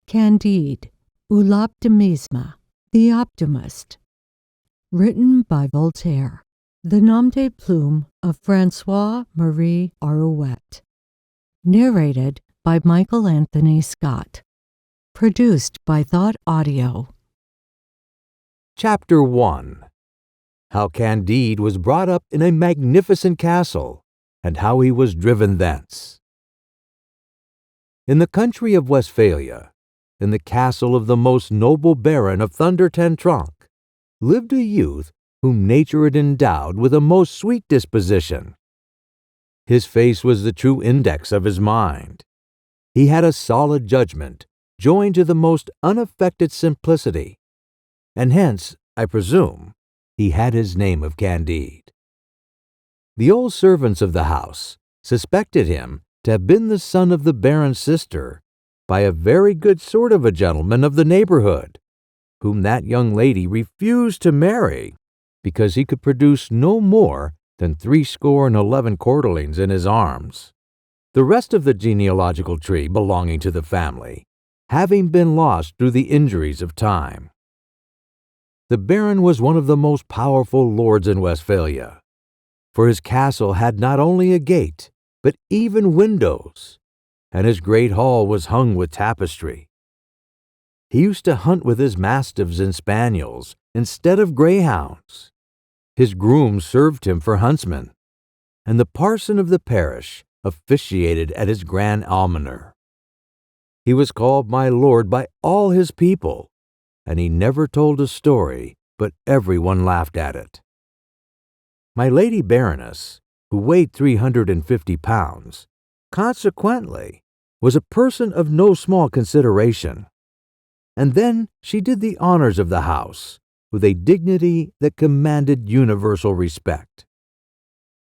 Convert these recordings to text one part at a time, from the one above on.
Candide, ou l'optimisme, the optimist. Written by Voltaire. The nom de plume of François-Marie Arouet. Narrated by Michael Anthony Scott. Produced by ThoughtAudio. Chapter 1. How Candide was brought up in a magnificent castle, and how he was driven thence. In the country of Westphalia, in the castle of the most noble baron of Thunder-ten-Tronckh, lived a youth whom nature had endowed with a most sweet disposition. His face was the true index of his mind. He had a solid judgment, joined to the most unaffected simplicity, and hence, I presume, he had his name of Candide. The old servants of the house suspected him to have been the son of the baron's sister by a very good sort of a gentleman of the neighborhood, whom that young lady refused to marry because he could produce no more than 70 quarterlings in his arms, the rest of the genealogical tree belonging to the family having been lost through the injuries of time. The baron was one of the most powerful lords in Westphalia, for his castle had not only a gate, but even windows, and his great hall was hung with tapestry. He used to hunt with his mastiffs and spaniels instead of greyhounds. His grooms served him for huntsmen, and the parson of the parish officiated at his grand almoner. He was called my lord by all his people, and he never told a story but everyone laughed at it. My lady baroness, who weighed 350 pounds, consequently was a person of no small consideration. And then she did the honors of the house with a dignity that commanded universal respect.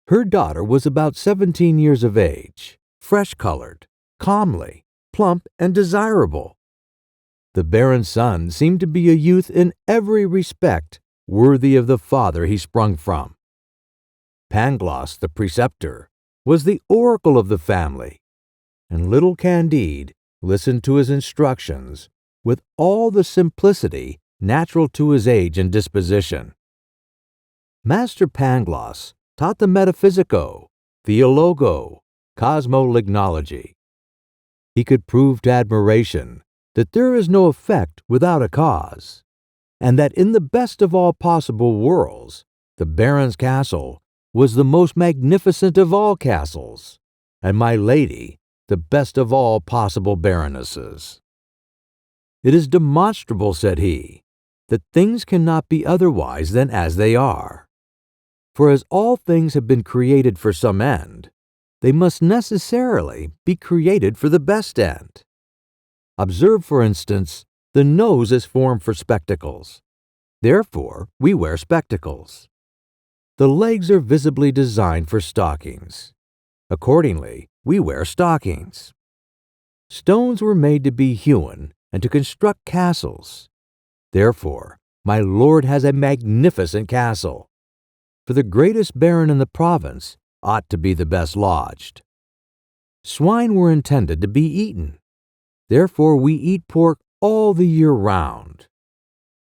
Her daughter was about 17 years of age, fresh-colored, comely, plump, and desirable. The baron's son seemed to be a youth in every respect worthy of the father he sprung from. Pangloss, the preceptor, was the oracle of the family, and little Candide listened to his instructions with all the simplicity natural to his age and disposition. Master Pangloss taught the metaphysico, theologo, cosmolignology. He could prove to admiration that there is no effect without a cause, and that in the best of all possible worlds, the baron's castle was the most magnificent of all castles, and my lady the best of all possible baronesses. It is demonstrable, said he, that things cannot be otherwise than as they are. For as all things have been created for some end, they must necessarily be created for the best end. Observe, for instance, the nose is formed for spectacles. Therefore, we wear spectacles. The legs are visibly designed for stockings. Accordingly, we wear stockings. Stones were made to be hewn and to construct castles. Therefore, my lord has a magnificent castle, for the greatest baron in the province ought to be the best lodged. Swine were intended to be eaten. Therefore, we eat pork all the year round.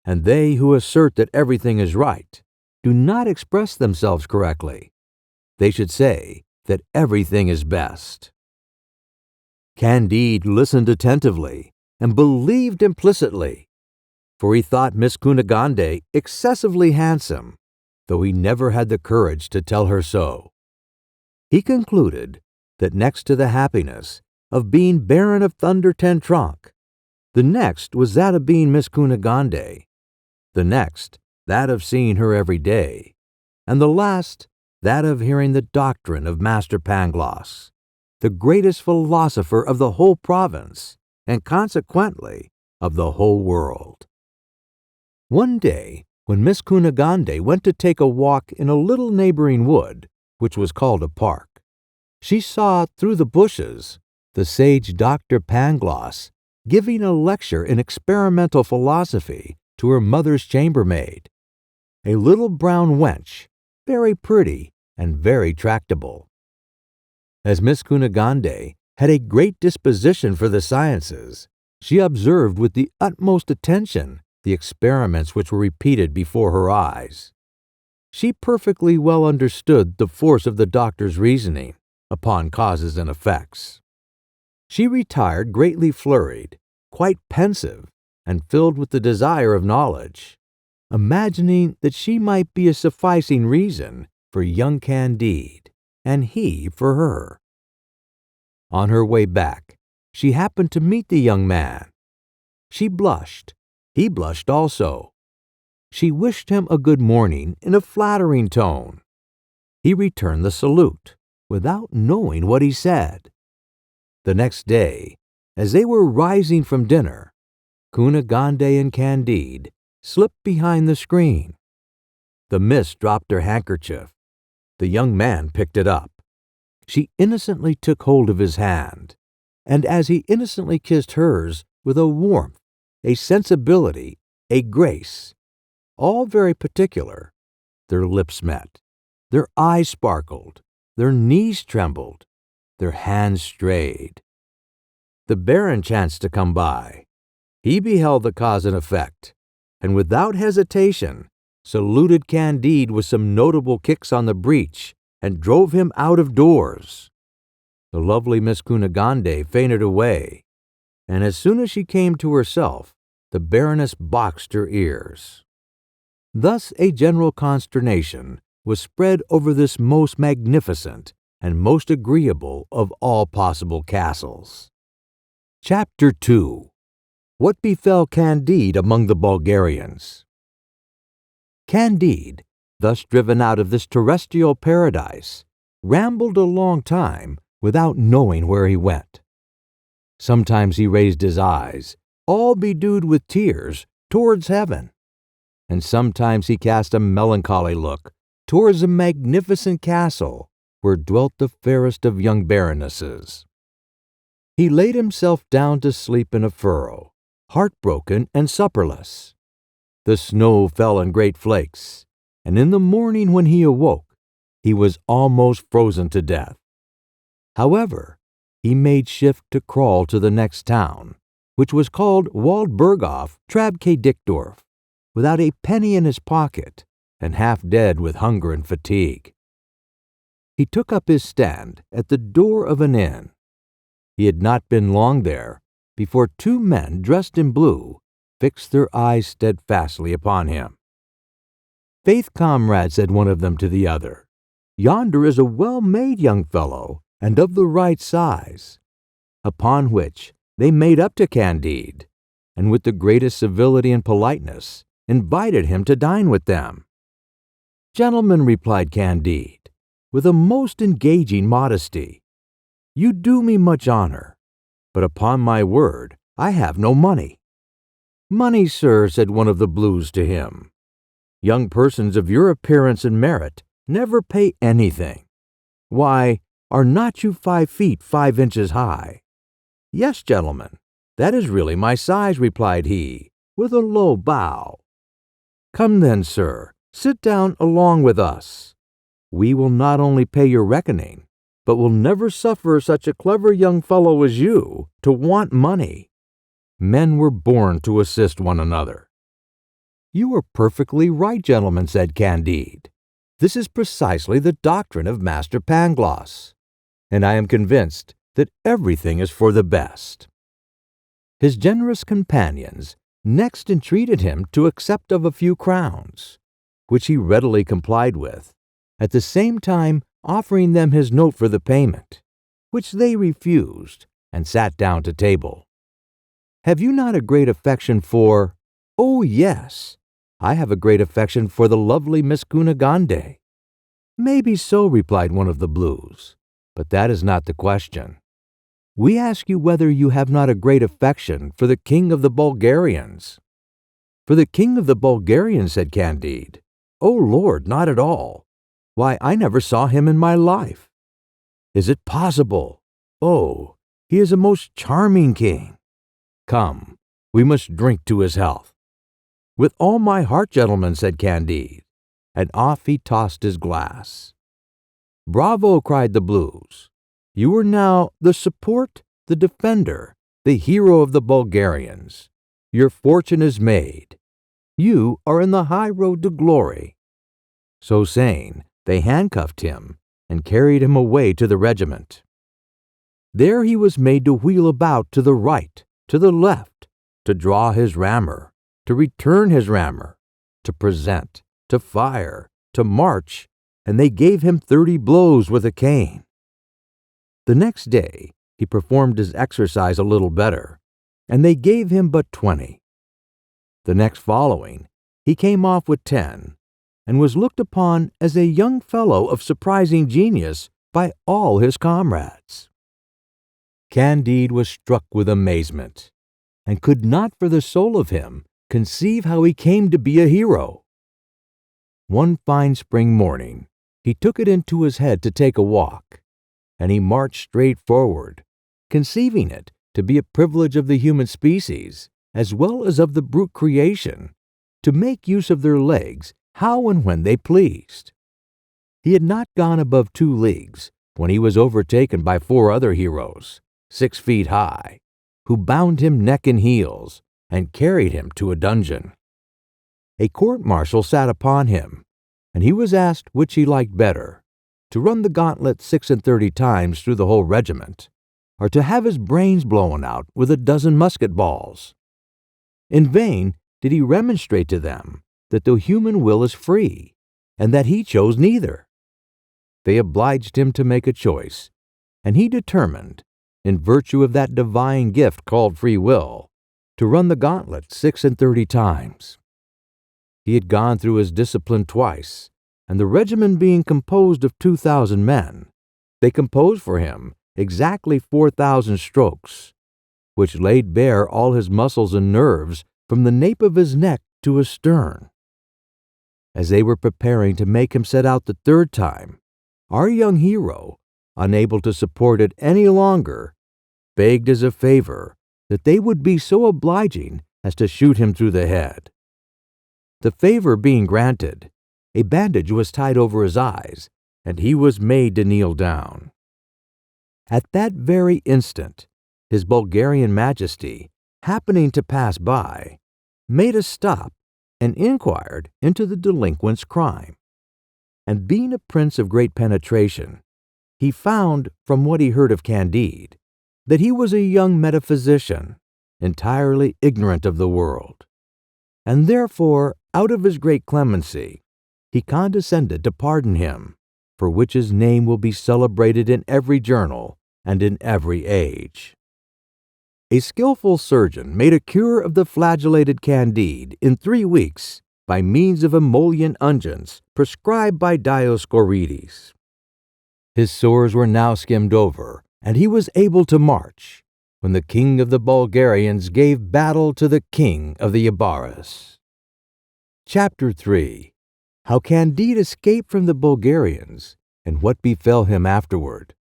And they who assert that everything is right do not express themselves correctly. They should say that everything is best. Candide listened attentively and believed implicitly, for he thought Miss Kunagande excessively handsome, though he never had the courage to tell her so. He concluded that next to the happiness of being Baron of Thunder-ten-Tronckh, the next was that of being Miss Kunagande, the next that of seeing her every day, and the last that of hearing the doctrine of Master Pangloss, the greatest philosopher of the whole province, and consequently of the whole world. One day, when Miss Kunagande went to take a walk in a little neighboring wood, which was called a park, she saw through the bushes the sage Dr. Pangloss giving a lecture in experimental philosophy to her mother's chambermaid, a little brown wench, very pretty and very tractable. As Miss Kunagande had a great disposition for the sciences, She observed with the utmost attention the experiments which were repeated before her eyes. She perfectly well understood the force of the doctor's reasoning upon causes and effects. She retired greatly flurried, quite pensive, and filled with the desire of knowledge, imagining that she might be a sufficing reason for young Candide, and he for her. On her way back, she happened to meet the young man. She blushed. He blushed also. She wished him a good morning in a flattering tone. He returned the salute, without knowing what he said. The next day, as they were rising from dinner, Kunagande and Candide slipped behind the screen. The miss dropped her handkerchief. The young man picked it up. She innocently took hold of his hand, and as he innocently kissed hers with a warmth, a sensibility, a grace, all very particular, their lips met, their eyes sparkled, their knees trembled, their hands strayed. The Baron chanced to come by. He beheld the cause and effect, and without hesitation saluted Candide with some notable kicks on the breech, and drove him out of doors. The lovely Miss Kunagande fainted away, and as soon as she came to herself, the Baroness boxed her ears. Thus a general consternation was spread over this most magnificent and most agreeable of all possible castles. Chapter 2. What befell Candide among the Bulgarians. Candide, thus driven out of this terrestrial paradise, rambled a long time without knowing where he went. Sometimes he raised his eyes, all bedewed with tears, towards heaven, and sometimes he cast a melancholy look towards a magnificent castle where dwelt the fairest of young baronesses. He laid himself down to sleep in a furrow, heartbroken and supperless. The snow fell in great flakes, and in the morning when he awoke, he was almost frozen to death. However, he made shift to crawl to the next town, which was called Waldberghof Trabke-Dickdorf, without a penny in his pocket, and half dead with hunger and fatigue. He took up his stand at the door of an inn. He had not been long there before two men dressed in blue fixed their eyes steadfastly upon him. "Faith, comrade," said one of them to the other, "yonder is a well-made young fellow, and of the right size." Upon which they made up to Candide, and with the greatest civility and politeness invited him to dine with them. "Gentlemen," replied Candide, with a most engaging modesty, "you do me much honor, but upon my word I have no money." "Money, sir," said one of the blues to him. "Young persons of your appearance and merit never pay anything. Why, are not you 5 feet 5 inches high?" "Yes, gentlemen, that is really my size," replied he, with a low bow. "Come then, sir, sit down along with us. We will not only pay your reckoning, but will never suffer such a clever young fellow as you to want money. Men were born to assist one another." "You are perfectly right, gentlemen," said Candide. "This is precisely the doctrine of Master Pangloss, and I am convinced that everything is for the best." His generous companions next entreated him to accept of a few crowns, which he readily complied with, at the same time offering them his note for the payment, which they refused, and sat down to table. "Have you not a great affection for—" "Oh, yes, I have a great affection for the lovely Miss Kunagande." "Maybe so," replied one of the blues, "but that is not the question. We ask you whether you have not a great affection for the King of the Bulgarians." "For the King of the Bulgarians," said Candide. "Oh, Lord, not at all. Why, I never saw him in my life." "Is it possible? Oh, he is a most charming king. Come, we must drink to his health." "With all my heart, gentlemen," said Candide, and off he tossed his glass. "Bravo!" cried the blues. "You are now the support, the defender, the hero of the Bulgarians. Your fortune is made. You are in the high road to glory." So saying, they handcuffed him and carried him away to the regiment. There he was made to wheel about to the right, to the left, to draw his rammer, to return his rammer, to present, to fire, to march, and they gave him 30 blows with a cane. The next day he performed his exercise a little better, and they gave him but 20. The next following he came off with 10, and was looked upon as a young fellow of surprising genius by all his comrades. Candide was struck with amazement, and could not for the soul of him conceive how he came to be a hero. One fine spring morning he took it into his head to take a walk, and he marched straight forward, conceiving it to be a privilege of the human species, as well as of the brute creation, to make use of their legs how and when they pleased. He had not gone above 2 leagues when he was overtaken by 4 other heroes, 6 feet high, who bound him neck and heels and carried him to a dungeon. A court-martial sat upon him, and he was asked which he liked better, to run the gauntlet 36 times through the whole regiment, or to have his brains blown out with a dozen musket balls. In vain did he remonstrate to them that the human will is free, and that he chose neither. They obliged him to make a choice, and he determined, in virtue of that divine gift called free will, to run the gauntlet 36 times. He had gone through his discipline twice, and the regiment being composed of 2,000 men, they composed for him exactly 4,000 strokes, which laid bare all his muscles and nerves from the nape of his neck to his stern. As they were preparing to make him set out the 3rd time, our young hero, unable to support it any longer, begged as a favor that they would be so obliging as to shoot him through the head. The favor being granted, a bandage was tied over his eyes, and he was made to kneel down. At that very instant, his Bulgarian Majesty, happening to pass by, made a stop and inquired into the delinquent's crime. And being a prince of great penetration, he found, from what he heard of Candide, that he was a young metaphysician, entirely ignorant of the world. And therefore, out of his great clemency, he condescended to pardon him, for which his name will be celebrated in every journal and in every age. A skillful surgeon made a cure of the flagellated Candide in 3 weeks by means of emollient unguents prescribed by Dioscorides. His sores were now skimmed over, and he was able to march, when the king of the Bulgarians gave battle to the king of the Ibaras. Chapter 3. How Candide escaped from the Bulgarians, and what befell him afterward.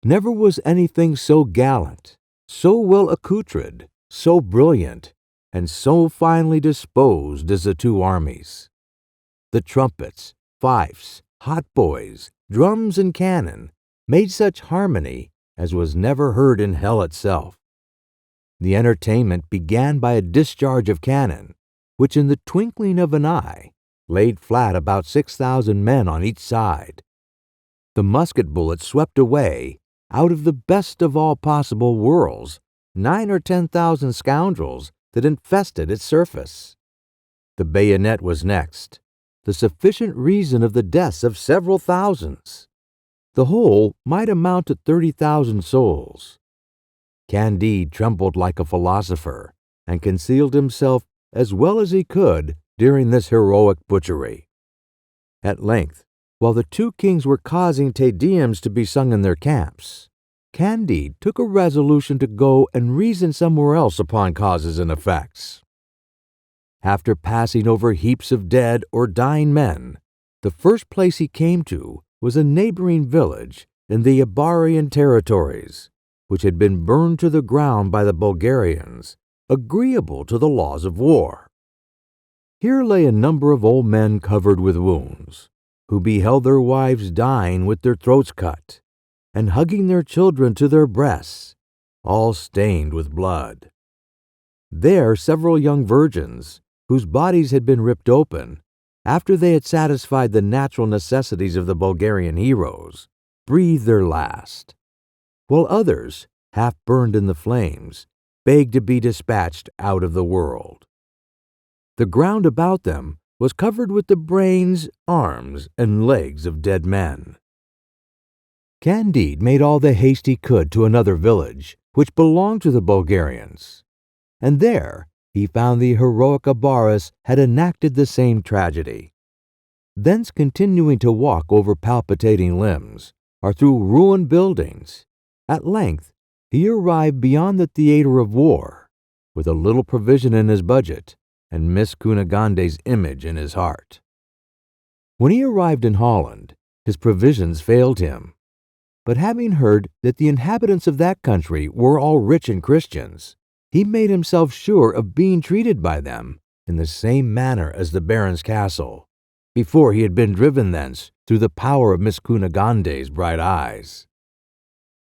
Never was anything so gallant, so well accoutred, so brilliant, and so finely disposed as the 2 armies. The trumpets, fifes, hautboys, drums, and cannon made such harmony as was never heard in hell itself. The entertainment began by a discharge of cannon, which in the twinkling of an eye laid flat about 6,000 men on each side. The musket bullets swept away, out of the best of all possible worlds, 9 or 10,000 scoundrels that infested its surface. The bayonet was next, the sufficient reason of the deaths of several thousands. The whole might amount to 30,000 souls. Candide trembled like a philosopher, and concealed himself as well as he could during this heroic butchery. At length, while the 2 kings were causing Te Deums to be sung in their camps, Candide took a resolution to go and reason somewhere else upon causes and effects. After passing over heaps of dead or dying men, the first place he came to was a neighboring village in the Iberian territories, which had been burned to the ground by the Bulgarians, agreeable to the laws of war. Here lay a number of old men covered with wounds, who beheld their wives dying with their throats cut, and hugging their children to their breasts, all stained with blood. There several young virgins, whose bodies had been ripped open, after they had satisfied the natural necessities of the Bulgarian heroes, breathed their last, while others, half burned in the flames, begged to be dispatched out of the world. The ground about them was covered with the brains, arms, and legs of dead men. Candide made all the haste he could to another village, which belonged to the Bulgarians, and there he found the heroic Abaris had enacted the same tragedy. Thence continuing to walk over palpitating limbs, or through ruined buildings, at length he arrived beyond the theatre of war, with a little provision in his budget, and Miss Kunagande's image in his heart. When he arrived in Holland, his provisions failed him, but having heard that the inhabitants of that country were all rich and Christians, he made himself sure of being treated by them in the same manner as the Baron's castle, before he had been driven thence through the power of Miss Kunagande's bright eyes.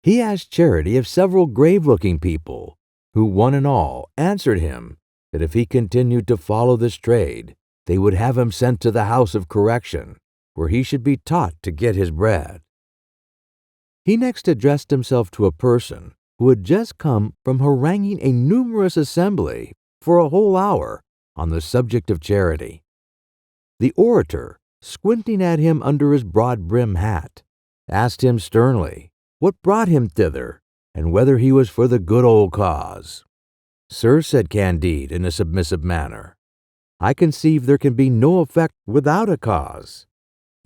He asked charity of several grave-looking people, who one and all answered him that if he continued to follow this trade, they would have him sent to the house of correction, where he should be taught to get his bread. He next addressed himself to a person who had just come from haranguing a numerous assembly for a whole hour on the subject of charity. The orator, squinting at him under his broad-brimmed hat, asked him sternly what brought him thither, and whether he was for the good old cause. "Sir," said Candide in a submissive manner, "I conceive there can be no effect without a cause.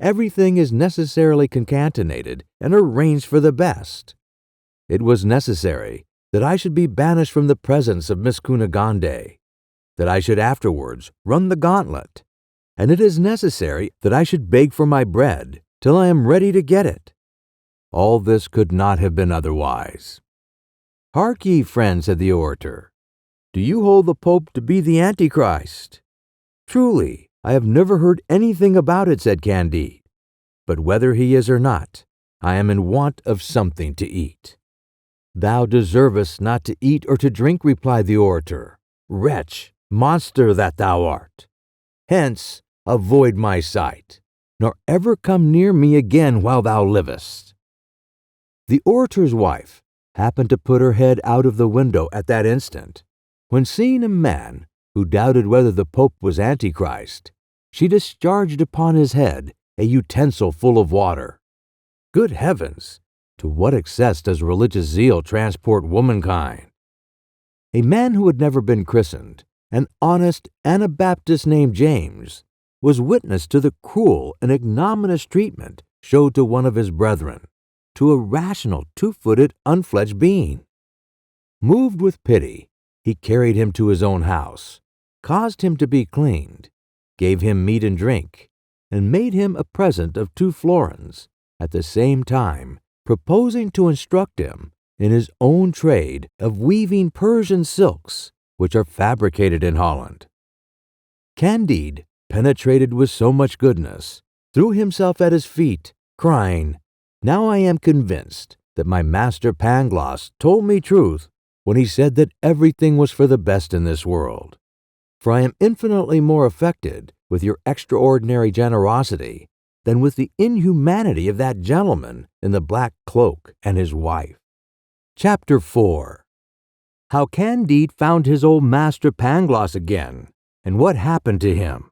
Everything is necessarily concatenated and arranged for the best. It was necessary that I should be banished from the presence of Miss Kunagande, that I should afterwards run the gauntlet, and it is necessary that I should beg for my bread till I am ready to get it. All this could not have been otherwise." "Hark ye, friend," said the orator, "do you hold the Pope to be the Antichrist?" "Truly, I have never heard anything about it," said Candide, "but whether he is or not, I am in want of something to eat." "Thou deservest not to eat or to drink," replied the orator, "wretch, monster that thou art. Hence, avoid my sight, nor ever come near me again while thou livest." The orator's wife happened to put her head out of the window at that instant, when seeing a man who doubted whether the Pope was Antichrist, she discharged upon his head a utensil full of water. Good heavens! To what excess does religious zeal transport womankind! A man who had never been christened, an honest Anabaptist named James, was witness to the cruel and ignominious treatment showed to one of his brethren, to a rational, two-footed, unfledged being. Moved with pity, he carried him to his own house, caused him to be cleaned, gave him meat and drink, and made him a present of 2 florins, at the same time proposing to instruct him in his own trade of weaving Persian silks, which are fabricated in Holland. Candide, penetrated with so much goodness, threw himself at his feet, crying, "Now I am convinced that my master Pangloss told me truth when he said that everything was for the best in this world, for I am infinitely more affected with your extraordinary generosity than with the inhumanity of that gentleman in the black cloak and his wife." Chapter 4. How Candide found his old master Pangloss again, and what happened to him.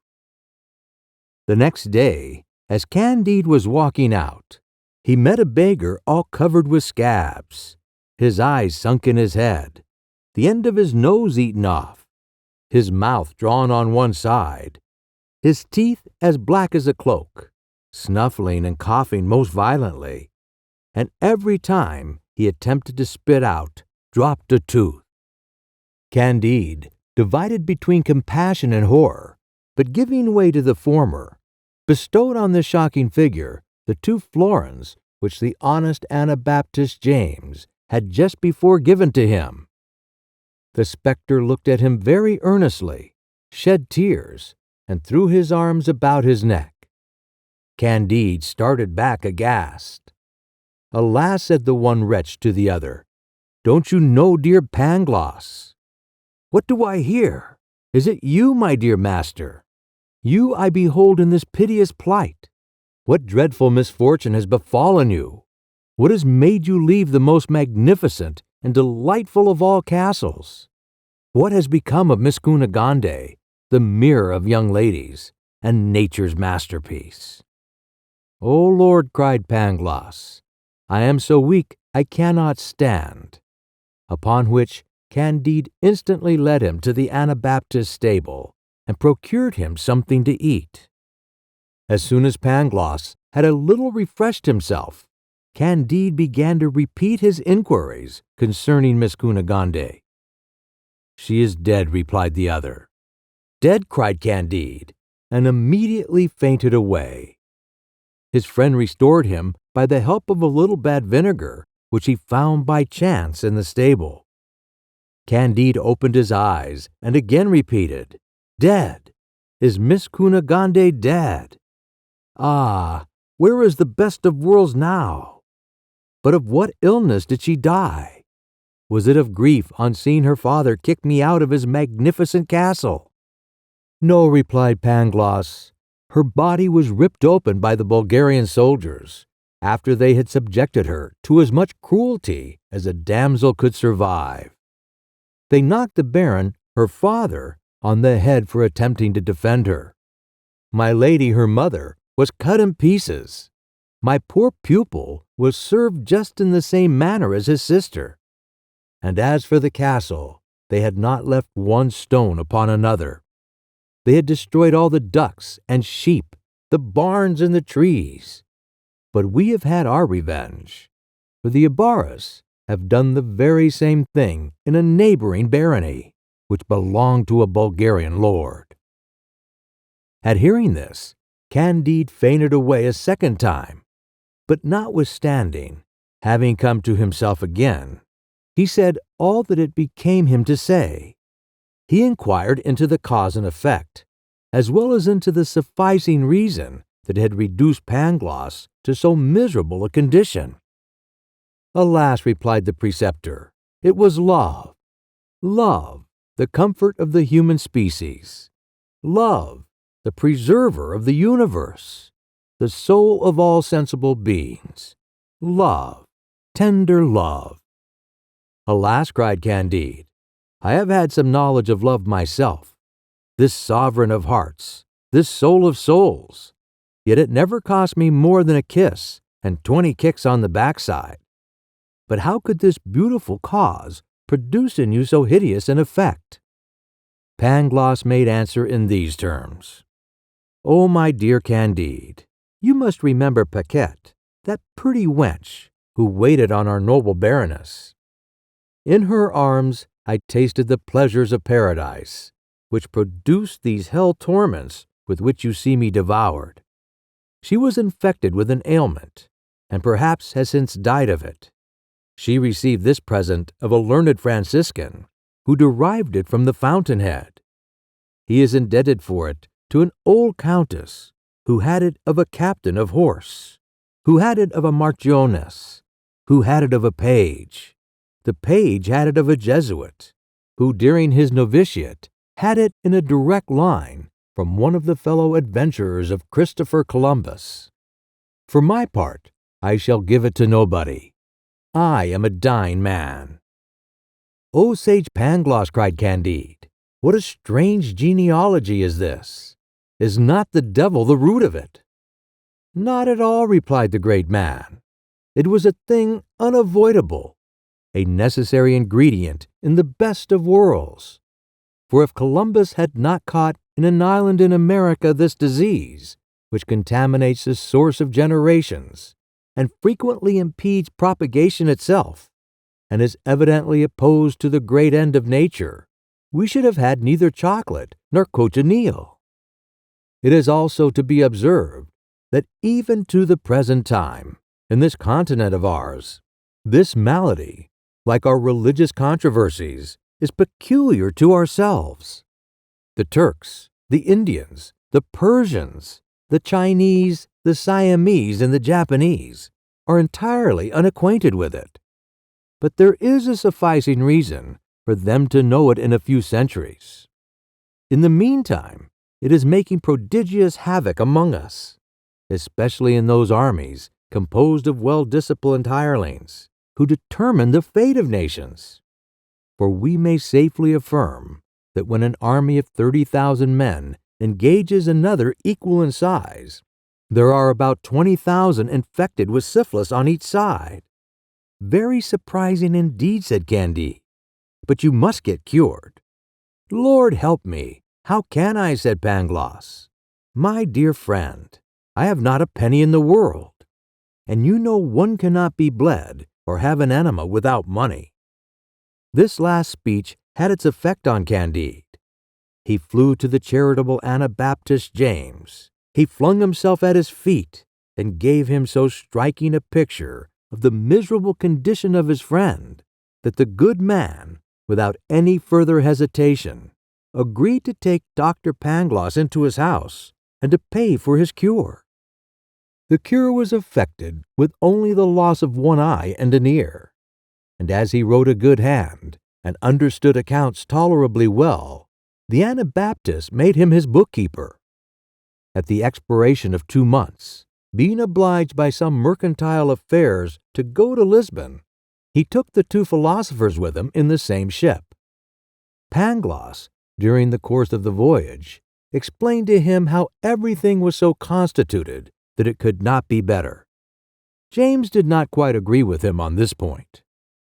The next day, as Candide was walking out, he met a beggar all covered with scabs, his eyes sunk in his head, the end of his nose eaten off, his mouth drawn on one side, his teeth as black as a cloak, snuffling and coughing most violently, and every time he attempted to spit out, dropped a tooth. Candide, divided between compassion and horror, but giving way to the former, bestowed on this shocking figure the 2 florins which the honest Anabaptist James had just before given to him. The spectre looked at him very earnestly, shed tears, and threw his arms about his neck. Candide started back aghast. "Alas," said the one wretch to the other, Don't you know dear Pangloss? What do I hear? Is it you, my dear master? You I behold in this piteous plight. What dreadful misfortune has befallen you? What has made you leave the most magnificent and delightful of all castles? What has become of Miss Kunagande, the mirror of young ladies, and nature's masterpiece? O Lord, cried Pangloss, I am so weak I cannot stand. Upon which Candide instantly led him to the Anabaptist stable, and procured him something to eat. As soon as Pangloss had a little refreshed himself, Candide began to repeat his inquiries concerning Miss Kunagande. She is dead, replied the other. Dead, cried Candide, and immediately fainted away. His friend restored him by the help of a little bad vinegar, which he found by chance in the stable. Candide opened his eyes and again repeated, Dead! Is Miss Kunagande dead? Ah, where is the best of worlds now? But of what illness did she die? Was it of grief on seeing her father kick me out of his magnificent castle? No, replied Pangloss. Her body was ripped open by the Bulgarian soldiers, after they had subjected her to as much cruelty as a damsel could survive. They knocked the Baron, her father, on the head for attempting to defend her. My lady, her mother, was cut in pieces. My poor pupil was served just in the same manner as his sister. And as for the castle, they had not left one stone upon another. They had destroyed all the ducks and sheep, the barns and the trees. But we have had our revenge, for the Ibaras have done the very same thing in a neighboring barony, which belonged to a Bulgarian lord. At hearing this, Candide fainted away a second time, but notwithstanding, having come to himself again, he said all that it became him to say. He inquired into the cause and effect, as well as into the sufficing reason that had reduced Pangloss to so miserable a condition. Alas, replied the preceptor, it was love. Love, the comfort of the human species. Love, the preserver of the universe, the soul of all sensible beings. Love, tender love. Alas, cried Candide, I have had some knowledge of love myself, this sovereign of hearts, this soul of souls, yet it never cost me more than a kiss and 20 kicks on the backside. But how could this beautiful cause produce in you so hideous an effect? Pangloss made answer in these terms. O my dear Candide, you must remember Paquette, that pretty wench who waited on our noble Baroness. In her arms I tasted the pleasures of paradise, which produced these hell torments with which you see me devoured. She was infected with an ailment, and perhaps has since died of it. She received this present of a learned Franciscan, who derived it from the fountainhead. He is indebted for it to an old countess, who had it of a captain of horse, who had it of a marchioness, who had it of a page. The page had it of a Jesuit, who during his novitiate had it in a direct line from one of the fellow adventurers of Christopher Columbus. For my part, I shall give it to nobody. I am a dying man. O sage Pangloss, cried Candide, what a strange genealogy is this! Is not the devil the root of it? Not at all, replied the great man. It was a thing unavoidable, a necessary ingredient in the best of worlds. For if Columbus had not caught in an island in America this disease, which contaminates the source of generations, and frequently impedes propagation itself, and is evidently opposed to the great end of nature, we should have had neither chocolate nor cochineal. It is also to be observed that even to the present time, in this continent of ours, this malady, like our religious controversies, is peculiar to ourselves. The Turks, the Indians, the Persians, the Chinese, the Siamese, and the Japanese are entirely unacquainted with it. but there is a sufficing reason for them to know it in a few centuries. In the meantime, it is making prodigious havoc among us, especially in those armies composed of well-disciplined hirelings who determine the fate of nations. For we may safely affirm that when an army of 30,000 men engages another equal in size, there are about 20,000 infected with syphilis on each side. Very surprising indeed, said Candide, but you must get cured. Lord help me, how can I, said Pangloss. My dear friend, I have not a penny in the world, and you know one cannot be bled or have an enema without money. This last speech had its effect on Candide. He flew to the charitable Anabaptist James. He flung himself at his feet and gave him so striking a picture of the miserable condition of his friend that the good man, without any further hesitation, agreed to take Dr. Pangloss into his house and to pay for his cure. The cure was effected with only the loss of one eye and an ear, and as he wrote a good hand and understood accounts tolerably well, the Anabaptist made him his bookkeeper. At the expiration of 2 months, being obliged by some mercantile affairs to go to Lisbon, he took the 2 philosophers with him in the same ship. Pangloss, during the course of the voyage, explained to him how everything was so constituted that it could not be better. James did not quite agree with him on this point.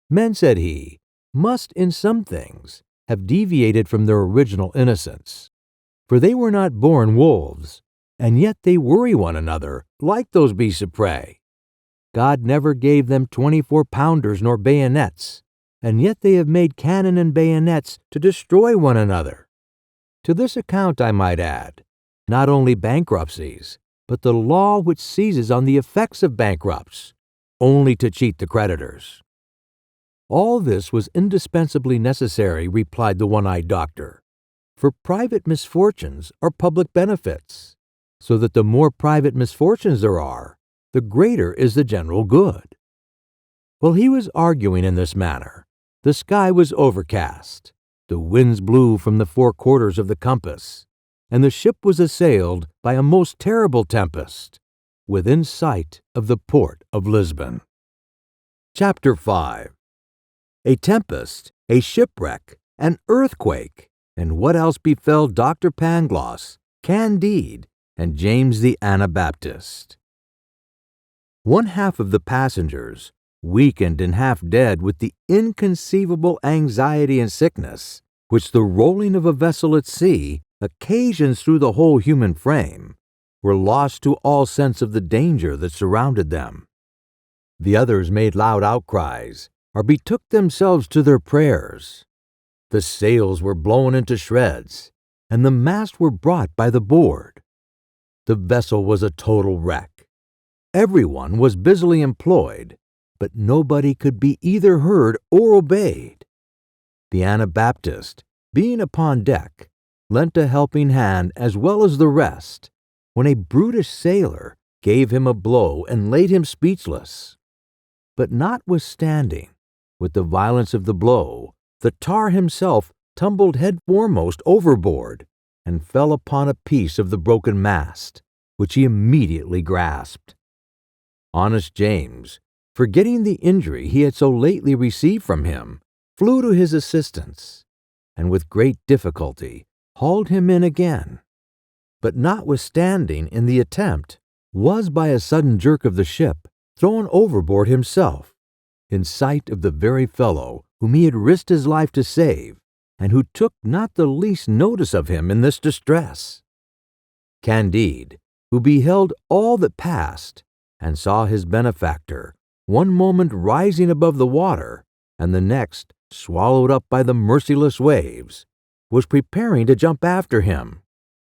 Men, said he, must in some things have deviated from their original innocence, for they were not born wolves, and yet they worry one another like those beasts of prey. God never gave them 24-pounders nor bayonets, and yet they have made cannon and bayonets to destroy one another. To this account I might add, not only bankruptcies, but the law which seizes on the effects of bankrupts, only to cheat the creditors. All this was indispensably necessary, replied the one-eyed doctor, for private misfortunes are public benefits, so that the more private misfortunes there are, the greater is the general good. While he was arguing in this manner, the sky was overcast, the winds blew from the 4 quarters of the compass, and the ship was assailed by a most terrible tempest, within sight of the port of Lisbon. Chapter 5. A tempest, a shipwreck, an earthquake, and what else befell Dr. Pangloss, Candide, and James the Anabaptist. One half of the passengers, weakened and half dead with the inconceivable anxiety and sickness which the rolling of a vessel at sea occasions through the whole human frame, were lost to all sense of the danger that surrounded them. The others made loud outcries, or betook themselves to their prayers. The sails were blown into shreds, and the masts were brought by the board. The vessel was a total wreck. Everyone was busily employed, but nobody could be either heard or obeyed. The Anabaptist, being upon deck, lent a helping hand as well as the rest, when a brutish sailor gave him a blow and laid him speechless. But notwithstanding, with the violence of the blow, the tar himself tumbled head foremost overboard and fell upon a piece of the broken mast, which he immediately grasped. Honest James, forgetting the injury he had so lately received from him, flew to his assistance, and with great difficulty hauled him in again, but notwithstanding in the attempt, was by a sudden jerk of the ship thrown overboard himself, in sight of the very fellow whom he had risked his life to save, and who took not the least notice of him in this distress. Candide, who beheld all that passed, and saw his benefactor one moment rising above the water, and the next swallowed up by the merciless waves, was preparing to jump after him,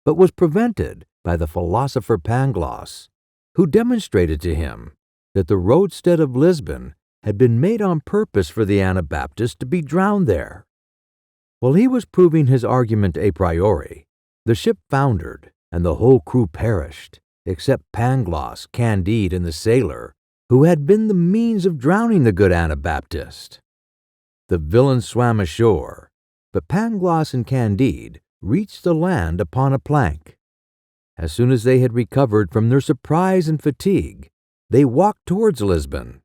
but was prevented by the philosopher Pangloss, who demonstrated to him that the roadstead of Lisbon had been made on purpose for the Anabaptist to be drowned there. While he was proving his argument a priori, the ship foundered, and the whole crew perished, except Pangloss, Candide, and the sailor, who had been the means of drowning the good Anabaptist. The villain swam ashore, but Pangloss and Candide reached the land upon a plank. As soon as they had recovered from their surprise and fatigue, they walked towards Lisbon,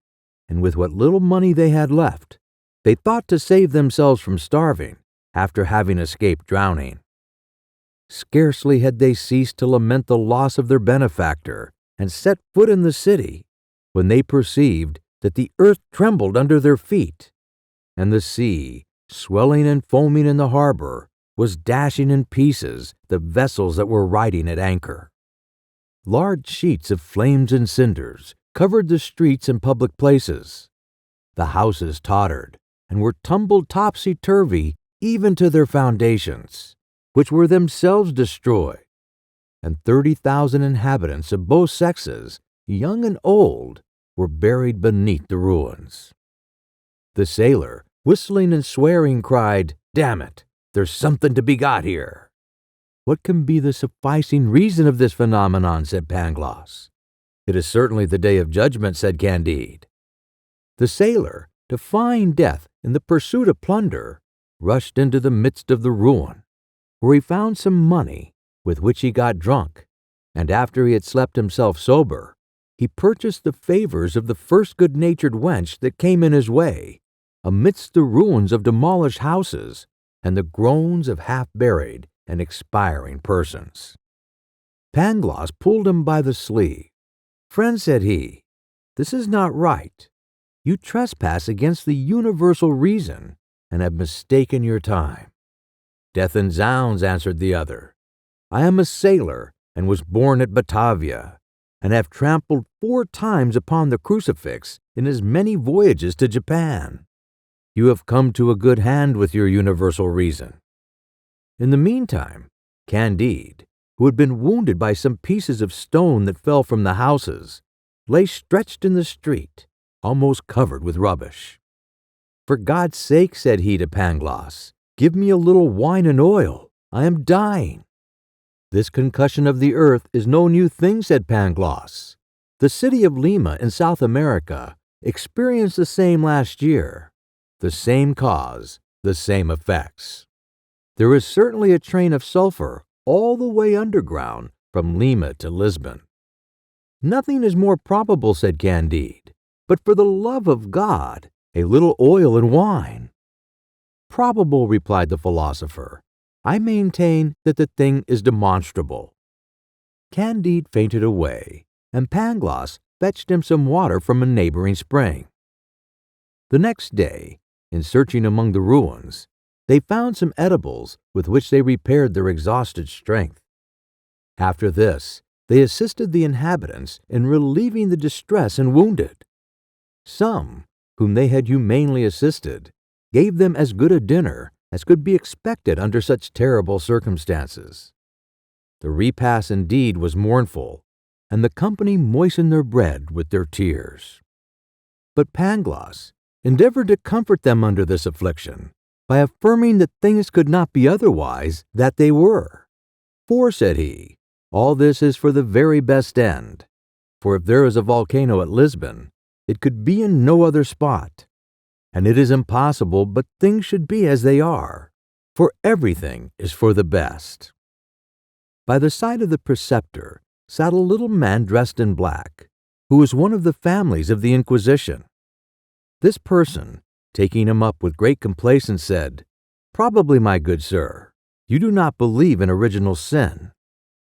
and with what little money they had left, they thought to save themselves from starving after having escaped drowning. Scarcely had they ceased to lament the loss of their benefactor and set foot in the city, when they perceived that the earth trembled under their feet, and the sea, swelling and foaming in the harbor, was dashing in pieces the vessels that were riding at anchor. Large sheets of flames and cinders covered the streets and public places. The houses tottered and were tumbled topsy-turvy even to their foundations, which were themselves destroyed, and 30,000 inhabitants of both sexes, young and old, were buried beneath the ruins. The sailor, whistling and swearing, cried, "Damn it! There's something to be got here." "What can be the sufficing reason of this phenomenon?" said Pangloss. "It is certainly the day of judgment," said Candide. The sailor, defying death in the pursuit of plunder, rushed into the midst of the ruin, where he found some money, with which he got drunk, and after he had slept himself sober, he purchased the favors of the first good-natured wench that came in his way, amidst the ruins of demolished houses and the groans of half-buried and expiring persons. Pangloss pulled him by the sleeve. "Friend," said he, "this is not right. You trespass against the universal reason and have mistaken your time." "Death and zounds," answered the other. "I am a sailor and was born at Batavia, and have trampled 4 times upon the crucifix in as many voyages to Japan. You have come to a good hand with your universal reason." In the meantime, Candide, who had been wounded by some pieces of stone that fell from the houses, lay stretched in the street, almost covered with rubbish. "For God's sake," said he to Pangloss, "give me a little wine and oil. I am dying." "This concussion of the earth is no new thing," said Pangloss. "The city of Lima in South America experienced the same last year. The same cause, the same effects. There is certainly a train of sulfur all the way underground from Lima to Lisbon." "Nothing is more probable," said Candide. "But for the love of God, a little oil and wine." "Probable," replied the philosopher. "I maintain that the thing is demonstrable." Candide fainted away, and Pangloss fetched him some water from a neighboring spring. The next day, in searching among the ruins, they found some edibles with which they repaired their exhausted strength. After this, they assisted the inhabitants in relieving the distress and wounded. Some, whom they had humanely assisted, gave them as good a dinner as could be expected under such terrible circumstances. The repast indeed was mournful, and the company moistened their bread with their tears. But Pangloss endeavored to comfort them under this affliction by affirming that things could not be otherwise that they were. "For," said he, "all this is for the very best end. For if there is a volcano at Lisbon, it could be in no other spot. And it is impossible but things should be as they are, for everything is for the best." By the side of the preceptor sat a little man dressed in black, who was one of the families of the Inquisition. This person, taking him up with great complacence, said, "Probably, my good sir, you do not believe in original sin,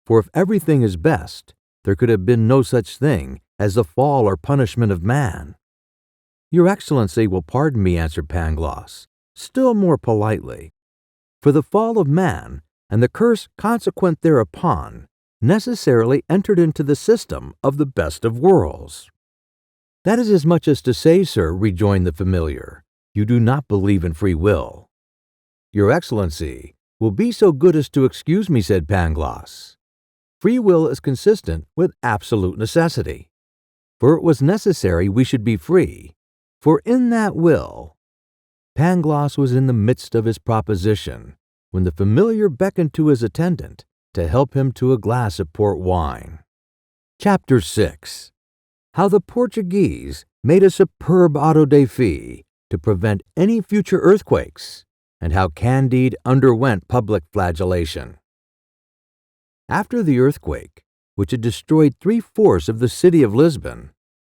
for if everything is best, there could have been no such thing as the fall or punishment of man." "Your Excellency will pardon me," answered Pangloss, still more politely, "for the fall of man and the curse consequent thereupon necessarily entered into the system of the best of worlds." "That is as much as to say, sir," rejoined the familiar, "you do not believe in free will." "Your Excellency will be so good as to excuse me," said Pangloss. "Free will is consistent with absolute necessity. For it was necessary we should be free, for in that will—" Pangloss was in the midst of his proposition when the familiar beckoned to his attendant to help him to a glass of port wine. Chapter 6. How the Portuguese made a superb auto de fe to prevent any future earthquakes, and how Candide underwent public flagellation. After the earthquake, which had destroyed 3/4 of the city of Lisbon,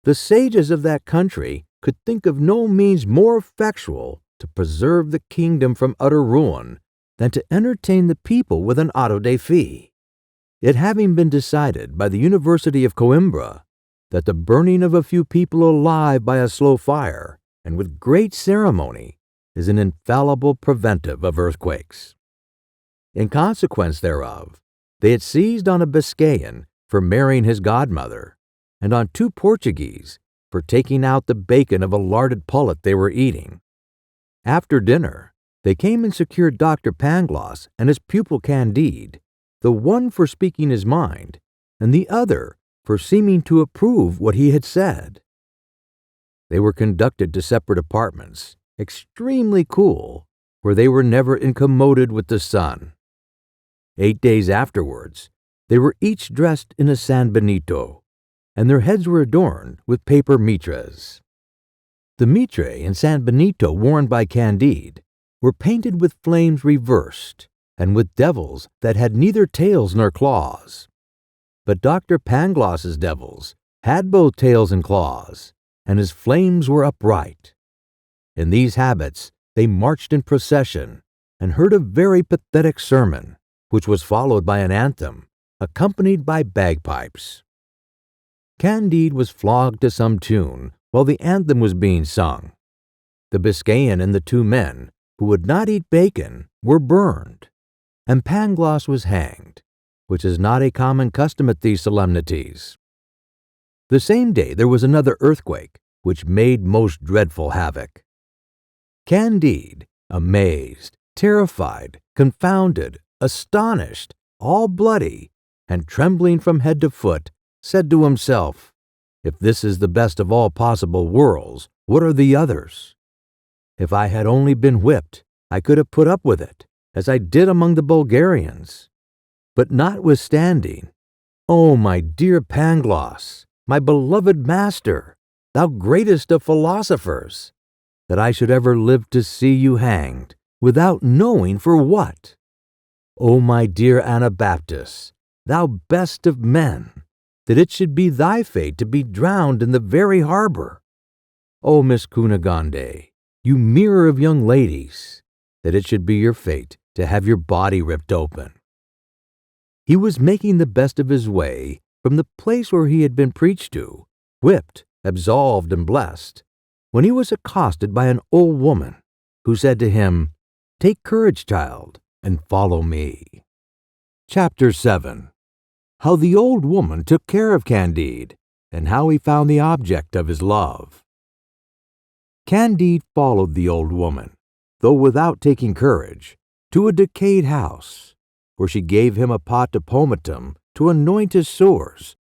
the sages of that country could think of no means more effectual to preserve the kingdom from utter ruin than to entertain the people with an auto de fe, it having been decided by the University of Coimbra that the burning of a few people alive by a slow fire and with great ceremony is an infallible preventive of earthquakes. In consequence thereof, they had seized on a Biscayan for marrying his godmother, and on 2 Portuguese for taking out the bacon of a larded pullet they were eating. After dinner, they came and secured Dr. Pangloss and his pupil Candide, the one for speaking his mind, and the other for seeming to approve what he had said. They were conducted to separate apartments, extremely cool, where they were never incommoded with the sun. 8 days afterwards, they were each dressed in a San Benito, and their heads were adorned with paper mitres. The mitre and San Benito worn by Candide were painted with flames reversed and with devils that had neither tails nor claws. But Dr. Pangloss's devils had both tails and claws, and his flames were upright. In these habits they marched in procession and heard a very pathetic sermon, which was followed by an anthem, accompanied by bagpipes. Candide was flogged to some tune while the anthem was being sung. The Biscayan and the 2 men, who would not eat bacon, were burned, and Pangloss was hanged, which is not a common custom at these solemnities. The same day there was another earthquake, which made most dreadful havoc. Candide, amazed, terrified, confounded, astonished, all bloody, and trembling from head to foot, said to himself, "If this is the best of all possible worlds, what are the others? If I had only been whipped, I could have put up with it, as I did among the Bulgarians. But notwithstanding, O my dear Pangloss, my beloved master, thou greatest of philosophers, that I should ever live to see you hanged, without knowing for what. O my dear Anabaptist, thou best of men, that it should be thy fate to be drowned in the very harbor. O Miss Kunagande, you mirror of young ladies, that it should be your fate to have your body ripped open." He was making the best of his way from the place where he had been preached to, whipped, absolved, and blessed, when he was accosted by an old woman, who said to him, "Take courage, child, and follow me." Chapter 7. How the old woman took care of Candide, and how he found the object of his love. Candide followed the old woman, though without taking courage, to a decayed house, where she gave him a pot of pomatum to anoint his sores,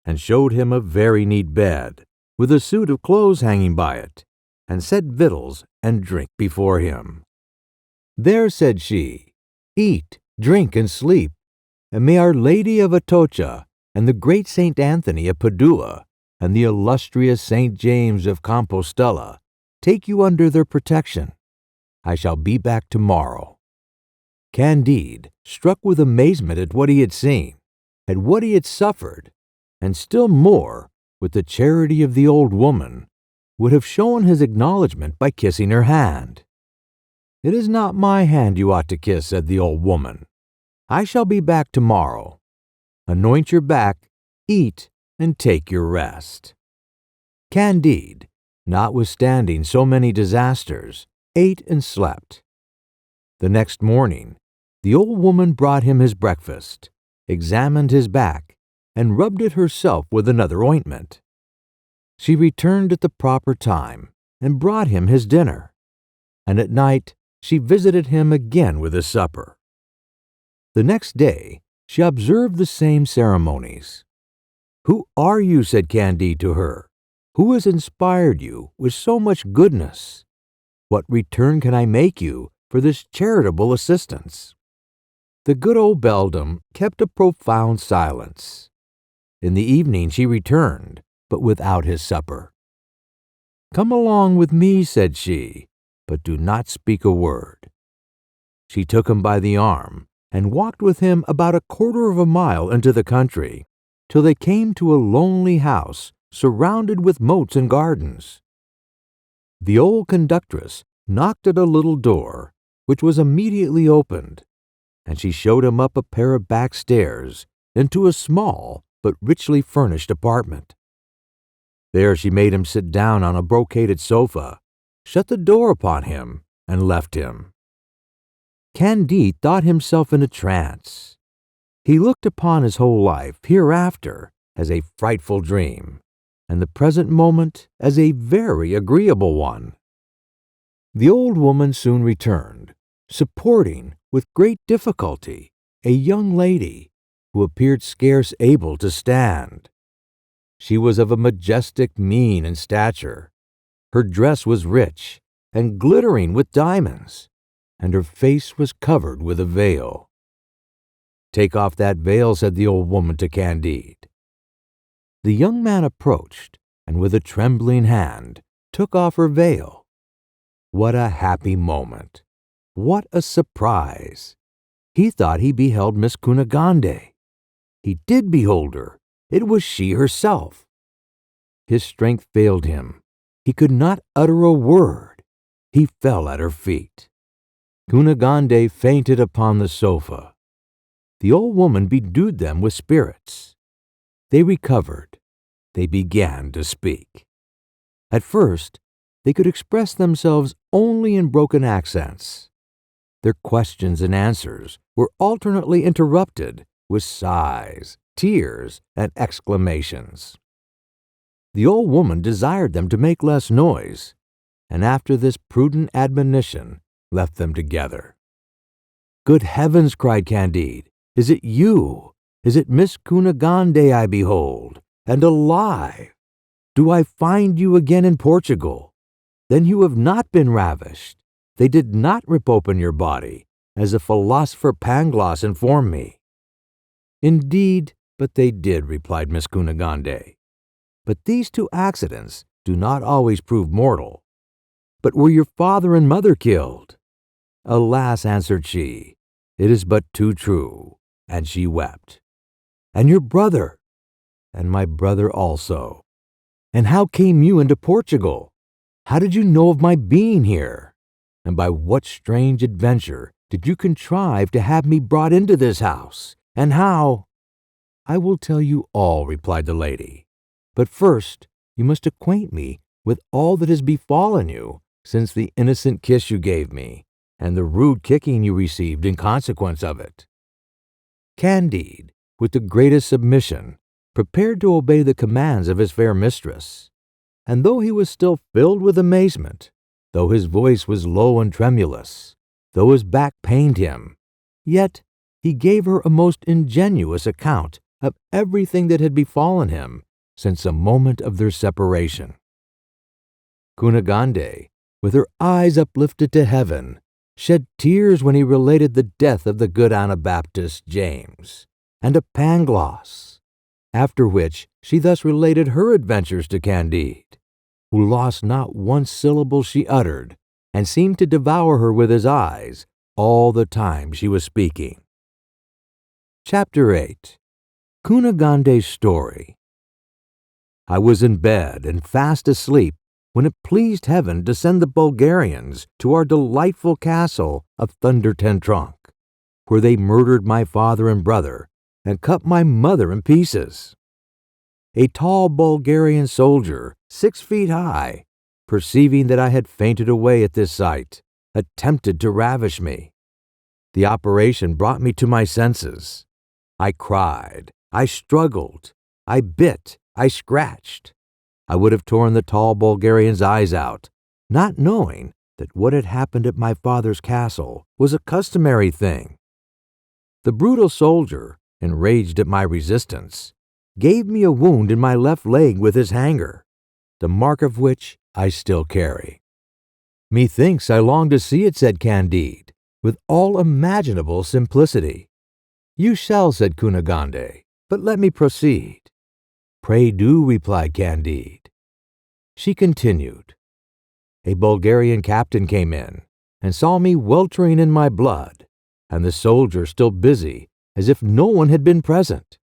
and showed him a very neat bed, with a suit of clothes hanging by it, and set victuals and drink before him. "There," said she, "eat, drink, and sleep, and may Our Lady of Atocha, and the great Saint Anthony of Padua, and the illustrious Saint James of Compostela take you under their protection. I shall be back tomorrow." Candide, struck with amazement at what he had seen, at what he had suffered, and still more with the charity of the old woman, would have shown his acknowledgment by kissing her hand. "It is not my hand you ought to kiss," said the old woman. "I shall be back tomorrow. Anoint your back, eat, and take your rest." Candide, notwithstanding so many disasters, ate and slept. The next morning, the old woman brought him his breakfast, examined his back, and rubbed it herself with another ointment. She returned at the proper time and brought him his dinner, and at night she visited him again with his supper. The next day she observed the same ceremonies. "Who are you?" said Candide to her. "Who has inspired you with so much goodness? What return can I make you for this charitable assistance?" The good old beldam kept a profound silence. In the evening she returned, but without his supper. "Come along with me," said she, "but do not speak a word." She took him by the arm and walked with him about a quarter of a mile into the country, till they came to a lonely house surrounded with moats and gardens. The old conductress knocked at a little door, which was immediately opened, and she showed him up a pair of back stairs into a small but richly furnished apartment. There she made him sit down on a brocaded sofa, shut the door upon him, and left him. Candide thought himself in a trance. He looked upon his whole life hereafter as a frightful dream, and the present moment as a very agreeable one. The old woman soon returned, supporting with great difficulty a young lady who appeared scarce able to stand. She was of a majestic mien and stature. Her dress was rich and glittering with diamonds, and her face was covered with a veil. "Take off that veil," said the old woman to Candide. The young man approached, and with a trembling hand took off her veil. What a happy moment! What a surprise! He thought he beheld Miss Kunagande. He did behold her. It was she herself. His strength failed him. He could not utter a word. He fell at her feet. Kunagande fainted upon the sofa. The old woman bedewed them with spirits. They recovered. They began to speak. At first, they could express themselves only in broken accents. Their questions and answers were alternately interrupted with sighs, tears, and exclamations. The old woman desired them to make less noise, and after this prudent admonition, left them together. "Good heavens!" cried Candide. "Is it you? Is it Miss Kunagande I behold, and alive? Do I find you again in Portugal? Then you have not been ravished. They did not rip open your body, as the philosopher Pangloss informed me." "Indeed, but they did," replied Miss Kunagande. "But these two accidents do not always prove mortal." "But were your father and mother killed?" "Alas," answered she, "it is but too true," and she wept. "And your brother?" "And my brother also." "And how came you into Portugal? How did you know of my being here? And by what strange adventure did you contrive to have me brought into this house? And how—" "I will tell you all," replied the lady. "But first you must acquaint me with all that has befallen you since the innocent kiss you gave me, and the rude kicking you received in consequence of it." Candide, with the greatest submission, prepared to obey the commands of his fair mistress, and though he was still filled with amazement, though his voice was low and tremulous, though his back pained him, yet he gave her a most ingenuous account of everything that had befallen him since the moment of their separation. Kunagande, with her eyes uplifted to heaven, shed tears when he related the death of the good Anabaptist James, and of Pangloss, after which she thus related her adventures to Candide, who lost not one syllable she uttered, and seemed to devour her with his eyes all the time she was speaking. Chapter 8. Kunagande's Story. I was in bed and fast asleep when it pleased heaven to send the Bulgarians to our delightful castle of Thunder Ten Tronckh, where they murdered my father and brother and cut my mother in pieces. A tall Bulgarian soldier, 6 feet high, perceiving that I had fainted away at this sight, attempted to ravish me. The operation brought me to my senses. I cried, I struggled, I bit, I scratched. I would have torn the tall Bulgarian's eyes out, not knowing that what had happened at my father's castle was a customary thing. The brutal soldier, enraged at my resistance, gave me a wound in my left leg with his hanger, the mark of which I still carry. "Methinks I long to see it," said Candide, with all imaginable simplicity. "You shall," said Kunagande, "but let me proceed." "Pray do," replied Candide. She continued, a Bulgarian captain came in and saw me weltering in my blood, and the soldier still busy as if no one had been present.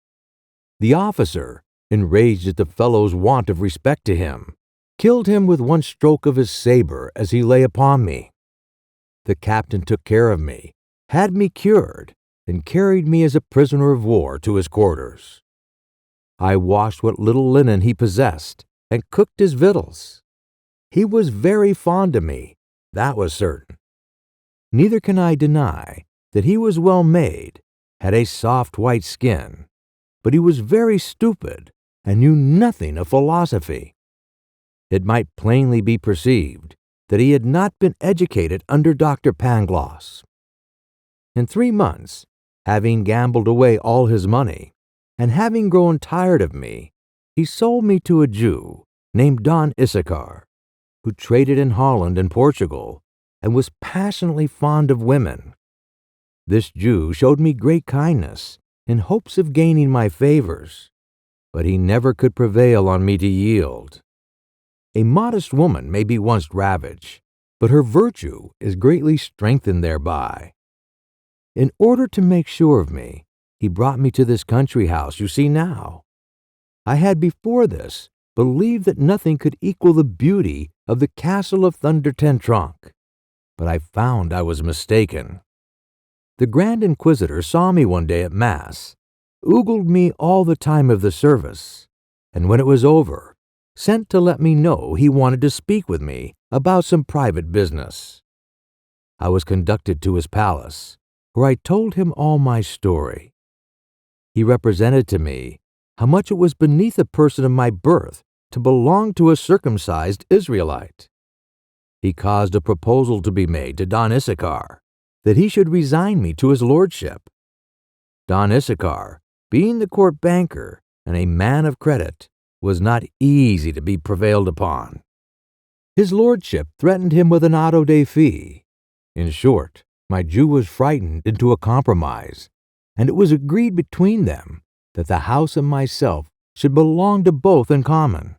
The officer, enraged at the fellow's want of respect to him, killed him with one stroke of his saber as he lay upon me. The captain took care of me, had me cured, and carried me as a prisoner of war to his quarters. I washed what little linen he possessed and cooked his victuals. He was very fond of me, that was certain. Neither can I deny that he was well made, had a soft white skin, but he was very stupid and knew nothing of philosophy. It might plainly be perceived that he had not been educated under Dr. Pangloss. In 3 months, having gambled away all his money, and having grown tired of me, he sold me to a Jew named Don Issachar, who traded in Holland and Portugal and was passionately fond of women. This Jew showed me great kindness in hopes of gaining my favors, but he never could prevail on me to yield. A modest woman may be once ravaged, but her virtue is greatly strengthened thereby. In order to make sure of me, he brought me to this country house you see now. I had before this believed that nothing could equal the beauty of the castle of Thunder Ten Tronckh, but I found I was mistaken. The Grand Inquisitor saw me one day at Mass, ogled me all the time of the service, and when it was over, sent to let me know he wanted to speak with me about some private business. I was conducted to his palace, where I told him all my story. He represented to me how much it was beneath a person of my birth to belong to a circumcised Israelite. He caused a proposal to be made to Don Issachar that he should resign me to his lordship. Don Issachar, being the court banker and a man of credit, was not easy to be prevailed upon. His lordship threatened him with an auto de fe. In short, my Jew was frightened into a compromise, and it was agreed between them that the house and myself should belong to both in common,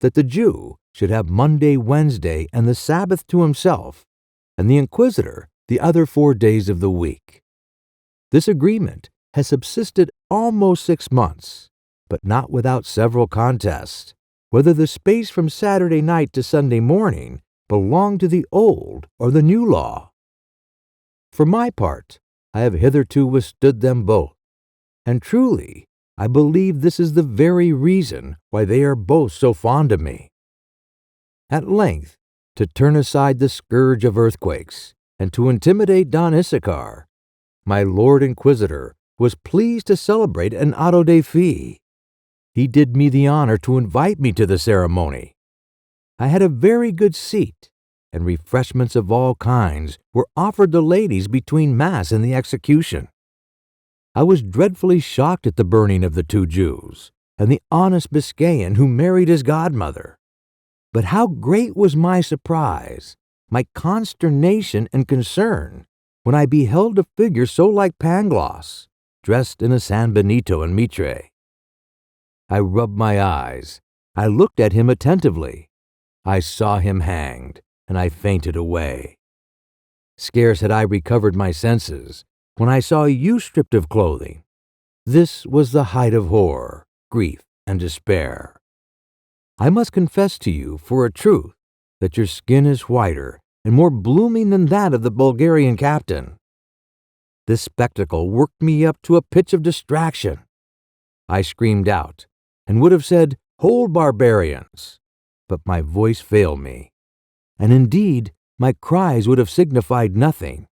that the Jew should have Monday, Wednesday, and the Sabbath to himself, and the Inquisitor the other 4 days of the week. This agreement has subsisted almost 6 months, but not without several contests, whether the space from Saturday night to Sunday morning belonged to the old or the new law. For my part, I have hitherto withstood them both, and truly I believe this is the very reason why they are both so fond of me. At length, to turn aside the scourge of earthquakes, and to intimidate Don Issachar, my Lord Inquisitor was pleased to celebrate an auto de fe. He did me the honor to invite me to the ceremony. I had a very good seat, and refreshments of all kinds were offered the ladies between Mass and the execution. I was dreadfully shocked at the burning of the 2 Jews, and the honest Biscayan who married his godmother. But how great was my surprise, my consternation and concern, when I beheld a figure so like Pangloss, dressed in a San Benito and mitre. I rubbed my eyes. I looked at him attentively. I saw him hanged, and I fainted away. Scarce had I recovered my senses when I saw you stripped of clothing. This was the height of horror, grief, and despair. I must confess to you, for a truth, that your skin is whiter and more blooming than that of the Bulgarian captain. This spectacle worked me up to a pitch of distraction. I screamed out, and would have said, "Hold, barbarians!" but my voice failed me, and indeed my cries would have signified nothing.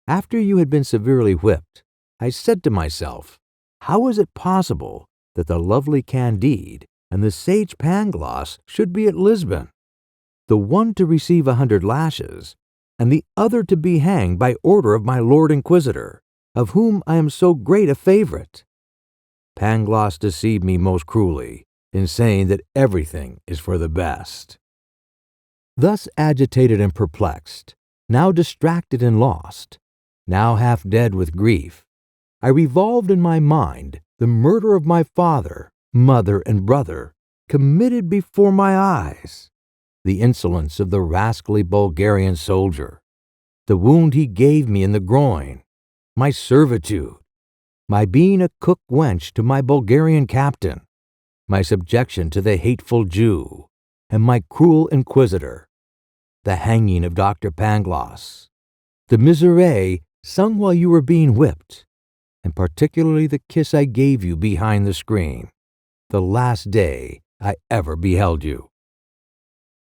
After you had been severely whipped, I said to myself, how is it possible that the lovely Candide and the sage Pangloss should be at Lisbon, the one to receive 100 lashes, and the other to be hanged by order of my Lord Inquisitor, of whom I am so great a favorite? Pangloss deceived me most cruelly in saying that everything is for the best. Thus agitated and perplexed, now distracted and lost, now half dead with grief, I revolved in my mind the murder of my father, mother, and brother, committed before my eyes. the insolence of the rascally Bulgarian soldier, the wound he gave me in the groin, my servitude, my being a cook wench to my Bulgarian captain, my subjection to the hateful Jew, and my cruel inquisitor, the hanging of Dr. Pangloss, the miserere sung while you were being whipped, and particularly the kiss I gave you behind the screen, the last day I ever beheld you.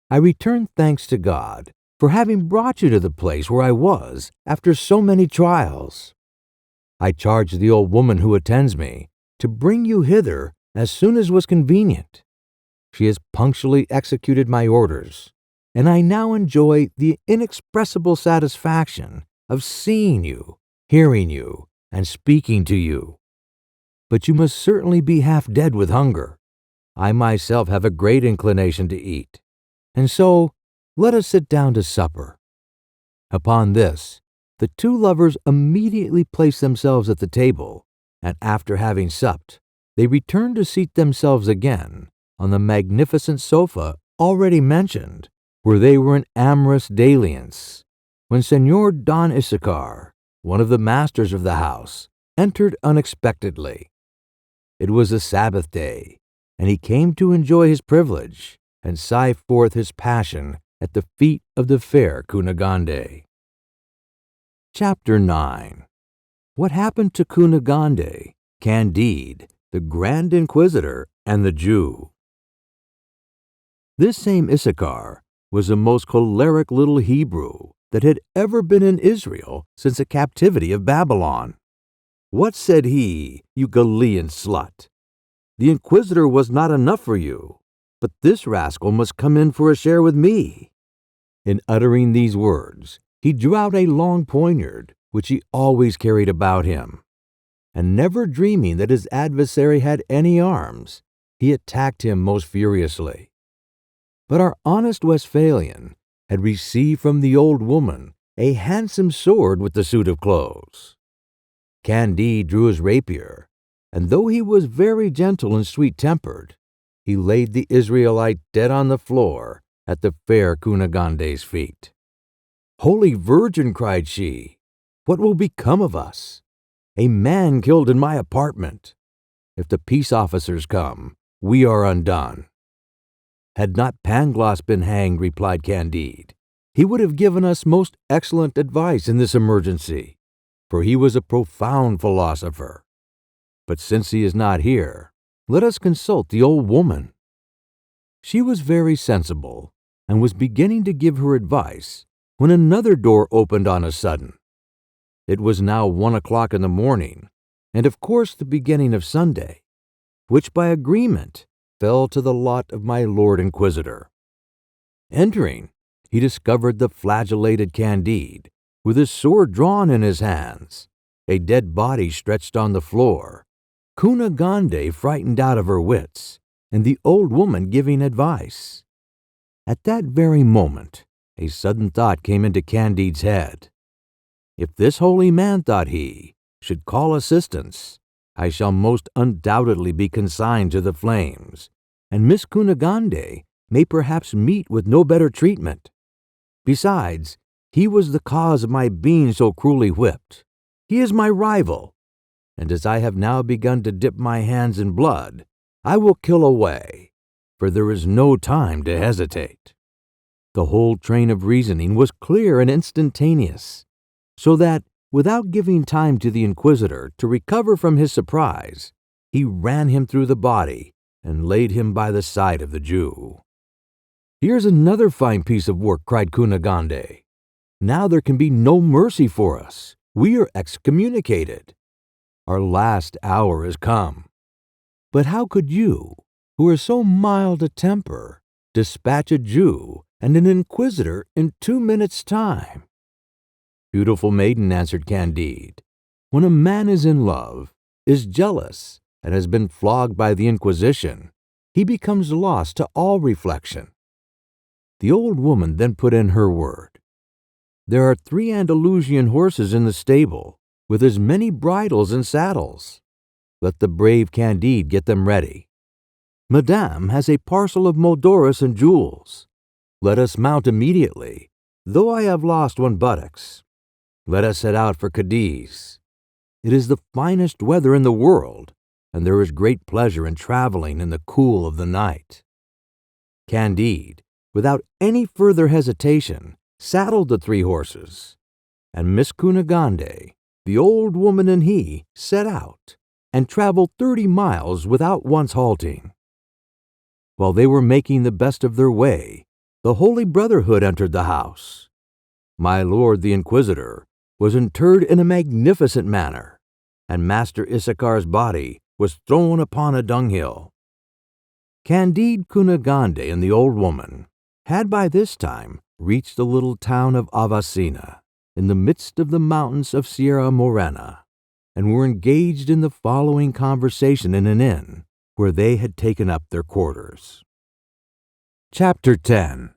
I return thanks to God for having brought you to the place where I was after so many trials. I charge the old woman who attends me to bring you hither as soon as was convenient. She has punctually executed my orders, and I now enjoy the inexpressible satisfaction of seeing you, hearing you, and speaking to you. But you must certainly be half dead with hunger. I myself have a great inclination to eat, and so let us sit down to supper." Upon this, the two lovers immediately placed themselves at the table, and after having supped, they returned to seat themselves again on the magnificent sofa already mentioned, where they were in amorous dalliance, when Senor Don Issachar, one of the masters of the house, entered unexpectedly. It was a Sabbath day, and he came to enjoy his privilege and sigh forth his passion at the feet of the fair Kunagande. Chapter 9. What happened to Kunagande, Candide, the Grand Inquisitor, and the Jew? This same Issachar was the most choleric little Hebrew that had ever been in Israel since the captivity of Babylon. "What," said he, "you Galilean slut? The Inquisitor was not enough for you, but this rascal must come in for a share with me." In uttering these words, he drew out a long poniard, which he always carried about him, and never dreaming that his adversary had any arms, he attacked him most furiously. But our honest Westphalian had received from the old woman a handsome sword with the suit of clothes. Candide drew his rapier, and though he was very gentle and sweet-tempered, he laid the Israelite dead on the floor at the fair Kunagande's feet. "Holy Virgin," cried she, "what will become of us? A man killed in my apartment. If the peace officers come, we are undone." "Had not Pangloss been hanged," replied Candide, "he would have given us most excellent advice in this emergency, for he was a profound philosopher. But since he is not here, let us consult the old woman." She was very sensible, and was beginning to give her advice, when another door opened on a sudden. It was now 1 o'clock in the morning, and of course the beginning of Sunday, which by agreement fell to the lot of my Lord Inquisitor. Entering, he discovered the flagellated Candide, with his sword drawn in his hands, a dead body stretched on the floor, Kunagande frightened out of her wits, and the old woman giving advice. At that very moment, a sudden thought came into Candide's head. "If this holy man," thought he, "should call assistance, I shall most undoubtedly be consigned to the flames, and Miss Kunagande may perhaps meet with no better treatment. Besides, he was the cause of my being so cruelly whipped. He is my rival, and as I have now begun to dip my hands in blood, I will kill away, for there is no time to hesitate." The whole train of reasoning was clear and instantaneous, so that, without giving time to the Inquisitor to recover from his surprise, he ran him through the body and laid him by the side of the Jew. "Here's another fine piece of work," cried Kunagande. "Now there can be no mercy for us. We are excommunicated. Our last hour is come. But how could you, who are so mild a temper, dispatch a Jew and an Inquisitor in 2 minutes' time?" "Beautiful maiden," answered Candide, "when a man is in love, is jealous, and has been flogged by the Inquisition, he becomes lost to all reflection." The old woman then put in her word. "There are 3 Andalusian horses in the stable, with as many bridles and saddles. Let the brave Candide get them ready. Madame has a parcel of Moldoras and jewels. Let us mount immediately, though I have lost one buttocks. Let us set out for Cadiz. It is the finest weather in the world, and there is great pleasure in traveling in the cool of the night." Candide, without any further hesitation, saddled the 3 horses, and Miss Kunagande, the old woman, and he set out and traveled 30 miles without once halting. While they were making the best of their way, the Holy Brotherhood entered the house. My lord the Inquisitor was interred in a magnificent manner, and Master Issachar's body was thrown upon a dunghill. Candide, Kunagande, and the old woman had by this time reached the little town of Avicena, in the midst of the mountains of Sierra Morena, and were engaged in the following conversation in an inn where they had taken up their quarters. Chapter 10.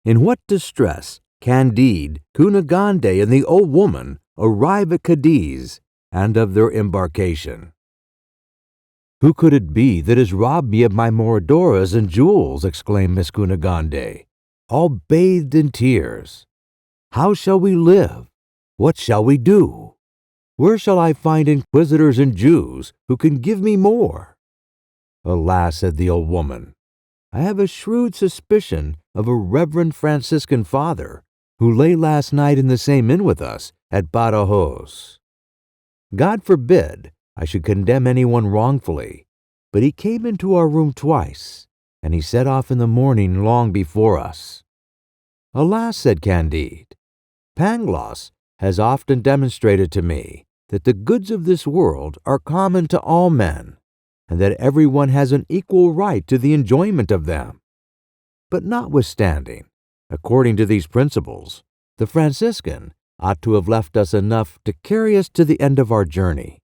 In what distress Candide, Kunagande, and the old woman arrive at Cadiz, and of their embarkation. "Who could it be that has robbed me of my moradoras and jewels?" exclaimed Miss Kunagande, all bathed in tears. "How shall we live? What shall we do? Where shall I find inquisitors and Jews who can give me more?" "Alas," said the old woman, "I have a shrewd suspicion of a reverend Franciscan father who lay last night in the same inn with us at Badajoz. God forbid I should condemn anyone wrongfully, but he came into our room twice, and he set off in the morning long before us." "Alas," said Candide, "Pangloss has often demonstrated to me that the goods of this world are common to all men, and that everyone has an equal right to the enjoyment of them. But notwithstanding, according to these principles, the Franciscan ought to have left us enough to carry us to the end of our journey.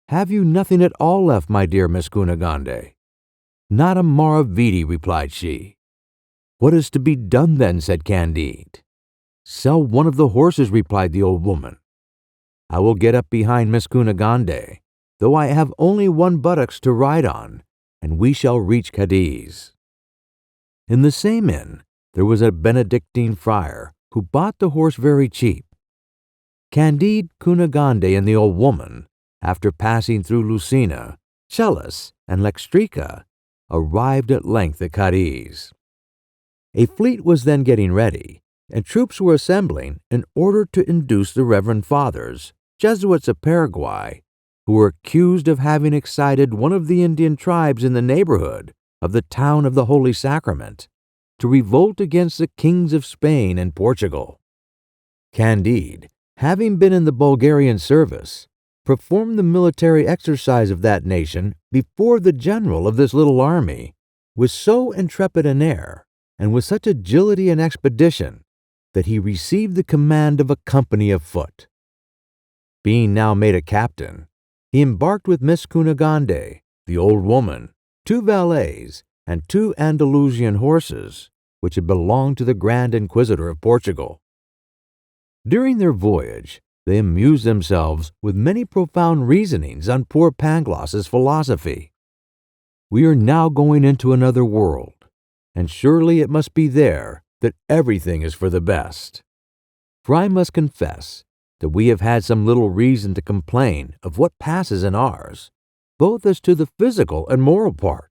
Have you nothing at all left, my dear Miss Kunagande?" "Not a maravedi," replied she. "What is to be done then?" said Candide. "Sell one of the horses," replied the old woman. "I will get up behind Miss Kunagande, though I have only 1 buttocks to ride on, and we shall reach Cadiz." In the same inn there was a Benedictine friar who bought the horse very cheap. Candide, Kunagande, and the old woman, after passing through Lucena, Chelles, and Lextrica, arrived at length at Cadiz. A fleet was then getting ready, and troops were assembling in order to induce the Reverend Fathers, Jesuits of Paraguay, who were accused of having excited one of the Indian tribes in the neighborhood of the town of the Holy Sacrament, to revolt against the kings of Spain and Portugal. Candide, having been in the Bulgarian service, performed the military exercise of that nation before the general of this little army with so intrepid an air and with such agility and expedition that he received the command of a company of foot. Being now made a captain, he embarked with Miss Kunagande, the old woman, 2 valets, and 2 Andalusian horses, which had belonged to the Grand Inquisitor of Portugal. During their voyage, they amused themselves with many profound reasonings on poor Pangloss's philosophy. "We are now going into another world, and surely it must be there that everything is for the best. For I must confess that we have had some little reason to complain of what passes in ours, both as to the physical and moral part.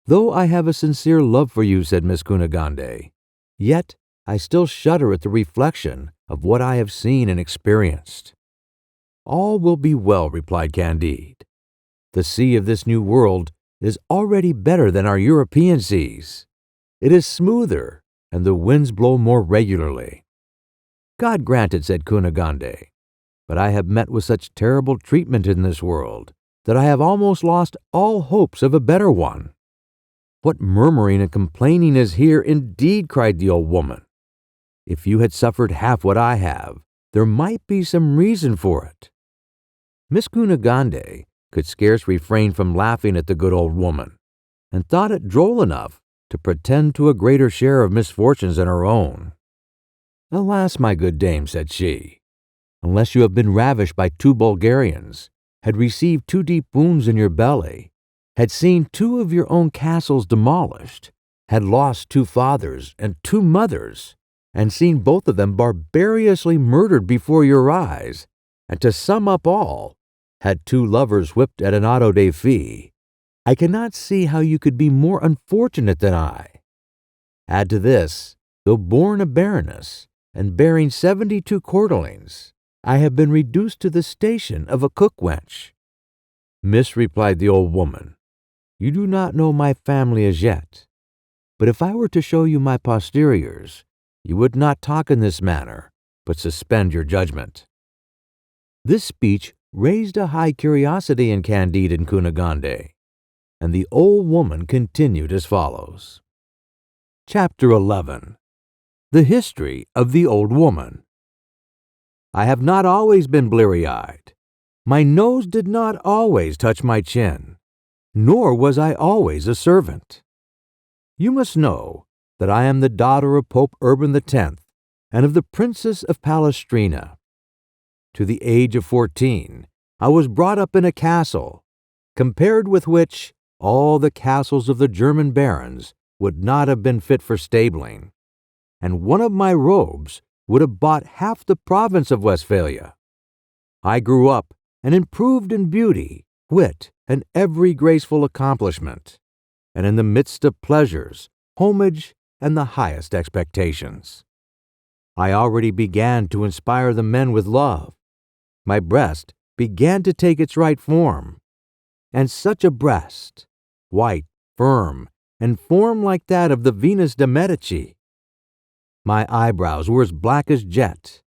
Though I have a sincere love for you," said Miss Kunagande, "yet I still shudder at the reflection of what I have seen and experienced." "All will be well," replied Candide. "The sea of this new world is already better than our European seas. It is smoother, and the winds blow more regularly." "God grant it," said Kunagande, "but I have met with such terrible treatment in this world that I have almost lost all hopes of a better one." "What murmuring and complaining is here, indeed!" cried the old woman. "If you had suffered half what I have, there might be some reason for it." Miss Kunagande could scarce refrain from laughing at the good old woman, and thought it droll enough to pretend to a greater share of misfortunes than her own. "Alas, my good dame," said she, "unless you have been ravished by 2 Bulgarians, had received 2 deep wounds in your belly, had seen 2 of your own castles demolished, had lost 2 fathers and 2 mothers, and seen both of them barbarously murdered before your eyes, and to sum up all, had 2 lovers whipped at an auto da fe, I cannot see how you could be more unfortunate than I. Add to this, though born a baroness, and bearing 72 quarterlings, I have been reduced to the station of a cook wench. Miss, replied the old woman, you do not know my family as yet, but if I were to show you my posteriors, you would not talk in this manner, but suspend your judgment. This speech raised a high curiosity in Candide and Kunagande, and the old woman continued as follows. Chapter 11. The History of the Old Woman. I have not always been bleary-eyed. My nose did not always touch my chin, nor was I always a servant. You must know that I am the daughter of Pope Urban X and of the Princess of Palestrina. To the age of 14, I was brought up in a castle, compared with which all the castles of the German barons would not have been fit for stabling, and one of my robes would have bought half the province of Westphalia. I grew up and improved in beauty, wit, and every graceful accomplishment, and in the midst of pleasures, homage, and the highest expectations. I already began to inspire the men with love. My breast began to take its right form, and such a breast, white, firm, and form like that of the Venus de Medici. My eyebrows were as black as jet,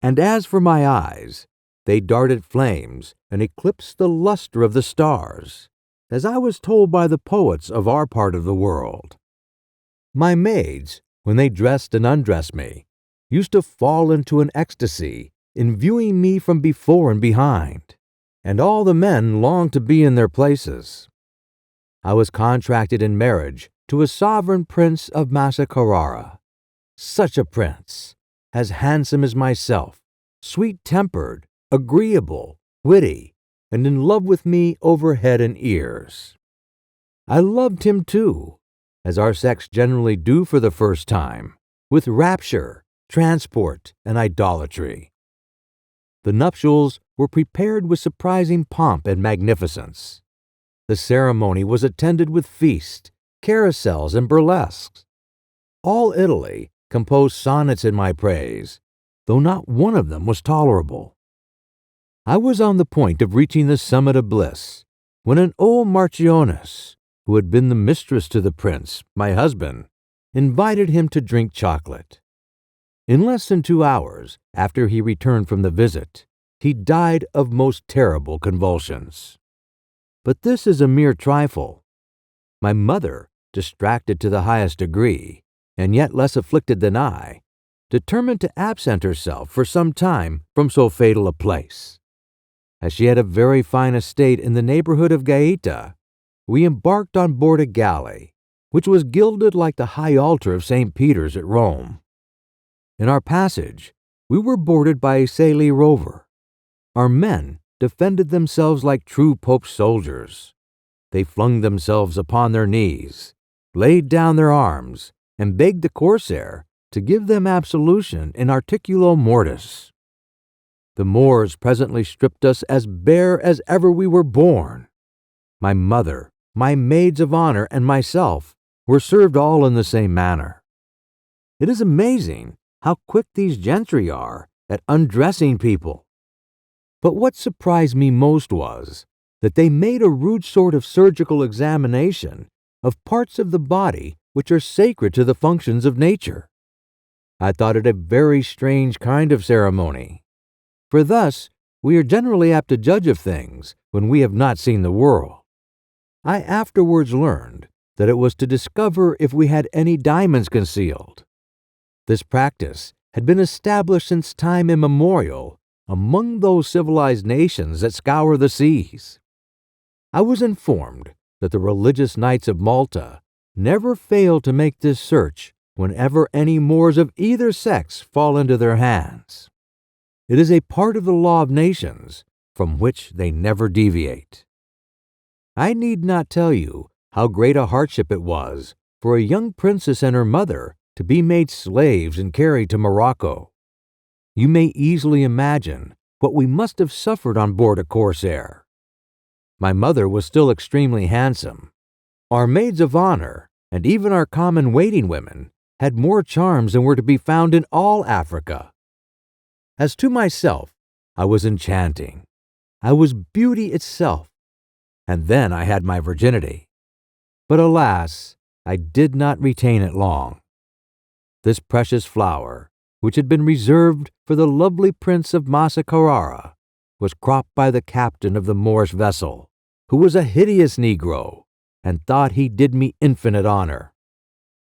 and as for my eyes, they darted flames and eclipsed the luster of the stars, as I was told by the poets of our part of the world. My maids, when they dressed and undressed me, used to fall into an ecstasy in viewing me from before and behind, and all the men longed to be in their places. I was contracted in marriage to a sovereign prince of Massa Carrara, such a prince, as handsome as myself, sweet-tempered, agreeable, witty, and in love with me over head and ears. I loved him too, as our sex generally do for the first time, with rapture, transport, and idolatry. The nuptials were prepared with surprising pomp and magnificence. The ceremony was attended with feast, carousels, and burlesques. All Italy composed sonnets in my praise, though not one of them was tolerable. I was on the point of reaching the summit of bliss, when an old marchioness, who had been the mistress to the prince, my husband, invited him to drink chocolate. In less than 2 hours after he returned from the visit, he died of most terrible convulsions. But this is a mere trifle. My mother, distracted to the highest degree, and yet less afflicted than I, determined to absent herself for some time from so fatal a place. As she had a very fine estate in the neighborhood of Gaeta, we embarked on board a galley, which was gilded like the high altar of St. Peter's at Rome. In our passage, we were boarded by a sailing rover. Our men defended themselves like true Pope's soldiers. They flung themselves upon their knees, laid down their arms, and begged the corsair to give them absolution in articulo mortis. The Moors presently stripped us as bare as ever we were born. My mother, my maids of honor, and myself were served all in the same manner. It is amazing how quick these gentry are at undressing people. But what surprised me most was that they made a rude sort of surgical examination of parts of the body which are sacred to the functions of nature. I thought it a very strange kind of ceremony, for thus we are generally apt to judge of things when we have not seen the world. I afterwards learned that it was to discover if we had any diamonds concealed. This practice had been established since time immemorial among those civilized nations that scour the seas. I was informed that the religious knights of Malta never fail to make this search whenever any Moors of either sex fall into their hands. It is a part of the law of nations from which they never deviate. I need not tell you how great a hardship it was for a young princess and her mother to be made slaves and carried to Morocco. You may easily imagine what we must have suffered on board a corsair. My mother was still extremely handsome. Our maids of honor, and even our common waiting women, had more charms than were to be found in all Africa. As to myself, I was enchanting. I was beauty itself. And then I had my virginity. But alas, I did not retain it long. This precious flower, which had been reserved for the lovely prince of Massa Carrara, was cropped by the captain of the Moorish vessel, who was a hideous Negro, and thought he did me infinite honor.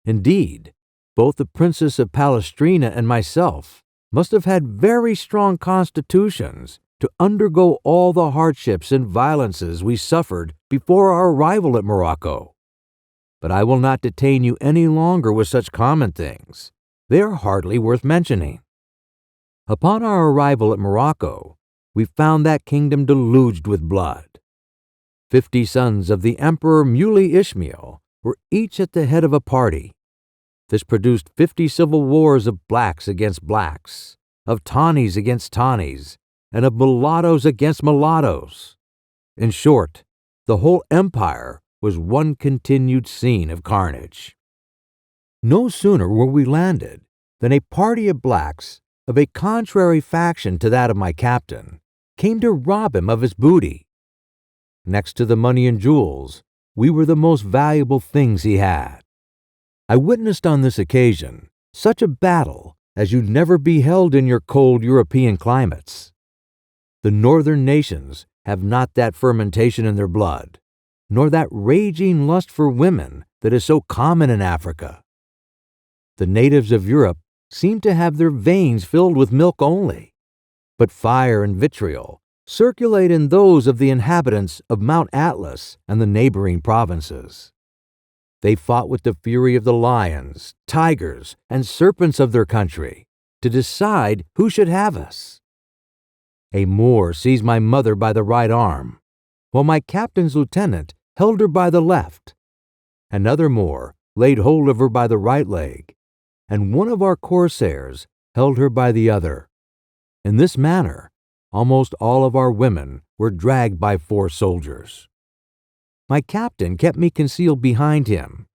Indeed, both the Princess of Palestrina and myself must have had very strong constitutions to undergo all the hardships and violences we suffered before our arrival at Morocco. But I will not detain you any longer with such common things. They are hardly worth mentioning. Upon our arrival at Morocco, we found that kingdom deluged with blood. 50 sons of the Emperor Muley Ishmael were each at the head of a party. This produced 50 civil wars of blacks against blacks, of tawnies against tawnies, and of mulattoes against mulattoes. In short, the whole empire was one continued scene of carnage. No sooner were we landed than a party of blacks, of a contrary faction to that of my captain, came to rob him of his booty. Next to the money and jewels, we were the most valuable things he had. I witnessed on this occasion such a battle as you never beheld in your cold European climates. The northern nations have not that fermentation in their blood, nor that raging lust for women that is so common in Africa. The natives of Europe seem to have their veins filled with milk only, but fire and vitriol circulate in those of the inhabitants of Mount Atlas and the neighboring provinces. They fought with the fury of the lions, tigers, and serpents of their country to decide who should have us. A Moor seized my mother by the right arm, while my captain's lieutenant held her by the left. Another Moor laid hold of her by the right leg, and one of our corsairs held her by the other. In this manner, almost all of our women were dragged by 4 soldiers. My captain kept me concealed behind him,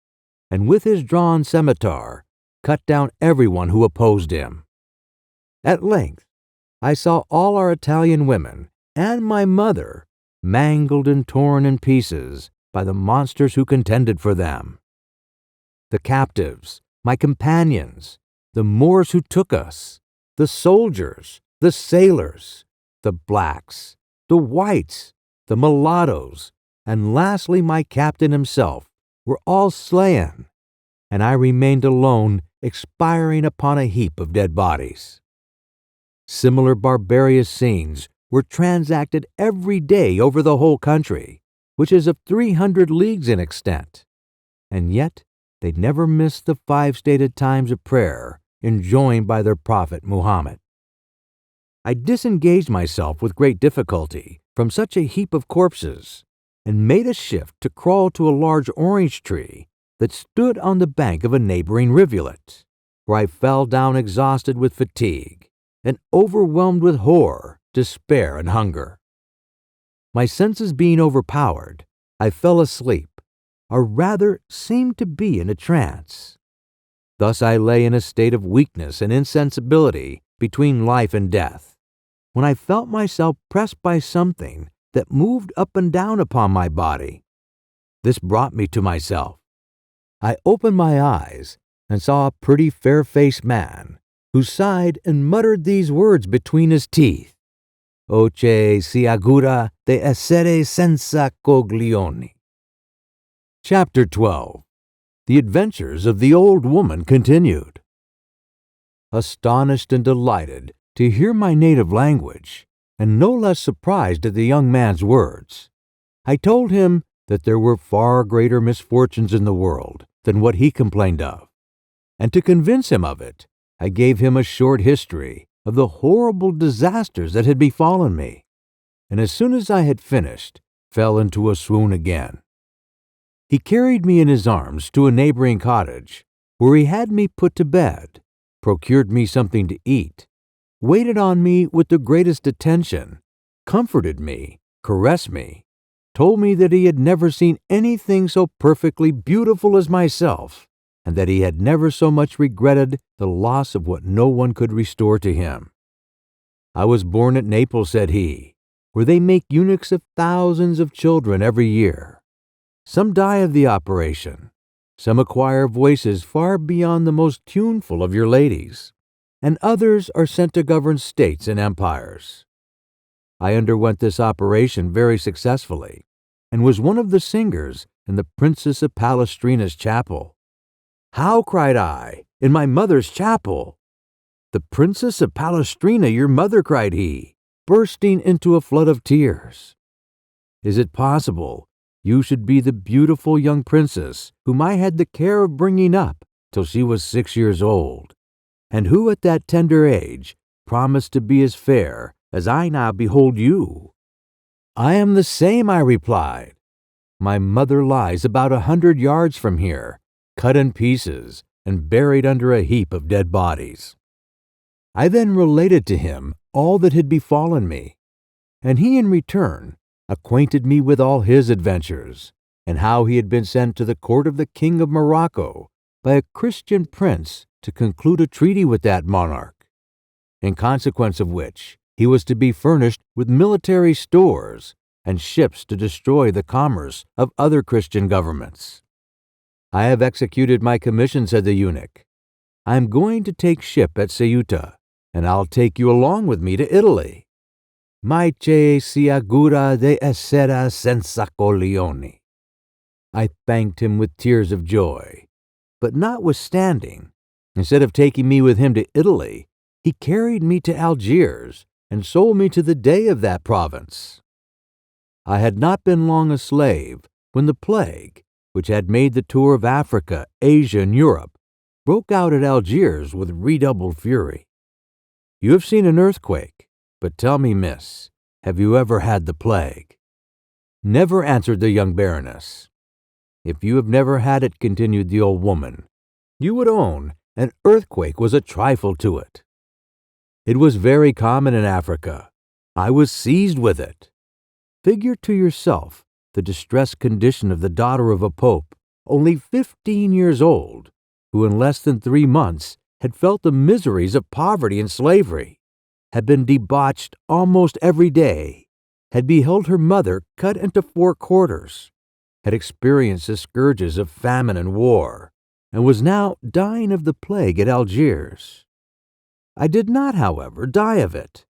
and with his drawn scimitar cut down everyone who opposed him. At length, I saw all our Italian women and my mother mangled and torn in pieces by the monsters who contended for them. The captives, my companions, the Moors who took us, the soldiers, the sailors, the blacks, the whites, the mulattoes, and lastly my captain himself were all slain, and I remained alone, expiring upon a heap of dead bodies. Similar barbarous scenes were transacted every day over the whole country, which is of 300 leagues in extent, and yet they never missed the 5 stated times of prayer enjoined by their prophet Muhammad. I disengaged myself with great difficulty from such a heap of corpses, and made a shift to crawl to a large orange tree that stood on the bank of a neighboring rivulet, where I fell down exhausted with fatigue and overwhelmed with horror, despair, and hunger. My senses being overpowered, I fell asleep, or rather seemed to be in a trance. Thus I lay in a state of weakness and insensibility between life and death, when I felt myself pressed by something that moved up and down upon my body. This brought me to myself. I opened my eyes and saw a pretty fair-faced man who sighed and muttered these words between his teeth: "Oce si augura de essere senza coglioni." Chapter 12. The Adventures of the Old Woman continued. Astonished and delighted to hear my native language, and no less surprised at the young man's words, I told him that there were far greater misfortunes in the world than what he complained of, and to convince him of it, I gave him a short history of the horrible disasters that had befallen me, and as soon as I had finished, fell into a swoon again. He carried me in his arms to a neighboring cottage, where he had me put to bed, procured me something to eat, waited on me with the greatest attention, comforted me, caressed me, told me that he had never seen anything so perfectly beautiful as myself, and that he had never so much regretted the loss of what no one could restore to him. I was born at Naples, said he, where they make eunuchs of thousands of children every year. Some die of the operation, some acquire voices far beyond the most tuneful of your ladies, and others are sent to govern states and empires. I underwent this operation very successfully, and was one of the singers in the Princess of Palestrina's chapel. How, cried I, in my mother's chapel? The Princess of Palestrina, your mother, cried he, bursting into a flood of tears. Is it possible you should be the beautiful young princess whom I had the care of bringing up till she was 6 years old, and who at that tender age promised to be as fair as I now behold you? I am the same, I replied. My mother lies about 100 yards from here, cut in pieces and buried under a heap of dead bodies. I then related to him all that had befallen me, and he in return acquainted me with all his adventures, and how he had been sent to the court of the King of Morocco by a Christian prince to conclude a treaty with that monarch, in consequence of which he was to be furnished with military stores and ships to destroy the commerce of other Christian governments. I have executed my commission, said the eunuch. I am going to take ship at Ceuta, and I'll take you along with me to Italy. Maice si augura de essere senza coglioni. I thanked him with tears of joy, but notwithstanding, instead of taking me with him to Italy, he carried me to Algiers and sold me to the Dey of that province. I had not been long a slave when the plague, which had made the tour of Africa, Asia, and Europe, broke out at Algiers with redoubled fury. You have seen an earthquake, but tell me, miss, have you ever had the plague? Never, answered the young baroness. If you have never had it, continued the old woman, you would own an earthquake was a trifle to it. It was very common in Africa. I was seized with it. Figure to yourself the distressed condition of the daughter of a pope, only 15 years old, who in less than 3 months had felt the miseries of poverty and slavery, had been debauched almost every day, had beheld her mother cut into 4 quarters, had experienced the scourges of famine and war, and was now dying of the plague at Algiers. I did not, however, die of it,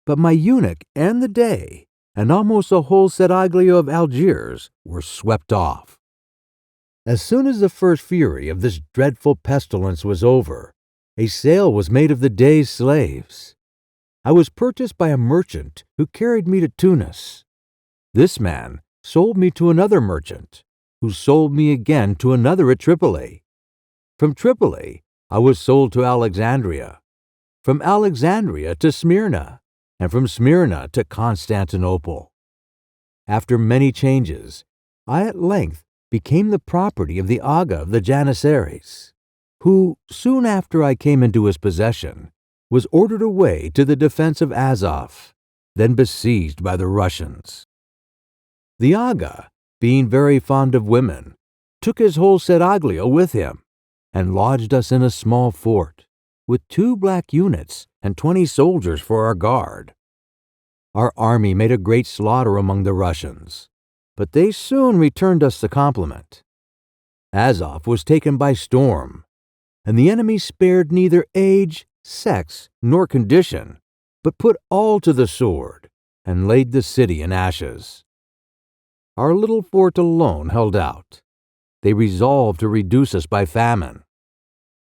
but my eunuch and the Dey, and almost the whole seraglio of Algiers, were swept off. As soon as the first fury of this dreadful pestilence was over, a sale was made of the Dey's slaves. I was purchased by a merchant who carried me to Tunis. This man sold me to another merchant, who sold me again to another at Tripoli. From Tripoli, I was sold to Alexandria, from Alexandria to Smyrna, and from Smyrna to Constantinople. After many changes, I at length became the property of the Aga of the Janissaries, who, soon after I came into his possession, was ordered away to the defense of Azov, then besieged by the Russians. The Aga, being very fond of women, took his whole seraglio with him, and lodged us in a small fort, with 2 black units and 20 soldiers for our guard. Our army made a great slaughter among the Russians, but they soon returned us the compliment. Azov was taken by storm, and the enemy spared neither age, sex, nor condition, but put all to the sword, and laid the city in ashes. Our little fort alone held out. They resolved to reduce us by famine.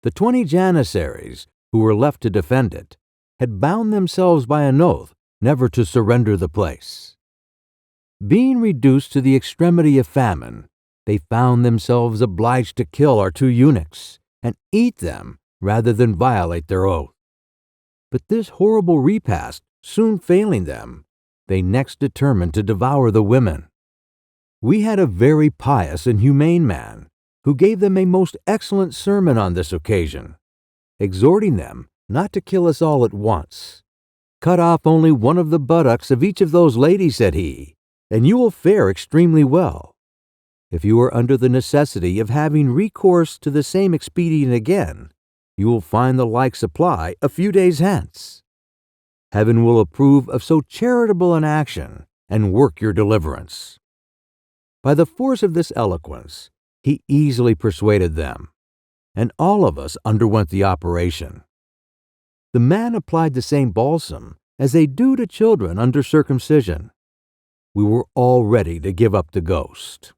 The 20 Janissaries, who were left to defend it, had bound themselves by an oath never to surrender the place. Being reduced to the extremity of famine, they found themselves obliged to kill our 2 eunuchs and eat them rather than violate their oath. But this horrible repast soon failing them, they next determined to devour the women. We had a very pious and humane man who gave them a most excellent sermon on this occasion, exhorting them not to kill us all at once. Cut off only one of the buttocks of each of those ladies, said he, and you will fare extremely well. If you are under the necessity of having recourse to the same expedient again, you will find the like supply a few days hence. Heaven will approve of so charitable an action and work your deliverance. By the force of this eloquence, he easily persuaded them, and all of us underwent the operation. The man applied the same balsam as they do to children under circumcision. We were all ready to give up the ghost.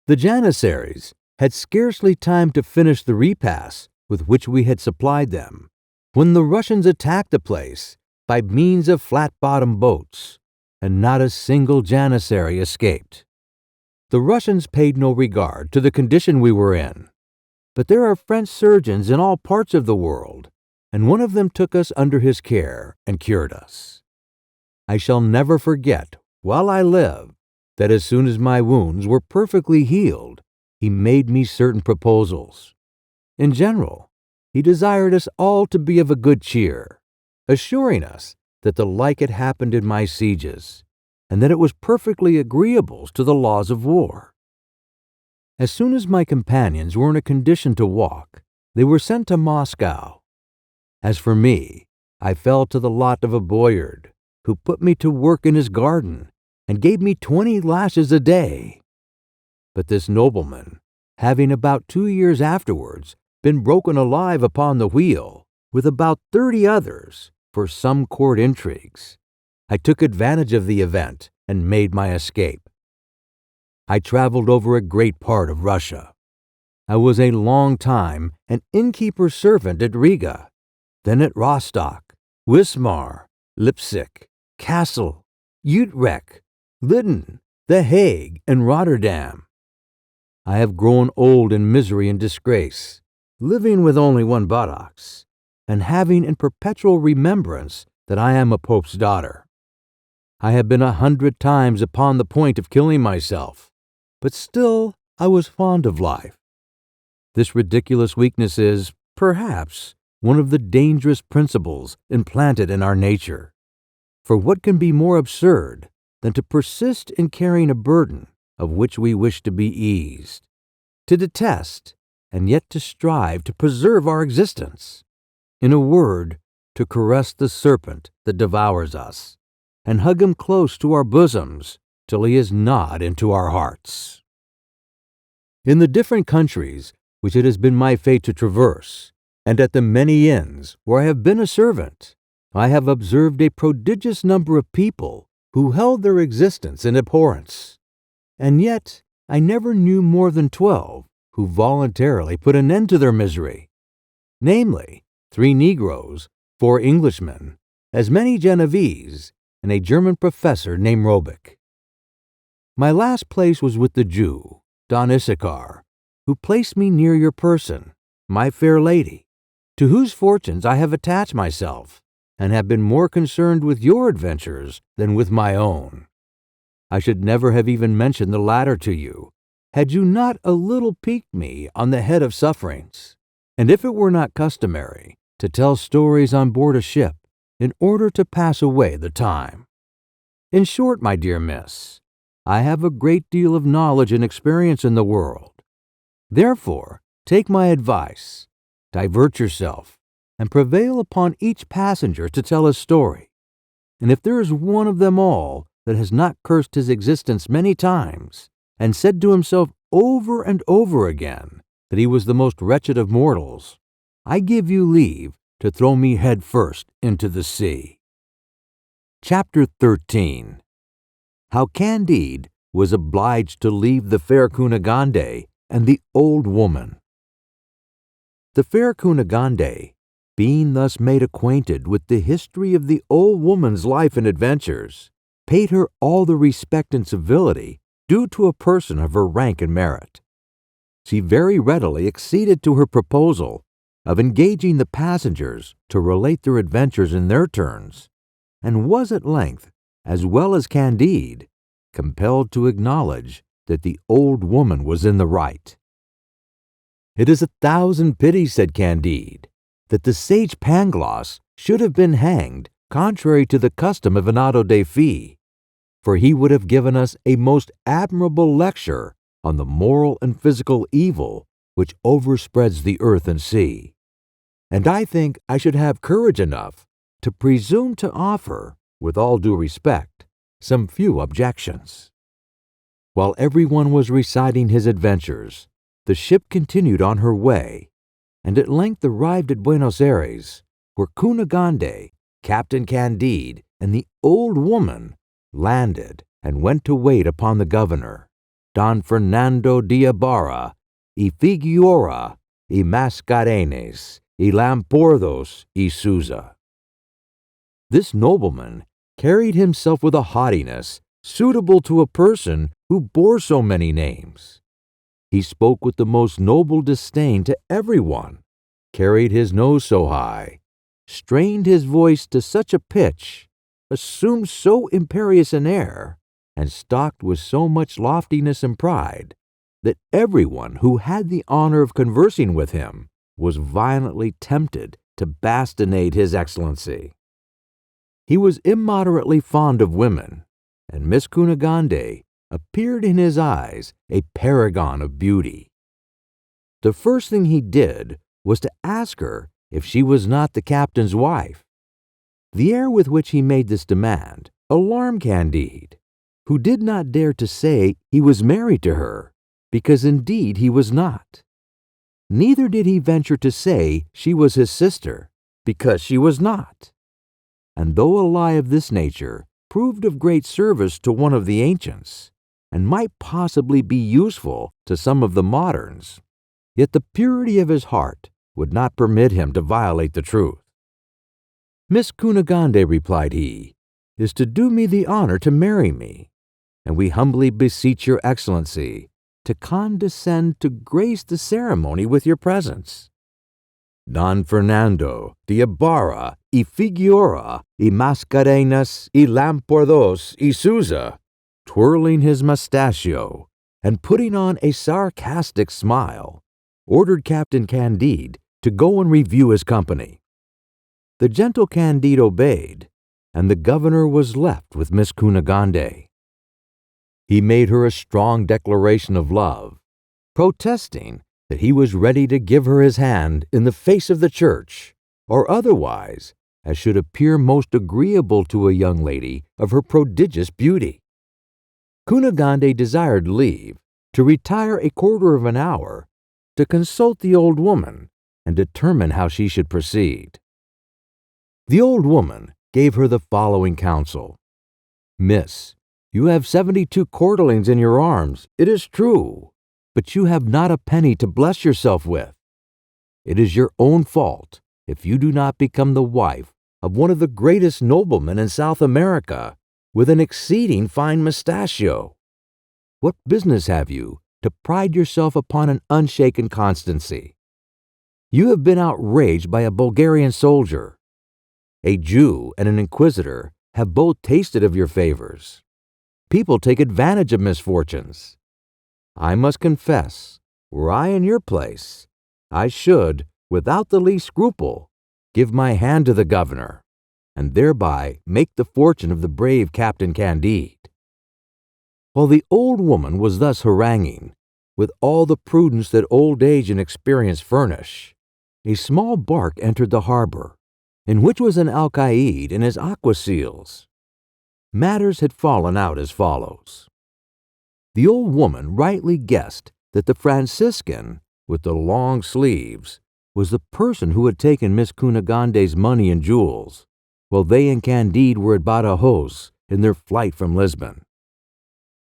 The Janissaries had scarcely time to finish the repast with which we had supplied them, when the Russians attacked the place by means of flat-bottomed boats, and not a single Janissary escaped. The Russians paid no regard to the condition we were in, but there are French surgeons in all parts of the world, and one of them took us under his care and cured us. I shall never forget, while I live, that as soon as my wounds were perfectly healed, he made me certain proposals. In general, he desired us all to be of a good cheer, assuring us that the like had happened in my sieges, and that it was perfectly agreeable to the laws of war. As soon as my companions were in a condition to walk, they were sent to Moscow. As for me, I fell to the lot of a boyard, who put me to work in his garden, and gave me 20 lashes a day. But this nobleman, having about 2 years afterwards been broken alive upon the wheel, with about 30 others, for some court intrigues, I took advantage of the event and made my escape. I traveled over a great part of Russia. I was a long time an innkeeper's servant at Riga, then at Rostock, Wismar, Leipzig, Kassel, Utrecht, Leyden, The Hague, and Rotterdam. I have grown old in misery and disgrace, living with only one buttocks, and having in perpetual remembrance that I am a pope's daughter. I have been 100 times upon the point of killing myself, but still I was fond of life. This ridiculous weakness is, perhaps, one of the dangerous principles implanted in our nature. For what can be more absurd than to persist in carrying a burden of which we wish to be eased, to detest, and yet to strive to preserve our existence? In a word, to caress the serpent that devours us, and hug him close to our bosoms till he is gnawed into our hearts. In the different countries which it has been my fate to traverse, and at the many inns where I have been a servant, I have observed a prodigious number of people who held their existence in abhorrence, and yet I never knew more than 12 who voluntarily put an end to their misery, namely, 3 Negroes, 4 Englishmen, as many Genevese, and a German professor named Robic. My last place was with the Jew, Don Issachar, who placed me near your person, my fair lady, to whose fortunes I have attached myself, and have been more concerned with your adventures than with my own. I should never have even mentioned the latter to you, had you not a little piqued me on the head of sufferings, and if it were not customary to tell stories on board a ship in order to pass away the time. In short, my dear miss, I have a great deal of knowledge and experience in the world. Therefore, take my advice, divert yourself, and prevail upon each passenger to tell his story. And if there is one of them all that has not cursed his existence many times, and said to himself over and over again that he was the most wretched of mortals, I give you leave to throw me head first into the sea. Chapter 13. How Candide was obliged to leave the fair Kunagande and the old woman. The fair Kunagande, being thus made acquainted with the history of the old woman's life and adventures, paid her all the respect and civility due to a person of her rank and merit. She very readily acceded to her proposal of engaging the passengers to relate their adventures in their turns, and was at length, as well as Candide, compelled to acknowledge that the old woman was in the right. "It is 1,000 pities," said Candide, "that the sage Pangloss should have been hanged contrary to the custom of an auto de fe, for he would have given us a most admirable lecture on the moral and physical evil which overspreads the earth and sea. And I think I should have courage enough to presume to offer, with all due respect, some few objections." While everyone was reciting his adventures, the ship continued on her way, and at length arrived at Buenos Aires, where Kunagande, Captain Candide, and the old woman landed and went to wait upon the governor, Don Fernando de Ibarra, y Figueroa, y Mascarenes, y Lampordos, y Souza. This nobleman carried himself with a haughtiness suitable to a person who bore so many names. He spoke with the most noble disdain to everyone, carried his nose so high, strained his voice to such a pitch, assumed so imperious an air, and stalked with so much loftiness and pride, that everyone who had the honor of conversing with him was violently tempted to bastinade his excellency. He was immoderately fond of women, and Miss Kunagande appeared in his eyes a paragon of beauty. The first thing he did was to ask her if she was not the captain's wife. The air with which he made this demand alarmed Candide, who did not dare to say he was married to her, because indeed he was not. Neither did he venture to say she was his sister, because she was not. And though a lie of this nature proved of great service to one of the ancients, and might possibly be useful to some of the moderns, yet the purity of his heart would not permit him to violate the truth. "Miss Kunagande," replied he, "is to do me the honor to marry me, and we humbly beseech your excellency to condescend to grace the ceremony with your presence." Don Fernando de Ibarra y Figueroa y Mascarenas y Lampordos y Souza, twirling his mustachio and putting on a sarcastic smile, ordered Captain Candide to go and review his company. The gentle Candide obeyed, and the governor was left with Miss Kunagande. He made her a strong declaration of love, protesting that he was ready to give her his hand in the face of the church, or otherwise, as should appear most agreeable to a young lady of her prodigious beauty. Kunagande desired leave to retire a quarter of an hour to consult the old woman and determine how she should proceed. The old woman gave her the following counsel: "Miss, you have 72 quarterlings in your arms, it is true, but you have not a penny to bless yourself with. It is your own fault if you do not become the wife of one of the greatest noblemen in South America, with an exceeding fine mustachio. What business have you to pride yourself upon an unshaken constancy? You have been outraged by a Bulgarian soldier. A Jew and an inquisitor have both tasted of your favors. People take advantage of misfortunes. I must confess, were I in your place, I should, without the least scruple, give my hand to the governor, and thereby make the fortune of the brave Captain Candide." While the old woman was thus haranguing, with all the prudence that old age and experience furnish, a small bark entered the harbor, in which was an alcaide and his aquaseals. Matters had fallen out as follows. The old woman rightly guessed that the Franciscan, with the long sleeves, was the person who had taken Miss Kunagande's money and jewels, while they and Candide were at Badajoz in their flight from Lisbon.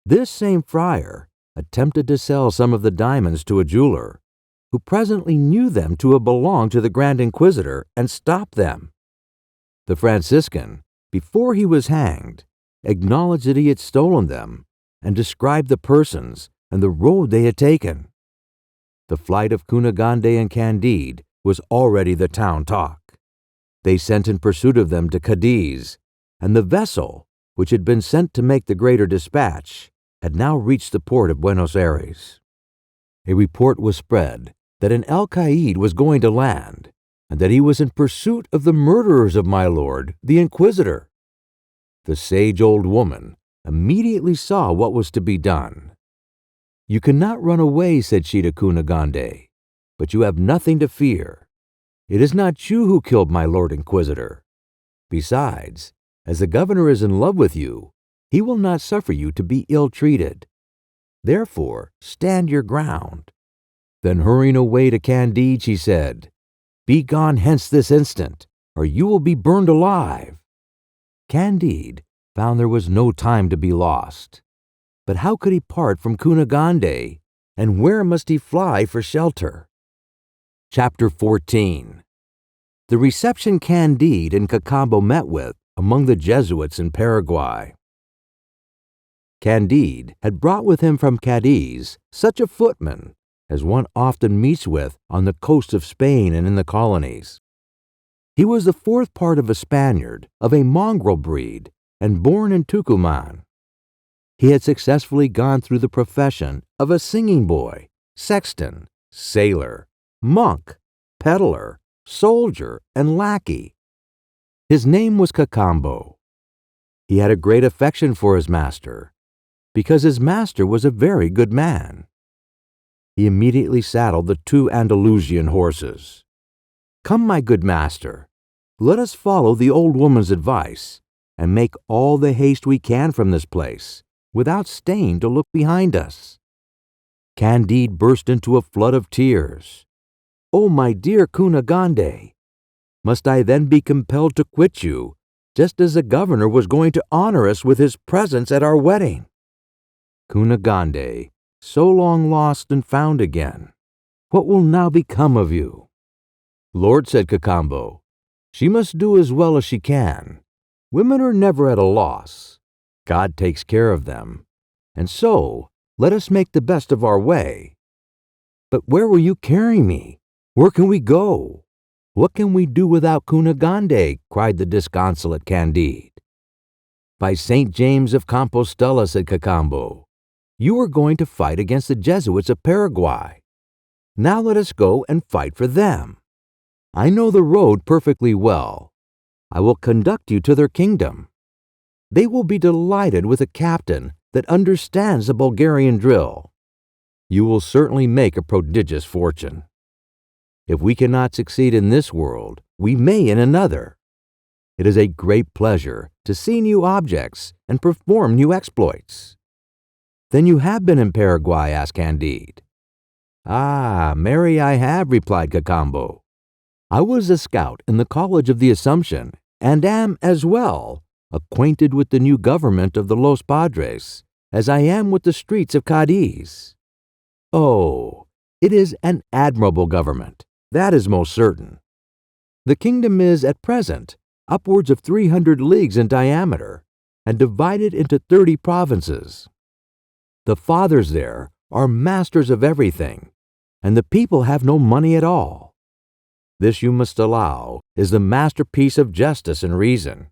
This same friar attempted to sell some of the diamonds to a jeweler, who presently knew them to have belonged to the Grand Inquisitor and stopped them. The Franciscan, before he was hanged, acknowledged that he had stolen them and described the persons and the road they had taken. The flight of Kunagande and Candide was already the town talk. They sent in pursuit of them to Cadiz, and the vessel, which had been sent to make the greater dispatch, had now reached the port of Buenos Aires. A report was spread that an alcaide was going to land, and that he was in pursuit of the murderers of my lord, the Inquisitor. The sage old woman immediately saw what was to be done. "You cannot run away," said she to Kunagande, "but you have nothing to fear. It is not you who killed my lord Inquisitor. Besides, as the governor is in love with you, he will not suffer you to be ill-treated. Therefore, stand your ground." Then hurrying away to Candide, she said, "Be gone hence this instant, or you will be burned alive." Candide found there was no time to be lost. But how could he part from Kunagande, and where must he fly for shelter? Chapter 14. The reception Candide and Cacambo met with among the Jesuits in Paraguay. Candide had brought with him from Cadiz such a footman as one often meets with on the coast of Spain and in the colonies. He was the fourth part of a Spaniard, of a mongrel breed, and born in Tucuman. He had successfully gone through the profession of a singing boy, sexton, sailor, monk, peddler, soldier, and lackey. His name was Cacambo. He had a great affection for his master, because his master was a very good man. He immediately saddled the two Andalusian horses. "Come, my good master, let us follow the old woman's advice, and make all the haste we can from this place, without staying to look behind us." Candide burst into a flood of tears. "Oh, my dear Kunagande, must I then be compelled to quit you, just as the governor was going to honor us with his presence at our wedding? Kunagande, so long lost and found again, what will now become of you?" "Lord," said Cacambo, "she must do as well as she can. Women are never at a loss. God takes care of them, and so let us make the best of our way." "But where will you carry me? Where can we go? What can we do without Kunagande?" cried the disconsolate Candide. "By St. James of Compostela," said Cacambo, "you are going to fight against the Jesuits of Paraguay. Now let us go and fight for them. I know the road perfectly well. I will conduct you to their kingdom. They will be delighted with a captain that understands the Bulgarian drill. You will certainly make a prodigious fortune. If we cannot succeed in this world, we may in another. It is a great pleasure to see new objects and perform new exploits." "Then you have been in Paraguay?" asked Candide. "Ah, marry I have," replied Cacambo. "I was a scout in the College of the Assumption, and am, as well, acquainted with the new government of the Los Padres, as I am with the streets of Cadiz. Oh, it is an admirable government, that is most certain. The kingdom is, at present, upwards of 300 leagues in diameter, and divided into 30 provinces. The fathers there are masters of everything, and the people have no money at all. This, you must allow, is the masterpiece of justice and reason.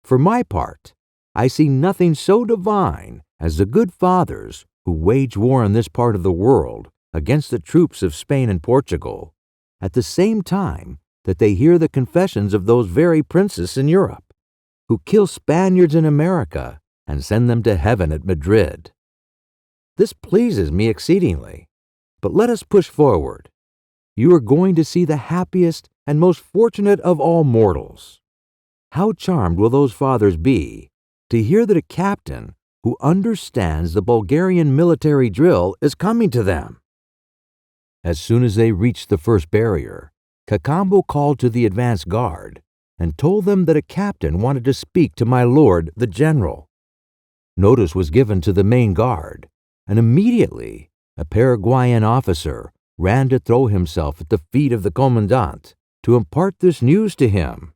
For my part, I see nothing so divine as the good fathers who wage war in this part of the world against the troops of Spain and Portugal, at the same time that they hear the confessions of those very princes in Europe, who kill Spaniards in America and send them to heaven at Madrid. This pleases me exceedingly, but let us push forward. You are going to see the happiest and most fortunate of all mortals. How charmed will those fathers be to hear that a captain who understands the Bulgarian military drill is coming to them." As soon as they reached the first barrier, Cacambo called to the advance guard and told them that a captain wanted to speak to my lord the general. Notice was given to the main guard, and immediately a Paraguayan officer ran to throw himself at the feet of the commandant to impart this news to him.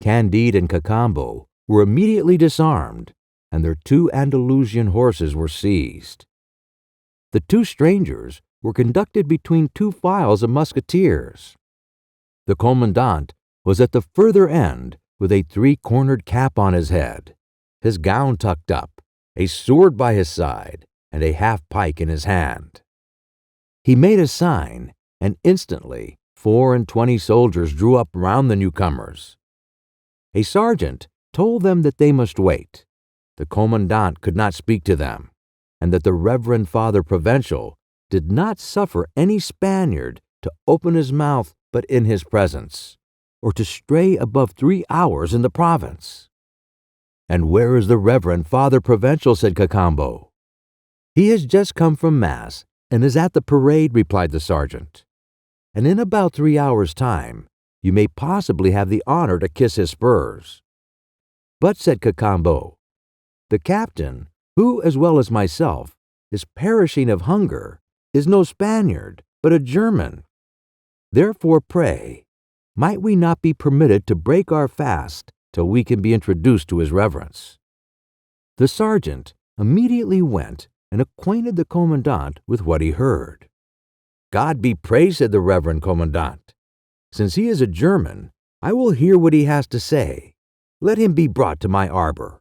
Candide and Cacambo were immediately disarmed, and their two Andalusian horses were seized. The two strangers were conducted between two files of musketeers. The commandant was at the further end, with a three-cornered cap on his head, his gown tucked up, a sword by his side, and a half-pike in his hand. He made a sign, and instantly 24 soldiers drew up round the newcomers. A sergeant told them that they must wait. The commandant could not speak to them, and that the Reverend Father Provincial did not suffer any Spaniard to open his mouth but in his presence, or to stray above 3 hours in the province. "And where is the Reverend Father Provincial?" said Cacambo. "He has just come from Mass, and is at the parade," replied the sergeant. "And in about 3 hours' time, you may possibly have the honor to kiss his spurs." "But," said Cacambo, "the captain, who, as well as myself, is perishing of hunger, is no Spaniard, but a German. Therefore, pray, might we not be permitted to break our fast till we can be introduced to his reverence?" The sergeant immediately went and acquainted the commandant with what he heard. "God be praised," said the reverend commandant. "Since he is a German, I will hear what he has to say. Let him be brought to my arbor."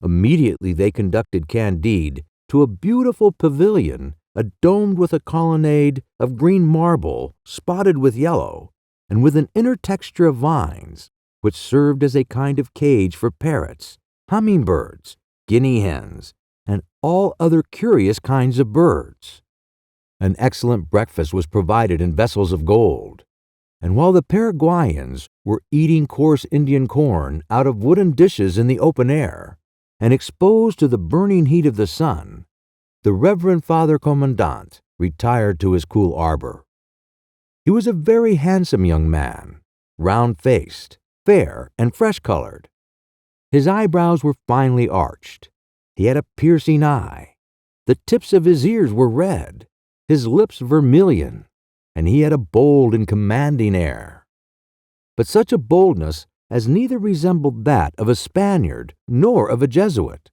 Immediately they conducted Candide to a beautiful pavilion, domed with a colonnade of green marble spotted with yellow, and with an inner texture of vines, which served as a kind of cage for parrots, hummingbirds, guinea hens, and all other curious kinds of birds. An excellent breakfast was provided in vessels of gold, and while the Paraguayans were eating coarse Indian corn out of wooden dishes in the open air, and exposed to the burning heat of the sun, the Reverend Father Commandant retired to his cool arbor. He was a very handsome young man, round-faced, fair, and fresh-colored. His eyebrows were finely arched. He had a piercing eye. The tips of his ears were red, his lips vermilion, and he had a bold and commanding air. But such a boldness as neither resembled that of a Spaniard nor of a Jesuit.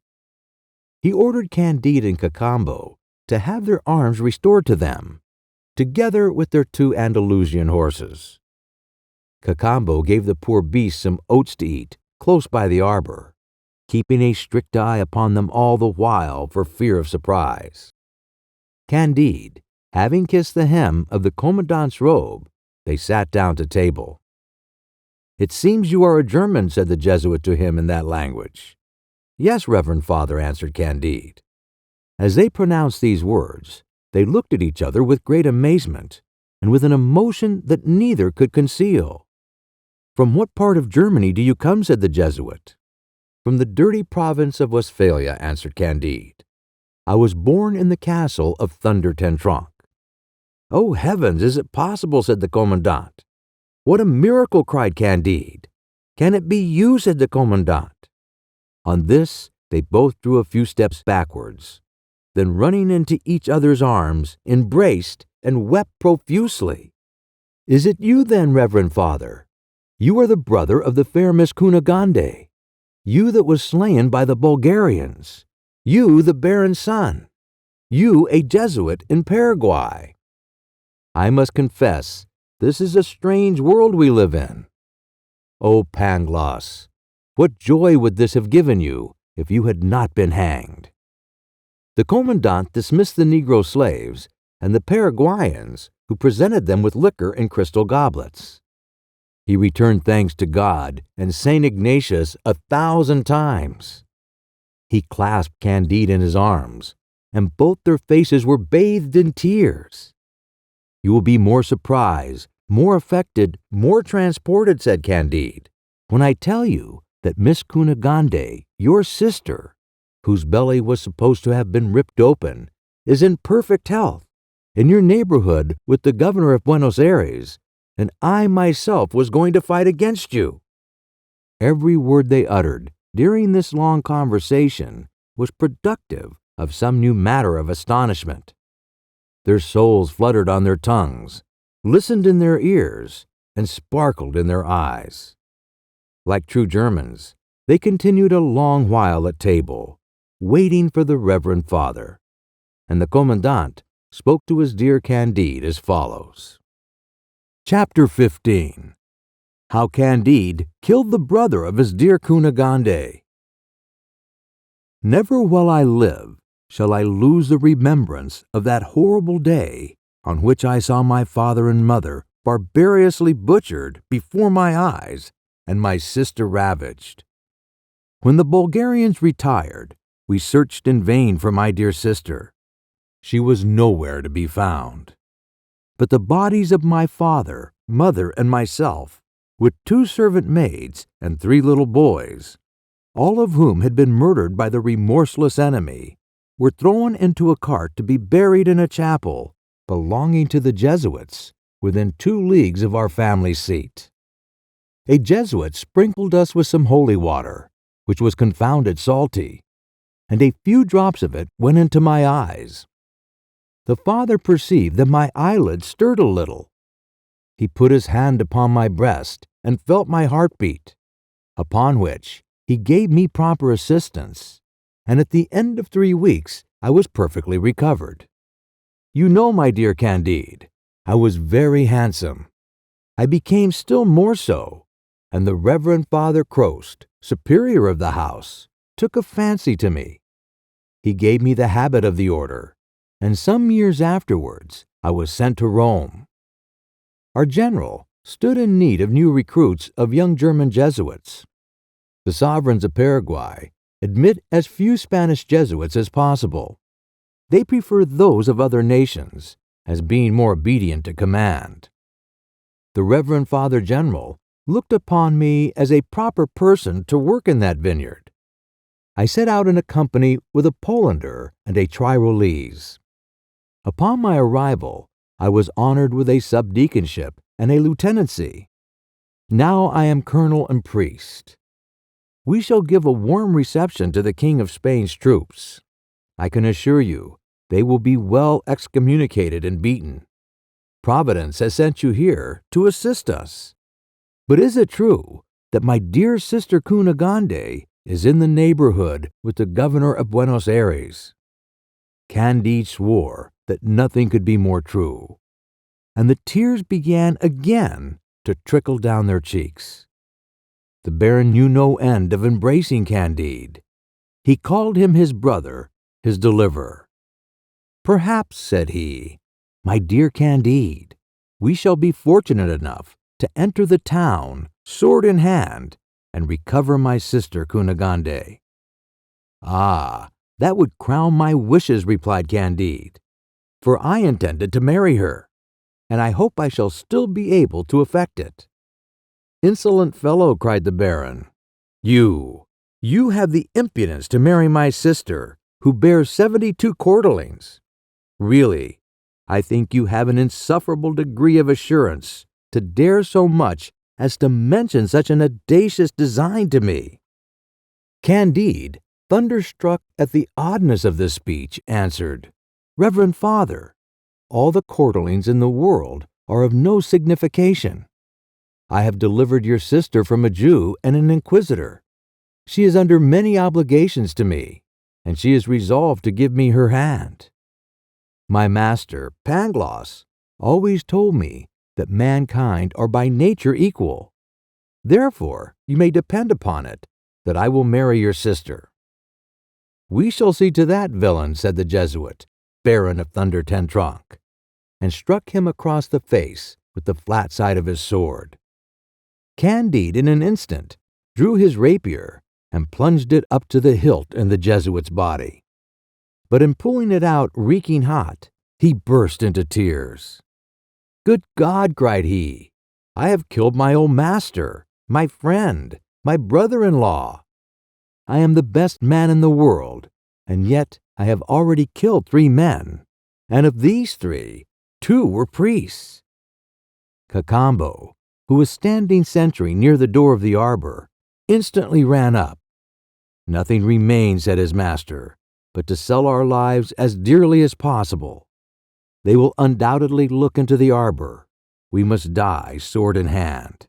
He ordered Candide and Cacambo to have their arms restored to them, together with their 2 Andalusian horses. Cacambo gave the poor beasts some oats to eat close by the arbor, keeping a strict eye upon them all the while for fear of surprise. Candide, having kissed the hem of the commandant's robe, they sat down to table. "It seems you are a German," said the Jesuit to him in that language. "Yes, Reverend Father," answered Candide. As they pronounced these words, they looked at each other with great amazement, and with an emotion that neither could conceal. "From what part of Germany do you come?" said the Jesuit. "From the dirty province of Westphalia," answered Candide. "I was born in the castle of Thunder ten Tronckh." "Oh, heavens, is it possible?" said the commandant. "What a miracle!" cried Candide. "Can it be you?" said the commandant. On this, they both drew a few steps backwards. Then, running into each other's arms, embraced and wept profusely. "Is it you, then, Reverend Father? You are the brother of the fair Miss Kunagande, you that was slain by the Bulgarians, you the Baron's son, you a Jesuit in Paraguay. I must confess, this is a strange world we live in. O Pangloss, what joy would this have given you if you had not been hanged?" The commandant dismissed the Negro slaves and the Paraguayans, who presented them with liquor in crystal goblets. He returned thanks to God and St. Ignatius 1,000 times. He clasped Candide in his arms, and both their faces were bathed in tears. "You will be more surprised, more affected, more transported," said Candide, "when I tell you that Miss Kunagande, your sister, whose belly was supposed to have been ripped open, is in perfect health, in your neighborhood with the governor of Buenos Aires, and I myself was going to fight against you." Every word they uttered during this long conversation was productive of some new matter of astonishment. Their souls fluttered on their tongues, listened in their ears, and sparkled in their eyes. Like true Germans, they continued a long while at table, waiting for the Reverend Father, and the commandant spoke to his dear Candide as follows. Chapter 15. How Candide killed the brother of his dear Kunagande. Never while I live shall I lose the remembrance of that horrible day on which I saw my father and mother barbarously butchered before my eyes and my sister ravaged. When the Bulgarians retired, we searched in vain for my dear sister. She was nowhere to be found. But the bodies of my father, mother, and myself, with 2 servant maids and 3 little boys, all of whom had been murdered by the remorseless enemy, were thrown into a cart to be buried in a chapel belonging to the Jesuits within 2 leagues of our family seat. A Jesuit sprinkled us with some holy water, which was confounded salty, and a few drops of it went into my eyes. The father perceived that my eyelids stirred a little. He put his hand upon my breast and felt my heartbeat, upon which he gave me proper assistance, and at the end of 3 weeks I was perfectly recovered. You know, my dear Candide, I was very handsome. I became still more so, and the Reverend Father Crost, superior of the house, took a fancy to me. He gave me the habit of the order, and some years afterwards I was sent to Rome. Our general stood in need of new recruits of young German Jesuits. The sovereigns of Paraguay admit as few Spanish Jesuits as possible. They prefer those of other nations, as being more obedient to command. The Reverend Father General looked upon me as a proper person to work in that vineyard. I set out in a company with a Polander and a Tyrolese. Upon my arrival, I was honored with a subdeaconship and a lieutenancy. Now I am colonel and priest. We shall give a warm reception to the King of Spain's troops. I can assure you they will be well excommunicated and beaten. Providence has sent you here to assist us. But is it true that my dear sister Kunagande is in the neighborhood with the governor of Buenos Aires?" Candide swore that nothing could be more true, and the tears began again to trickle down their cheeks. The Baron knew no end of embracing Candide. He called him his brother, his deliverer. "Perhaps," said he, "my dear Candide, we shall be fortunate enough to enter the town, sword in hand, and recover my sister Kunagande." "Ah, that would crown my wishes," replied Candide, "for I intended to marry her, and I hope I shall still be able to effect it." "Insolent fellow," cried the Baron, You have the impudence to marry my sister, who bears 72 quarterlings. Really, I think you have an insufferable degree of assurance to dare so much as to mention such an audacious design to me." Candide, thunderstruck at the oddness of this speech, answered, "Reverend Father, all the quarterlings in the world are of no signification. I have delivered your sister from a Jew and an inquisitor. She is under many obligations to me, and she is resolved to give me her hand. My master, Pangloss, always told me that mankind are by nature equal. Therefore, you may depend upon it that I will marry your sister." "We shall see to that, villain," said the Jesuit, Baron of Thunder Ten Tronckh, and struck him across the face with the flat side of his sword. Candide, in an instant, drew his rapier and plunged it up to the hilt in the Jesuit's body. But in pulling it out reeking hot, he burst into tears. "Good God," cried he, "I have killed my old master, my friend, my brother-in-law. I am the best man in the world, and yet I have already killed 3 men, and of these 3, 2 were priests." Cacambo, who was standing sentry near the door of the arbor, instantly ran up. "Nothing remains," said his master, "but to sell our lives as dearly as possible. They will undoubtedly look into the arbor. We must die sword in hand."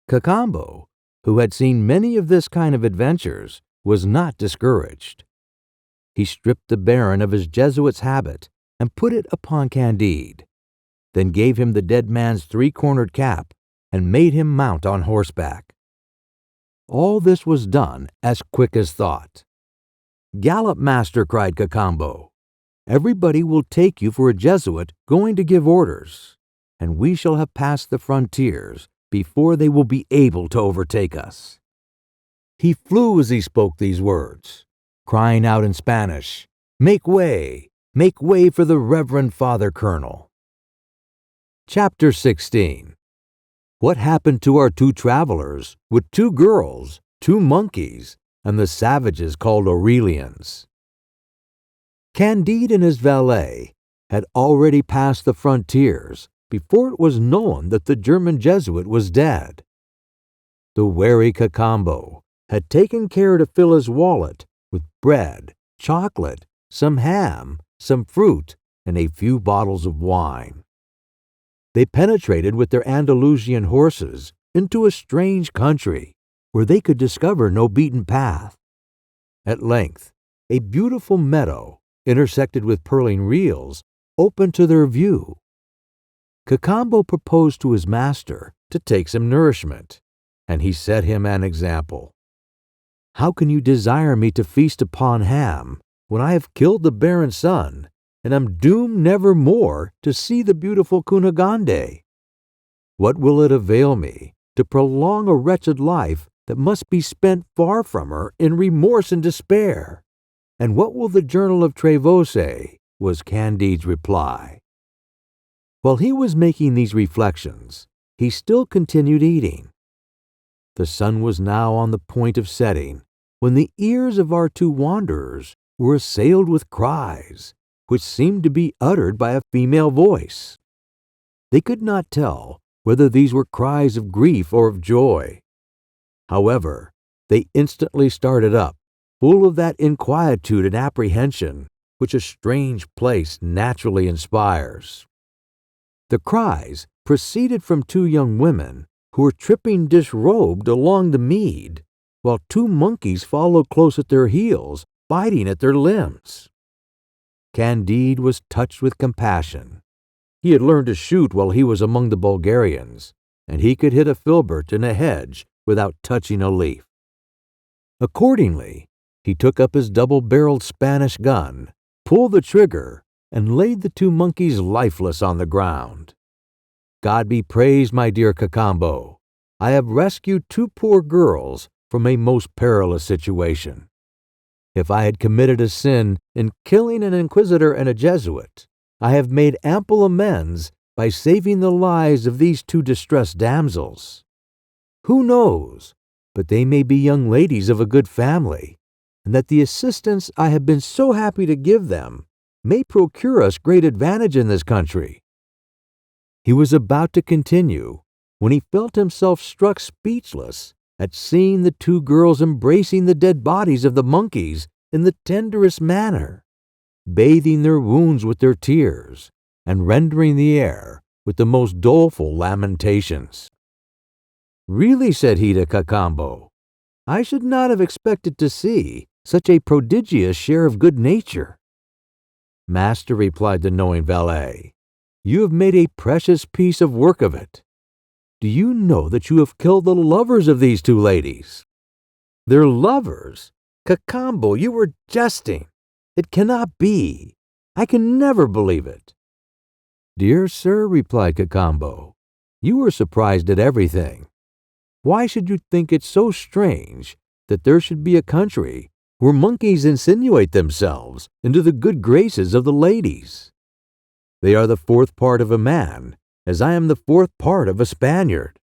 Cacambo, who had seen many of this kind of adventures, was not discouraged. He stripped the Baron of his Jesuit's habit and put it upon Candide, then gave him the dead man's 3-cornered cap and made him mount on horseback. All this was done as quick as thought. "Gallop, master," cried Cacambo. "Everybody will take you for a Jesuit going to give orders, and we shall have passed the frontiers before they will be able to overtake us." He flew as he spoke these words, crying out in Spanish, make way for the Reverend Father Colonel." Chapter 16. What happened to our two travelers with 2 girls, 2 monkeys, and the savages called Aurelians? Candide and his valet had already passed the frontiers before it was known that the German Jesuit was dead. The wary Cacambo had taken care to fill his wallet with bread, chocolate, some ham, some fruit, and a few bottles of wine. They penetrated with their Andalusian horses into a strange country where they could discover no beaten path. At length, a beautiful meadow, intersected with purling reels, opened to their view. Cacambo proposed to his master to take some nourishment, and he set him an example. "How can you desire me to feast upon ham when I have killed the Baron's son and am doomed never more to see the beautiful Kunagande? What will it avail me to prolong a wretched life that must be spent far from her in remorse and despair? And what will the Journal of Trevoux say?" was Candide's reply. While he was making these reflections, he still continued eating. The sun was now on the point of setting when the ears of our 2 wanderers were assailed with cries, which seemed to be uttered by a female voice. They could not tell whether these were cries of grief or of joy. However, they instantly started up, full of that inquietude and apprehension which a strange place naturally inspires. The cries proceeded from 2 young women who were tripping disrobed along the mead, while 2 monkeys followed close at their heels, biting at their limbs. Candide was touched with compassion. He had learned to shoot while he was among the Bulgarians, and he could hit a filbert in a hedge without touching a leaf. Accordingly, he took up his double-barreled Spanish gun, pulled the trigger, and laid the 2 monkeys lifeless on the ground. "God be praised, my dear Cacambo. I have rescued 2 poor girls from a most perilous situation. If I had committed a sin in killing an inquisitor and a Jesuit, I have made ample amends by saving the lives of these 2 distressed damsels. Who knows but they may be young ladies of a good family, and that the assistance I have been so happy to give them may procure us great advantage in this country." He was about to continue when he felt himself struck speechless at seeing the 2 girls embracing the dead bodies of the monkeys in the tenderest manner, bathing their wounds with their tears, and rendering the air with the most doleful lamentations. "Really," said he to Cacambo, "I should not have expected to see such a prodigious share of good nature." "Master," replied the knowing valet, "you have made a precious piece of work of it. Do you know that you have killed the lovers of these 2 ladies?" "Their lovers? Cacambo, you are jesting. It cannot be. I can never believe it." "Dear sir," replied Cacambo, "you are surprised at everything. Why should you think it so strange that there should be a country where monkeys insinuate themselves into the good graces of the ladies? They are the 4th part of a man, as I am the 4th part of a Spaniard."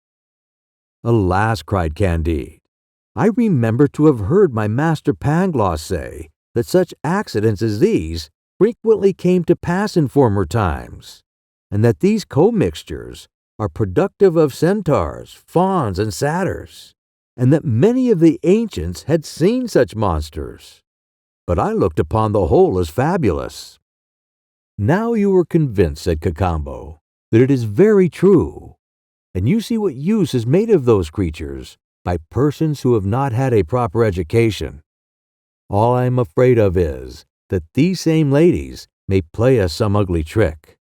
"Alas," cried Candide, "I remember to have heard my master Pangloss say that such accidents as these frequently came to pass in former times, and that these commixtures are productive of centaurs, fauns, and satyrs, and that many of the ancients had seen such monsters. But I looked upon the whole as fabulous." "Now you are convinced," said Cacambo, "that it is very true, and you see what use is made of those creatures by persons who have not had a proper education. All I am afraid of is that these same ladies may play us some ugly trick."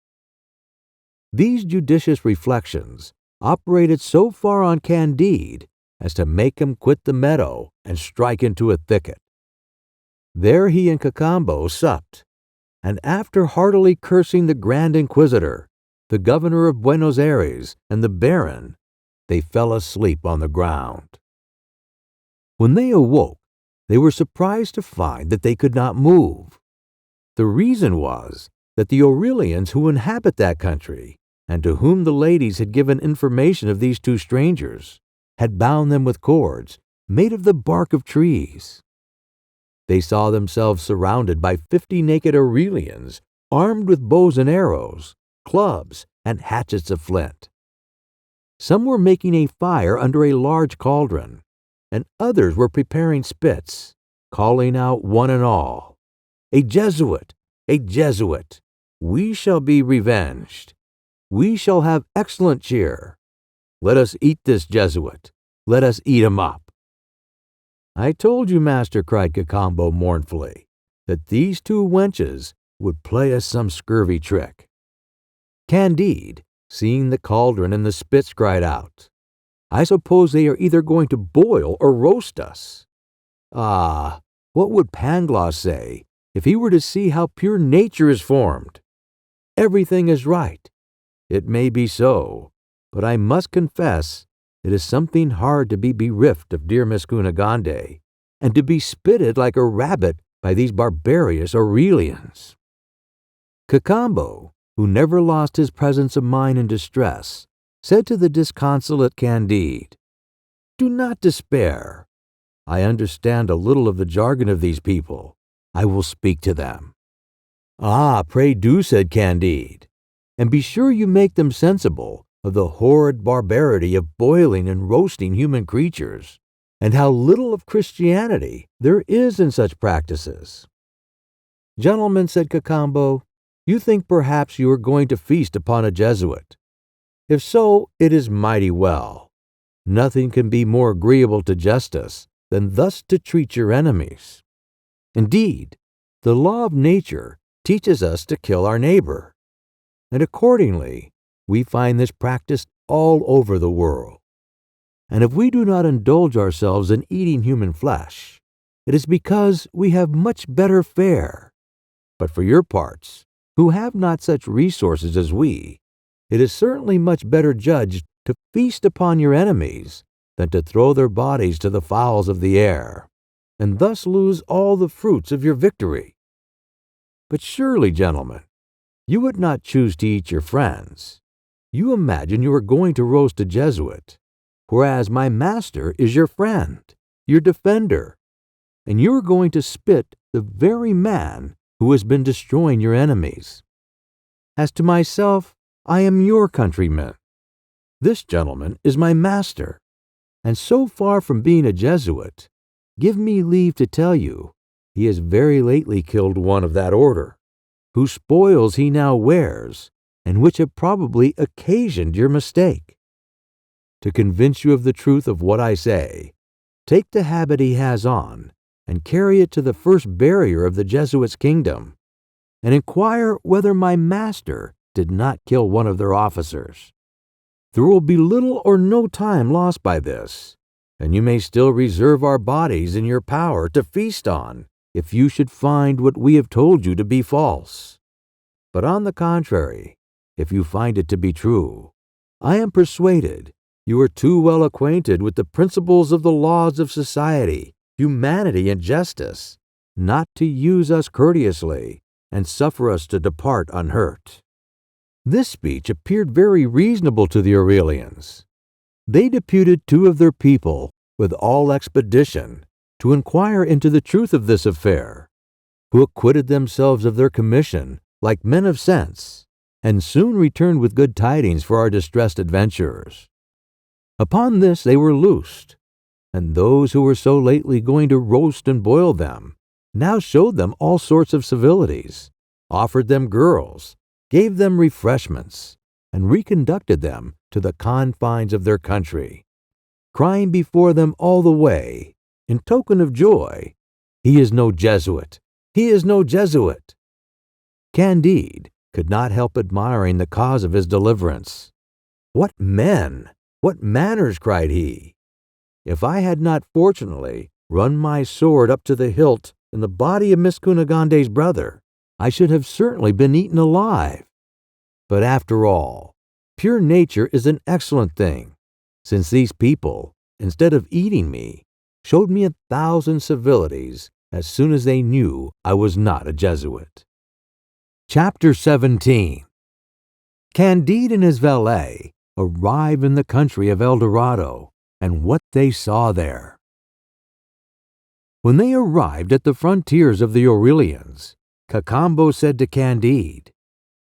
These judicious reflections operated so far on Candide as to make him quit the meadow and strike into a thicket. There he and Cacambo supped, and after heartily cursing the Grand Inquisitor, the governor of Buenos Aires, and the baron, they fell asleep on the ground. When they awoke, they were surprised to find that they could not move. The reason was that the Aurelians who inhabit that country, and to whom the ladies had given information of these two strangers, had bound them with cords made of the bark of trees. They saw themselves surrounded by 50 naked Aurelians, armed with bows and arrows, clubs, and hatchets of flint. Some were making a fire under a large cauldron, and others were preparing spits, calling out one and all, "A Jesuit! A Jesuit! We shall be revenged. We shall have excellent cheer. Let us eat this Jesuit. Let us eat him up." "I told you, master," cried Cacambo mournfully, "that these two wenches would play us some scurvy trick." Candide, seeing the cauldron and the spits, cried out, "I suppose they are either going to boil or roast us. Ah, what would Pangloss say if he were to see how pure nature is formed? Everything is right. It may be so, but I must confess it is something hard to be bereft of dear Miss Kunagande, and to be spitted like a rabbit by these barbarous Aurelians." Cacambo, who never lost his presence of mind in distress, said to the disconsolate Candide, "Do not despair. I understand a little of the jargon of these people. I will speak to them." "Ah, pray do," said Candide, "and be sure you make them sensible of the horrid barbarity of boiling and roasting human creatures, and how little of Christianity there is in such practices." "Gentlemen," said Cacambo, "you think perhaps you are going to feast upon a Jesuit. If so, it is mighty well. Nothing can be more agreeable to justice than thus to treat your enemies. Indeed, the law of nature teaches us to kill our neighbor, and accordingly we find this practiced all over the world. And if we do not indulge ourselves in eating human flesh, it is because we have much better fare. But for your parts, who have not such resources as we, it is certainly much better judged to feast upon your enemies than to throw their bodies to the fowls of the air, and thus lose all the fruits of your victory. But surely, gentlemen, you would not choose to eat your friends. You imagine you are going to roast a Jesuit, whereas my master is your friend, your defender, and you are going to spit the very man who has been destroying your enemies. As to myself, I am your countryman. This gentleman is my master, and so far from being a Jesuit, give me leave to tell you, he has very lately killed one of that order, whose spoils he now wears, and which have probably occasioned your mistake. To convince you of the truth of what I say, take the habit he has on, and carry it to the first barrier of the Jesuits' kingdom, and inquire whether my master did not kill one of their officers. There will be little or no time lost by this, and you may still reserve our bodies in your power to feast on, if you should find what we have told you to be false. But on the contrary, if you find it to be true, I am persuaded you are too well acquainted with the principles of the laws of society, humanity, and justice, not to use us courteously and suffer us to depart unhurt." This speech appeared very reasonable to the Aurelians. They deputed 2 of their people with all expedition to inquire into the truth of this affair, who acquitted themselves of their commission like men of sense, and soon returned with good tidings for our distressed adventurers. Upon this they were loosed, and those who were so lately going to roast and boil them now showed them all sorts of civilities, offered them girls, gave them refreshments, and reconducted them to the confines of their country, crying before them all the way, in token of joy, "He is no Jesuit! He is no Jesuit!" Candide could not help admiring the cause of his deliverance. "What men! What manners!" cried he. "If I had not fortunately run my sword up to the hilt in the body of Miss Kunagande's brother, I should have certainly been eaten alive. But after all, pure nature is an excellent thing, since these people, instead of eating me, showed me 1,000 civilities as soon as they knew I was not a Jesuit." Chapter 17. Candide and his valet arrive in the country of El Dorado, and what they saw there. When they arrived at the frontiers of the Aurelians, Cacambo said to Candide,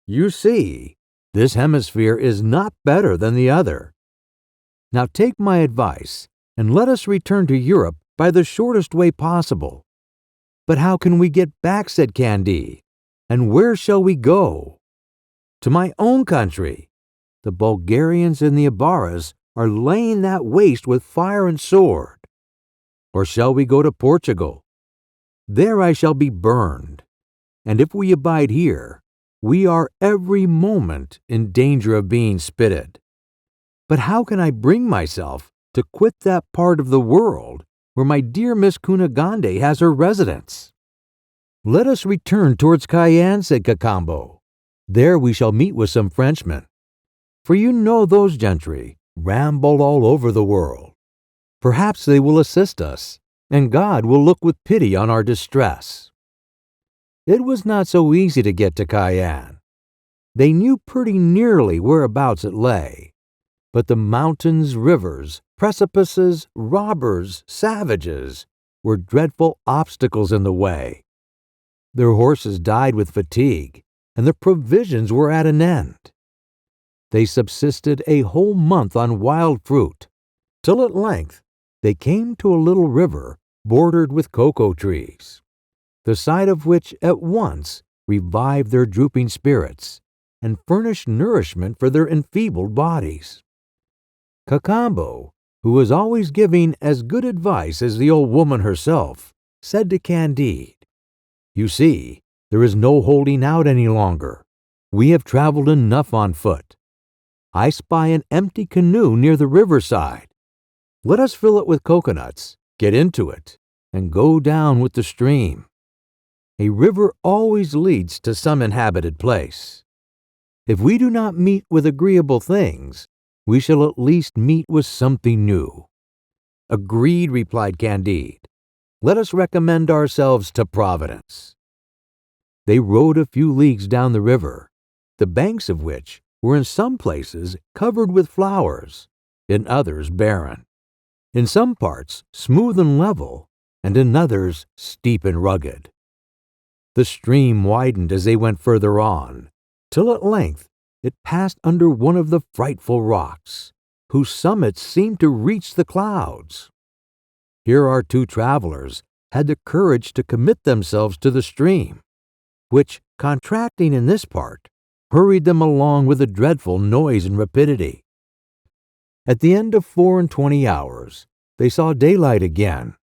"You see, this hemisphere is not better than the other. Now take my advice, and let us return to Europe by the shortest way possible." "But how can we get back?" said Candide. "And where shall we go?" "To my own country. The Bulgarians and the Ibaras are laying that waste with fire and sword. Or shall we go to Portugal? There I shall be burned. And if we abide here, we are every moment in danger of being spitted. But how can I bring myself to quit that part of the world where my dear Miss Kunagande has her residence?" "Let us return towards Cayenne," said Cacambo. "There we shall meet with some Frenchmen. For you know those gentry ramble all over the world. Perhaps they will assist us, and God will look with pity on our distress." It was not so easy to get to Cayenne. They knew pretty nearly whereabouts it lay, but the mountains, rivers, precipices, robbers, savages were dreadful obstacles in the way. Their horses died with fatigue, and their provisions were at an end. They subsisted a whole month on wild fruit, till at length they came to a little river bordered with cocoa trees, the sight of which at once revived their drooping spirits and furnished nourishment for their enfeebled bodies. Cacambo, who was always giving as good advice as the old woman herself, said to Candide, "You see, there is no holding out any longer. We have traveled enough on foot. I spy an empty canoe near the riverside. Let us fill it with coconuts, get into it, and go down with the stream. A river always leads to some inhabited place. If we do not meet with agreeable things, we shall at least meet with something new." "Agreed," replied Candide. "Let us recommend ourselves to Providence." They rowed a few leagues down the river, the banks of which were in some places covered with flowers, in others barren, in some parts smooth and level, and in others steep and rugged. The stream widened as they went further on, till at length it passed under one of the frightful rocks, whose summits seemed to reach the clouds. Here our two travelers had the courage to commit themselves to the stream, which, contracting in this part, hurried them along with a dreadful noise and rapidity. At the end of 24 hours, they saw daylight again,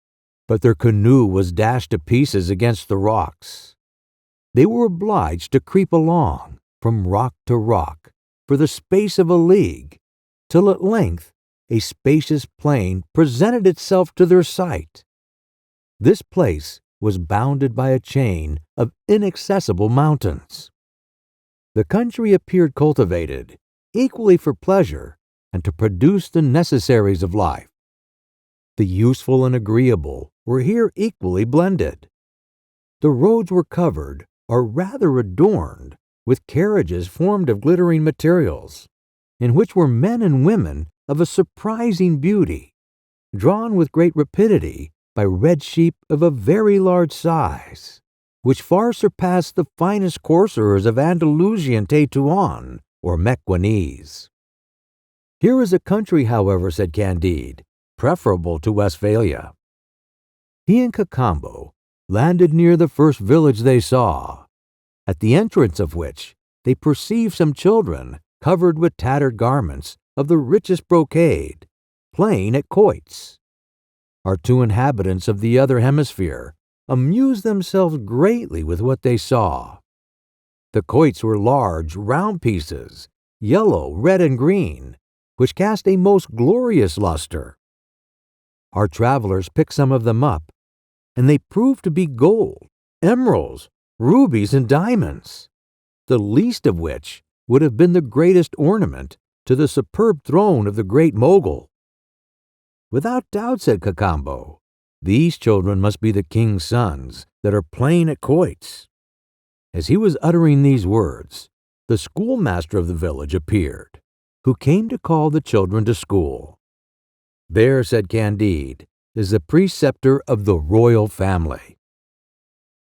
but their canoe was dashed to pieces against the rocks. They were obliged to creep along, from rock to rock, for the space of a league, till at length a spacious plain presented itself to their sight. This place was bounded by a chain of inaccessible mountains. The country appeared cultivated, equally for pleasure and to produce the necessaries of life. The useful and agreeable were here equally blended. The roads were covered, or rather adorned, with carriages formed of glittering materials, in which were men and women of a surprising beauty, drawn with great rapidity by red sheep of a very large size, which far surpassed the finest coursers of Andalusian Tetuan or Mequinese. "Here is a country, however," said Candide, "preferable to Westphalia." He and Cacambo landed near the first village they saw, at the entrance of which they perceived some children covered with tattered garments of the richest brocade, playing at quoits. Our two inhabitants of the other hemisphere amused themselves greatly with what they saw. The quoits were large, round pieces, yellow, red, and green, which cast a most glorious luster. Our travelers picked some of them up, and they proved to be gold, emeralds, rubies, and diamonds, the least of which would have been the greatest ornament to the superb throne of the great Mogul. Without doubt, said Cacambo, these children must be the king's sons that are playing at quoits. As he was uttering these words, the schoolmaster of the village appeared, who came to call the children to school. There, said Candide, is the preceptor of the royal family.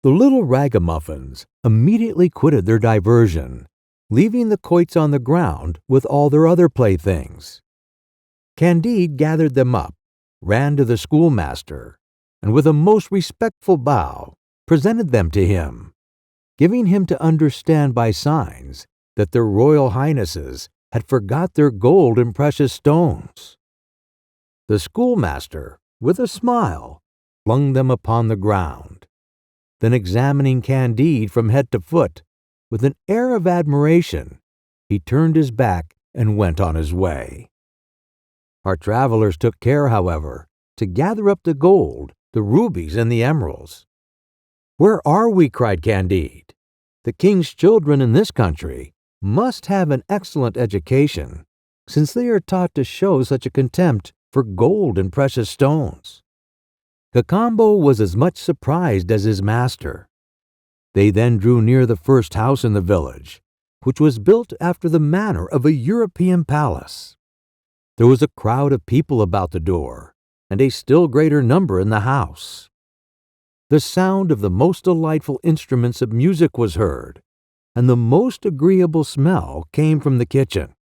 The little ragamuffins immediately quitted their diversion, leaving the quoits on the ground with all their other playthings. Candide gathered them up, ran to the schoolmaster, and with a most respectful bow presented them to him, giving him to understand by signs that their royal highnesses had forgot their gold and precious stones. The schoolmaster, with a smile, flung them upon the ground. Then, examining Candide from head to foot, with an air of admiration, he turned his back and went on his way. Our travelers took care, however, to gather up the gold, the rubies, and the emeralds. "Where are we?" cried Candide. "The king's children in this country must have an excellent education, since they are taught to show such a contempt for gold and precious stones." Cacambo was as much surprised as his master. They then drew near the first house in the village, which was built after the manner of a European palace. There was a crowd of people about the door, and a still greater number in the house. The sound of the most delightful instruments of music was heard, and the most agreeable smell came from the kitchen.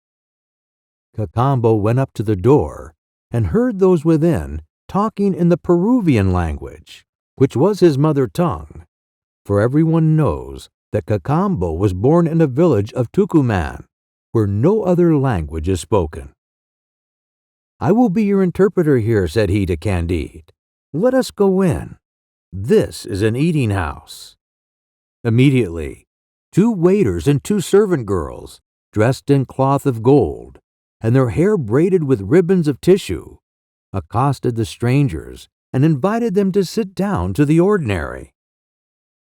Cacambo went up to the door and heard those within talking in the Peruvian language, which was his mother tongue, for everyone knows that Cacambo was born in a village of Tucuman, where no other language is spoken. "I will be your interpreter here," said he to Candide. "Let us go in. This is an eating house." Immediately, 2 waiters and 2 servant girls, dressed in cloth of gold, and their hair braided with ribbons of tissue, accosted the strangers and invited them to sit down to the ordinary.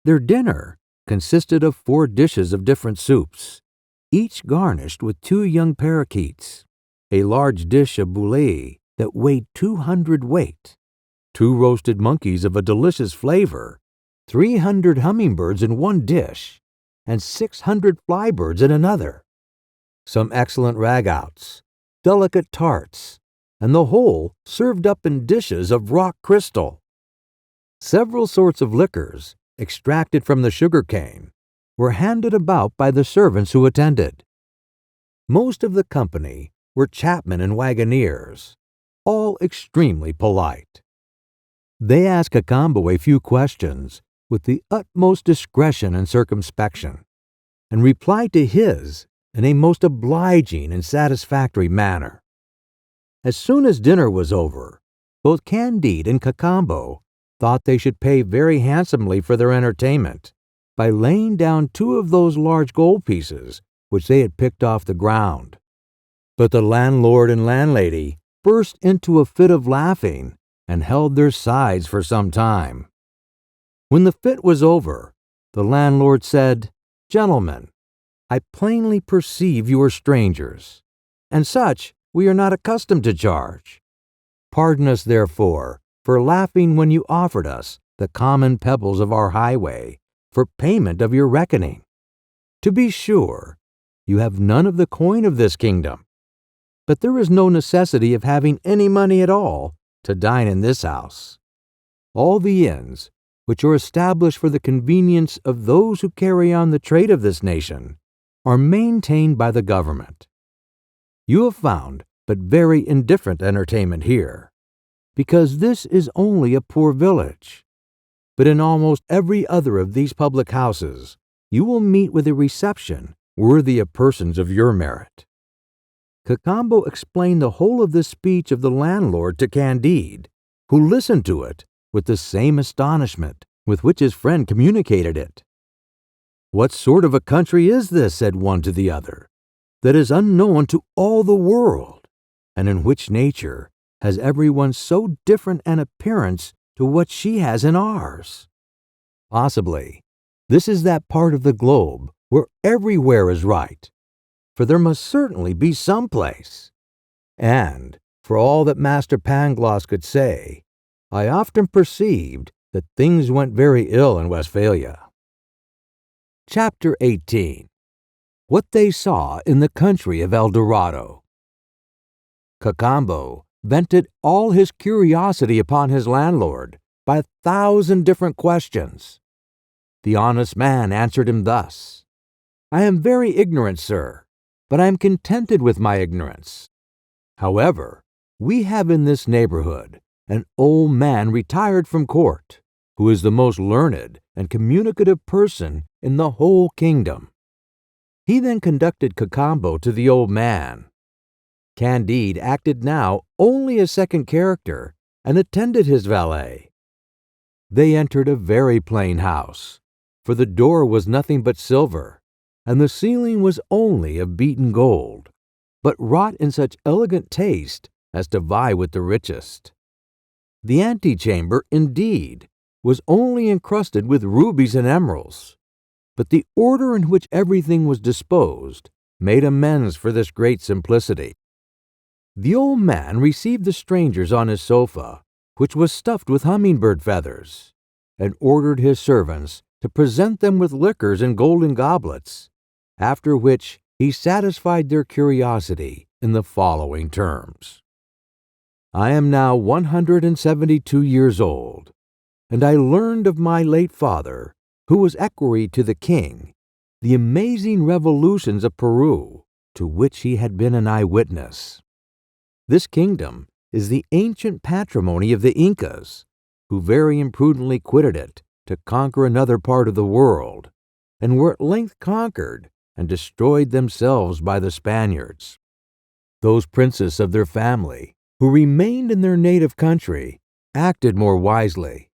Their dinner consisted of 4 dishes of different soups, each garnished with 2 young parakeets, a large dish of bouilli that weighed 200 weight, 2 roasted monkeys of a delicious flavor, 300 hummingbirds in one dish, and 600 flybirds in another, some excellent ragouts, delicate tarts, and the whole served up in dishes of rock crystal. Several sorts of liquors, extracted from the sugar cane, were handed about by the servants who attended. Most of the company were chapmen and wagoneers, all extremely polite. They asked Cacambo a few questions with the utmost discretion and circumspection, and replied to his in a most obliging and satisfactory manner. As soon as dinner was over, both Candide and Cacambo thought they should pay very handsomely for their entertainment by laying down 2 of those large gold pieces which they had picked off the ground. But the landlord and landlady burst into a fit of laughing and held their sides for some time. When the fit was over, the landlord said, "Gentlemen, I plainly perceive you are strangers, and such we are not accustomed to charge. Pardon us, therefore, for laughing when you offered us the common pebbles of our highway for payment of your reckoning. To be sure, you have none of the coin of this kingdom, but there is no necessity of having any money at all to dine in this house. All the inns, which are established for the convenience of those who carry on the trade of this nation, are maintained by the government. You have found but very indifferent entertainment here, because this is only a poor village. But in almost every other of these public houses you will meet with a reception worthy of persons of your merit." Cacambo explained the whole of this speech of the landlord to Candide, who listened to it with the same astonishment with which his friend communicated it. "What sort of a country is this," said one to the other, "that is unknown to all the world? and in which nature has everyone so different an appearance to what she has in ours? Possibly, this is that part of the globe where everywhere is right, for there must certainly be some place. And, for all that Master Pangloss could say, I often perceived that things went very ill in Westphalia. Chapter 18. What they saw in the country of El Dorado. Cacambo vented all his curiosity upon his landlord by 1,000 different questions. The honest man answered him thus: I am very ignorant, sir, but I am contented with my ignorance. However, we have in this neighborhood an old man retired from court, who is the most learned and communicative person in the whole kingdom. He then conducted Cacambo to the old man. Candide acted now only a second character and attended his valet. They entered a very plain house, for the door was nothing but silver, and the ceiling was only of beaten gold, but wrought in such elegant taste as to vie with the richest. The antechamber, indeed, was only encrusted with rubies and emeralds, but the order in which everything was disposed made amends for this great simplicity. The old man received the strangers on his sofa, which was stuffed with hummingbird feathers, and ordered his servants to present them with liquors in golden goblets, after which he satisfied their curiosity in the following terms. I am now 172 years old, and I learned of my late father, who was equerry to the king, the amazing revolutions of Peru, to which he had been an eyewitness. This kingdom is the ancient patrimony of the Incas, who very imprudently quitted it to conquer another part of the world, and were at length conquered and destroyed themselves by the Spaniards. Those princes of their family, who remained in their native country, acted more wisely.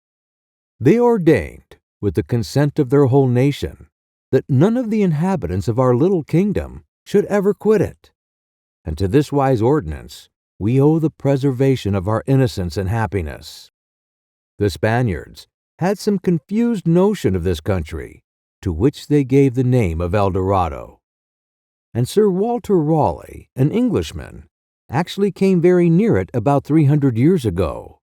They ordained, with the consent of their whole nation, that none of the inhabitants of our little kingdom should ever quit it. And to this wise ordinance we owe the preservation of our innocence and happiness. The Spaniards had some confused notion of this country, to which they gave the name of El Dorado. And Sir Walter Raleigh, an Englishman, actually came very near it about 300 years ago.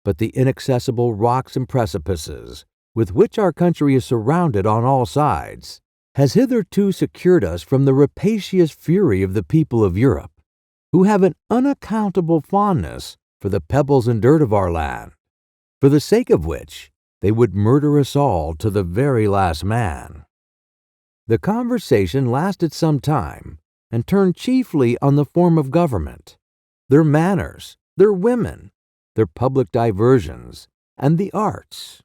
But the inaccessible rocks and precipices, with which our country is surrounded on all sides, has hitherto secured us from the rapacious fury of the people of Europe, who have an unaccountable fondness for the pebbles and dirt of our land, for the sake of which they would murder us all to the very last man. The conversation lasted some time, and turned chiefly on the form of government, their manners, their women, their public diversions, and the arts.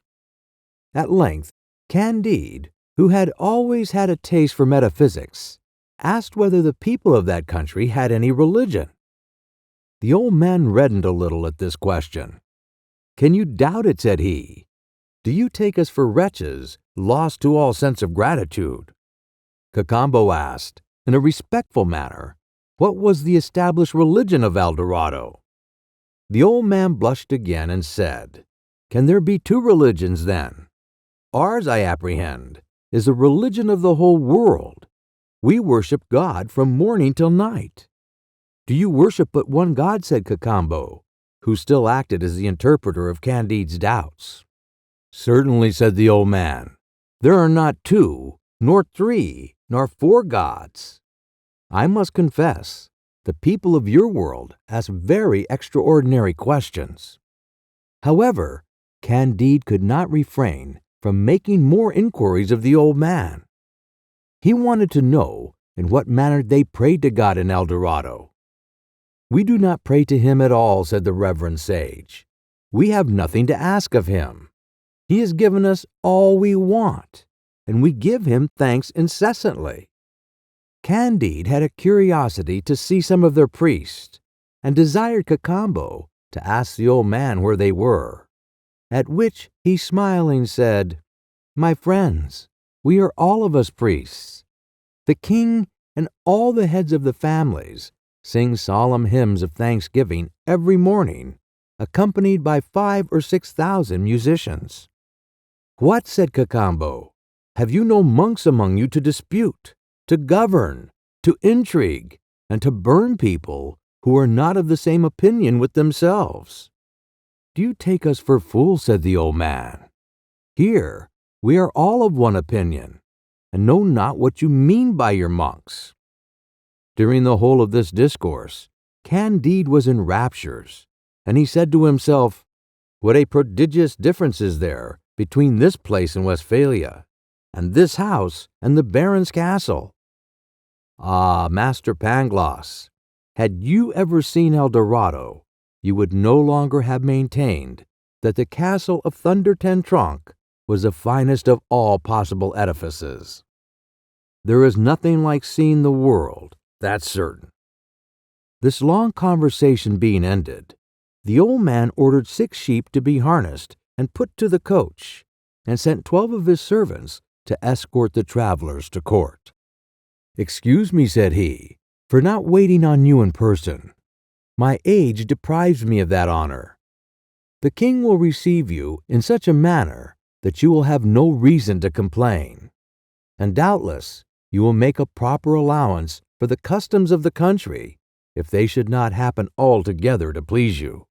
At length, Candide, who had always had a taste for metaphysics, asked whether the people of that country had any religion. The old man reddened a little at this question. "Can you doubt it?" said he. "Do you take us for wretches lost to all sense of gratitude?" Cacambo asked, in a respectful manner, what was the established religion of El Dorado. The old man blushed again and said, "Can there be two religions then? Ours, I apprehend, is the religion of the whole world. We worship God from morning till night." "Do you worship but one God?" said Cacambo, who still acted as the interpreter of Candide's doubts. "Certainly," said the old man. "There are not two, nor three, nor four gods. I must confess, the people of your world ask very extraordinary questions." However, Candide could not refrain from making more inquiries of the old man. He wanted to know in what manner they prayed to God in El Dorado. "We do not pray to him at all," said the reverend sage. "We have nothing to ask of him. He has given us all we want, and we give him thanks incessantly." Candide had a curiosity to see some of their priests, and desired Cacambo to ask the old man where they were, at which he smiling said, "My friends, we are all of us priests. The king and all the heads of the families sing solemn hymns of thanksgiving every morning, accompanied by 5,000 or 6,000 musicians. "What," said Cacambo, "have you no monks among you to dispute, to govern, to intrigue, and to burn people who are not of the same opinion with themselves?" "Do you take us for fools?" said the old man. "Here we are all of one opinion, and know not what you mean by your monks." During the whole of this discourse, Candide was in raptures, and he said to himself, "What a prodigious difference is there between this place in Westphalia, and this house and the Baron's castle! Ah, Master Pangloss, had you ever seen El Dorado, you would no longer have maintained that the castle of Thunder Ten Tronckh was the finest of all possible edifices. There is nothing like seeing the world, that's certain." This long conversation being ended, the old man ordered 6 sheep to be harnessed and put to the coach, and sent 12 of his servants to escort the travelers to court. "Excuse me," said he, "for not waiting on you in person. My age deprives me of that honor. The king will receive you in such a manner that you will have no reason to complain, and doubtless you will make a proper allowance for the customs of the country if they should not happen altogether to please you."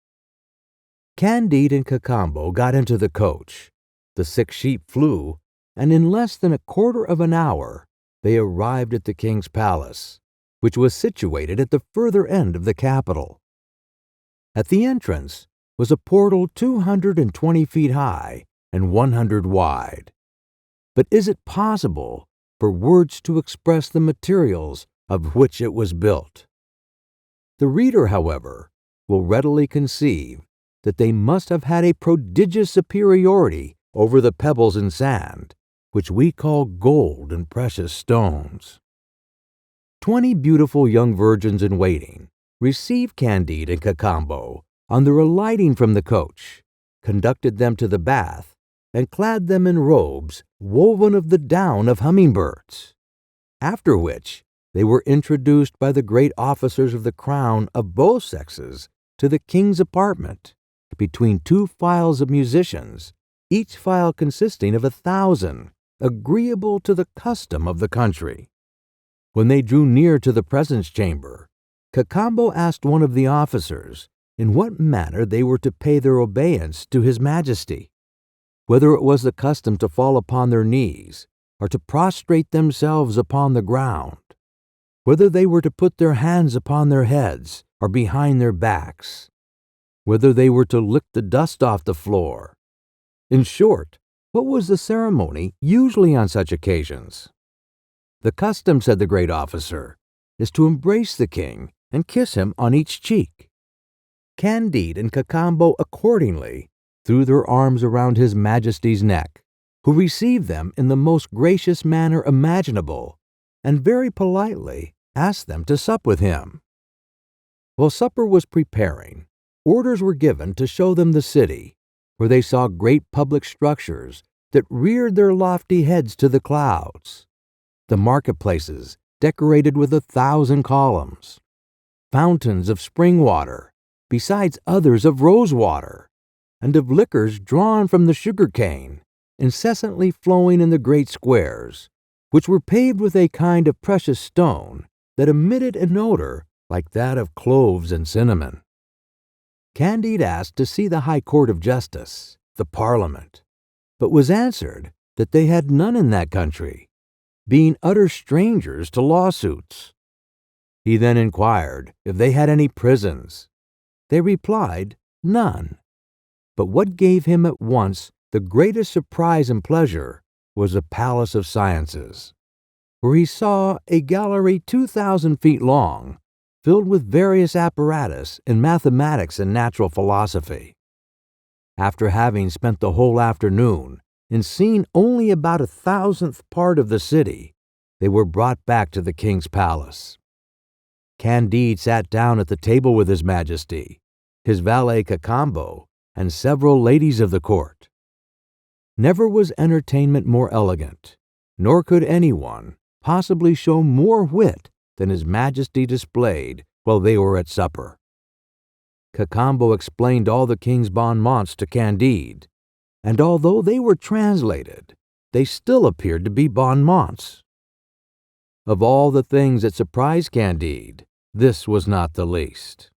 Candide and Cacambo got into the coach, the 6 sheep flew, and in less than a quarter of an hour they arrived at the king's palace, which was situated at the further end of the capital. At the entrance was a portal 220 feet high and 100 wide. But is it possible for words to express the materials of which it was built? The reader, however, will readily conceive that they must have had a prodigious superiority over the pebbles and sand, which we call gold and precious stones. 20 beautiful young virgins in waiting received Candide and Cacambo on their alighting from the coach, conducted them to the bath, and clad them in robes woven of the down of hummingbirds, after which they were introduced by the great officers of the crown of both sexes to the king's apartment, between 2 files of musicians, each file consisting of 1,000, agreeable to the custom of the country. When they drew near to the presence chamber, Cacambo asked one of the officers in what manner they were to pay their obeisance to his majesty, whether it was the custom to fall upon their knees, or to prostrate themselves upon the ground, whether they were to put their hands upon their heads or behind their backs, whether they were to lick the dust off the floor. In short, what was the ceremony usually on such occasions? "The custom," said the great officer, "is to embrace the king and kiss him on each cheek." Candide and Cacambo accordingly threw their arms around his majesty's neck, who received them in the most gracious manner imaginable, and very politely asked them to sup with him. While supper was preparing, orders were given to show them the city, where they saw great public structures that reared their lofty heads to the clouds, the marketplaces decorated with 1,000 columns, fountains of spring water, besides others of rose water, and of liquors drawn from the sugar cane, incessantly flowing in the great squares, which were paved with a kind of precious stone that emitted an odor like that of cloves and cinnamon. Candide asked to see the High Court of Justice, the Parliament, but was answered that they had none in that country, being utter strangers to lawsuits. He then inquired if they had any prisons. They replied, none. But what gave him at once the greatest surprise and pleasure was the Palace of Sciences, where he saw a gallery 2,000 feet long, filled with various apparatus in mathematics and natural philosophy. After having spent the whole afternoon in seeing only about 1,000th part of the city, they were brought back to the king's palace. Candide sat down at the table with his majesty, his valet Cacambo, and several ladies of the court. Never was entertainment more elegant, nor could anyone possibly show more wit than his majesty displayed while they were at supper. Cacambo explained all the king's bon mots to Candide, and although they were translated, they still appeared to be bon mots. Of all the things that surprised Candide, this was not the least.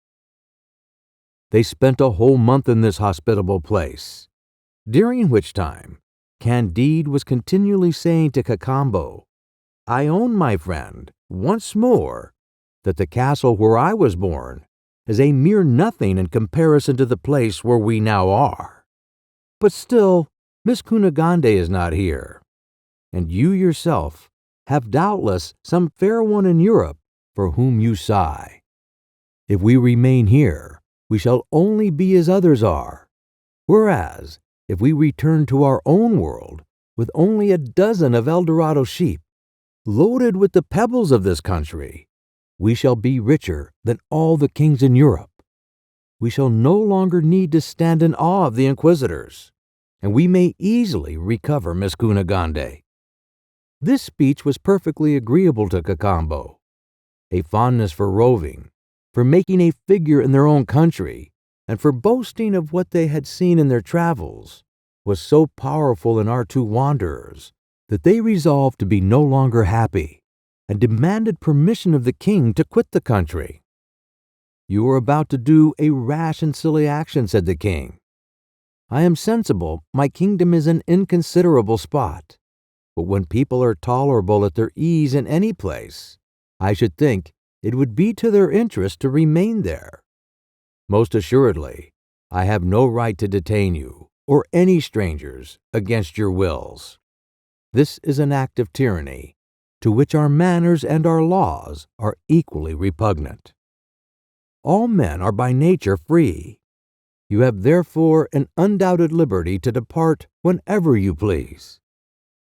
They spent a whole month in this hospitable place, during which time Candide was continually saying to Cacambo, "I own, my friend, once more, that the castle where I was born is a mere nothing in comparison to the place where we now are. But still, Miss Kunagande is not here, and you yourself have doubtless some fair one in Europe for whom you sigh. If we remain here, we shall only be as others are, whereas if we return to our own world with only a dozen of Eldorado sheep, loaded with the pebbles of this country, we shall be richer than all the kings in Europe. We shall no longer need to stand in awe of the inquisitors, and we may easily recover Miss Kunagande." This speech was perfectly agreeable to Cacambo. A fondness for roving, for making a figure in their own country, and for boasting of what they had seen in their travels, was so powerful in our two wanderers that they resolved to be no longer happy, and demanded permission of the king to quit the country. "You are about to do a rash and silly action," said the king. "I am sensible my kingdom is an inconsiderable spot, but when people are tolerable at their ease in any place, I should think it would be to their interest to remain there. Most assuredly, I have no right to detain you, or any strangers, against your wills. This is an act of tyranny, to which our manners and our laws are equally repugnant. All men are by nature free. You have therefore an undoubted liberty to depart whenever you please.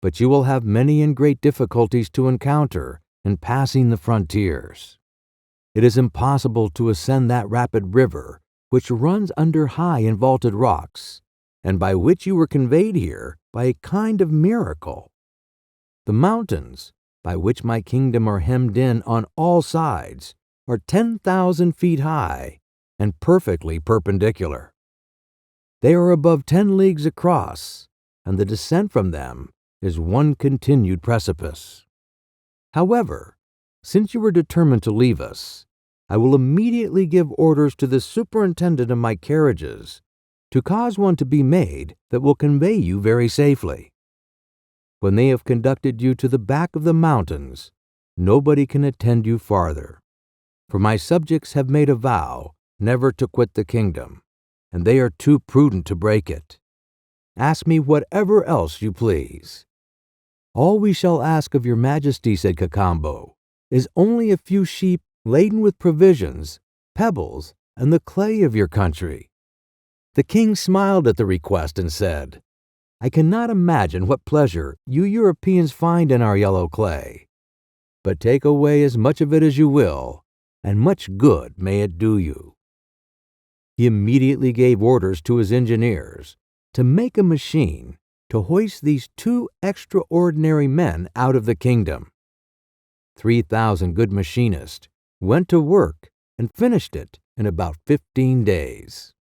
But you will have many and great difficulties to encounter in passing the frontiers. It is impossible to ascend that rapid river which runs under high and vaulted rocks, and by which you were conveyed here by a kind of miracle. The mountains, by which my kingdom are hemmed in on all sides, are 10,000 feet high and perfectly perpendicular. They are above 10 leagues across, and the descent from them is one continued precipice. However, since you are determined to leave us, I will immediately give orders to the superintendent of my carriages to cause one to be made that will convey you very safely. When they have conducted you to the back of the mountains, nobody can attend you farther, for my subjects have made a vow never to quit the kingdom, and they are too prudent to break it. Ask me whatever else you please." "All we shall ask of your majesty," said Cacambo, "is only a few sheep laden with provisions, pebbles, and the clay of your country." The king smiled at the request and said, "I cannot imagine what pleasure you Europeans find in our yellow clay. But take away as much of it as you will, and much good may it do you." He immediately gave orders to his engineers to make a machine to hoist these two extraordinary men out of the kingdom. 3,000 good machinists went to work and finished it in about 15 days.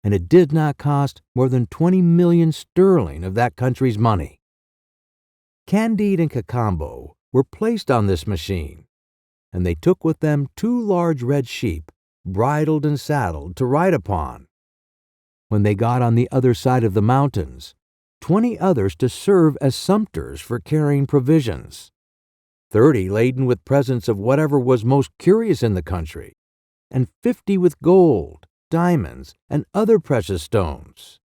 And it did not cost more than 20 million sterling of that country's money. Candide and Cacambo were placed on this machine, and they took with them 2 large red sheep, bridled and saddled, to ride upon. When they got on the other side of the mountains, 20 others to serve as sumpters for carrying provisions, 30 laden with presents of whatever was most curious in the country, and 50 with gold, diamonds, and other precious stones.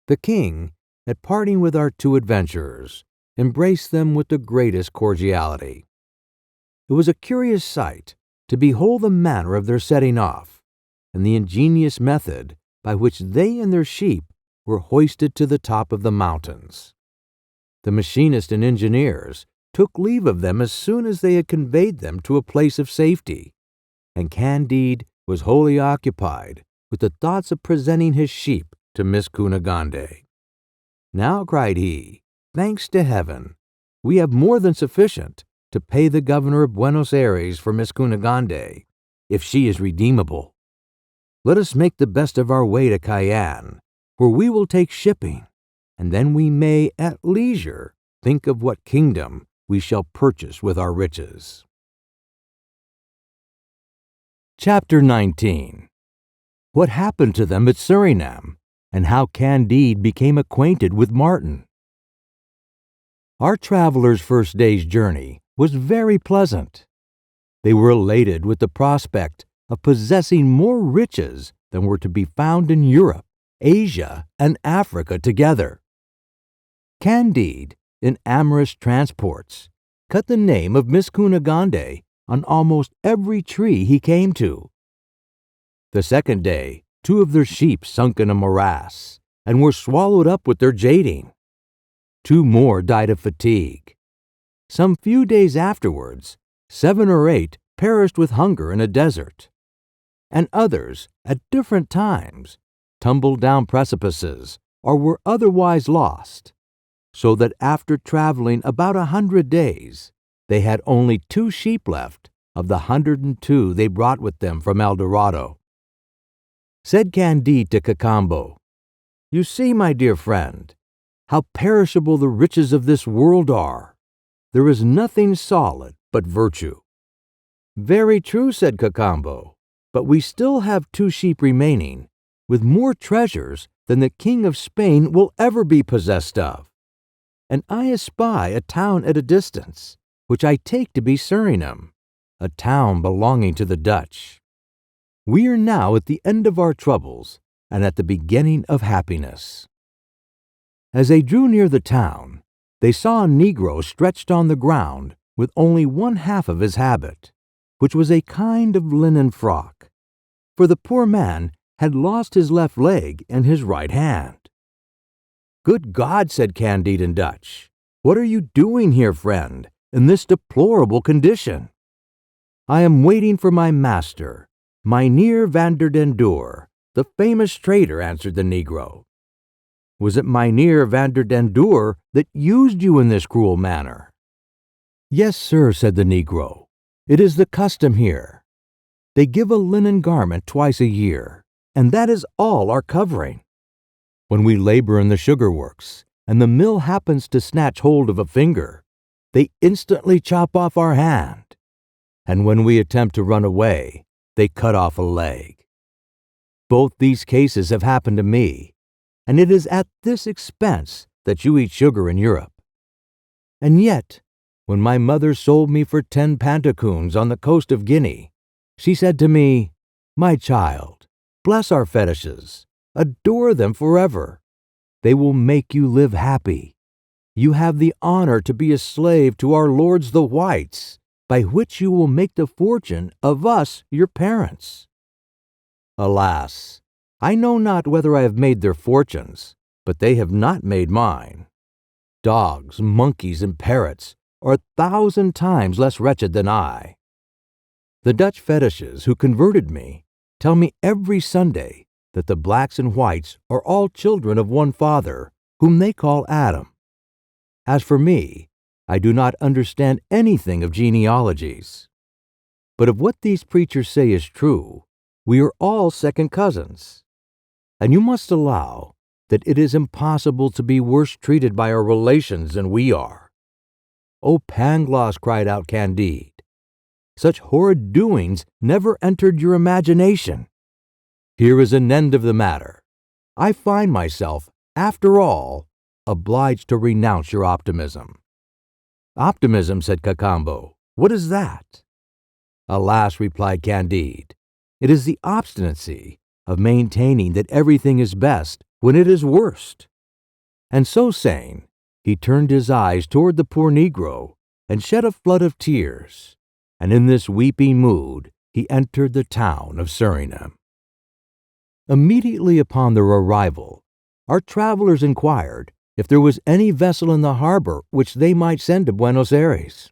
The king, at parting with our 2 adventurers, embraced them with the greatest cordiality. It was a curious sight to behold the manner of their setting off, and the ingenious method by which they and their sheep were hoisted to the top of the mountains. The machinist and engineers took leave of them as soon as they had conveyed them to a place of safety, and Candide was wholly occupied with the thoughts of presenting his sheep to Miss Kunagande. "Now," cried he, "thanks to heaven, we have more than sufficient to pay the governor of Buenos Aires for Miss Kunagande, if she is redeemable. Let us make the best of our way to Cayenne, where we will take shipping, and then we may at leisure think of what kingdom we shall purchase with our riches. Chapter 19. What happened to them at Suriname, and how Candide became acquainted with Martin. Our travelers' first day's journey was very pleasant. They were elated with the prospect of possessing more riches than were to be found in Europe, Asia, and Africa together. Candide, in amorous transports, cut the name of Miss Kunagande on almost every tree he came to. The second day, 2 of their sheep sunk in a morass and were swallowed up with their jading. 2 more died of fatigue. Some few days afterwards, 7 or 8 perished with hunger in a desert, and others, at different times, tumbled down precipices or were otherwise lost, so that after traveling about 100 days, they had only 2 sheep left of the 102 they brought with them from El Dorado. Said Candide to Cacambo, "You see, my dear friend, how perishable the riches of this world are. There is nothing solid but virtue." "Very true," said Cacambo, "but we still have 2 sheep remaining, with more treasures than the King of Spain will ever be possessed of. And I espy a town at a distance, which I take to be Suriname, a town belonging to the Dutch. We are now at the end of our troubles and at the beginning of happiness." As they drew near the town, they saw a Negro stretched on the ground with only 1/2 of his habit, which was a kind of linen frock, for the poor man had lost his left leg and his right hand. "Good God," said Candide in Dutch, "what are you doing here, friend, in this deplorable condition?" "I am waiting for my master, Mynheer van der den Door, the famous trader," answered the Negro. "Was it Mynheer van der den Door that used you in this cruel manner?" "Yes, sir," said the Negro. "It is the custom here. They give a linen garment twice a year, and that is all our covering. When we labor in the sugar works, and the mill happens to snatch hold of a finger, they instantly chop off our hand, and when we attempt to run away, they cut off a leg. Both these cases have happened to me, and it is at this expense that you eat sugar in Europe. And yet, when my mother sold me for 10 pantacoons on the coast of Guinea, she said to me, 'My child, bless our fetishes, adore them forever. They will make you live happy. You have the honor to be a slave to our lords the whites, by which you will make the fortune of us your parents.' Alas, I know not whether I have made their fortunes, but they have not made mine. Dogs, monkeys, and parrots are 1,000 times less wretched than I. The Dutch fetishes who converted me tell me every Sunday that the blacks and whites are all children of one father, whom they call Adam. As for me, I do not understand anything of genealogies. But if what these preachers say is true, we are all second cousins. And you must allow that it is impossible to be worse treated by our relations than we are." "O Pangloss," cried out Candide, "such horrid doings never entered your imagination. Here is an end of the matter. I find myself, after all, obliged to renounce your optimism." "Optimism," said Cacambo, "what is that?" "Alas," replied Candide, "it is the obstinacy of maintaining that everything is best when it is worst." And so saying, he turned his eyes toward the poor Negro and shed a flood of tears, and in this weeping mood he entered the town of Suriname. Immediately upon their arrival, our travelers inquired if there was any vessel in the harbor which they might send to Buenos Aires.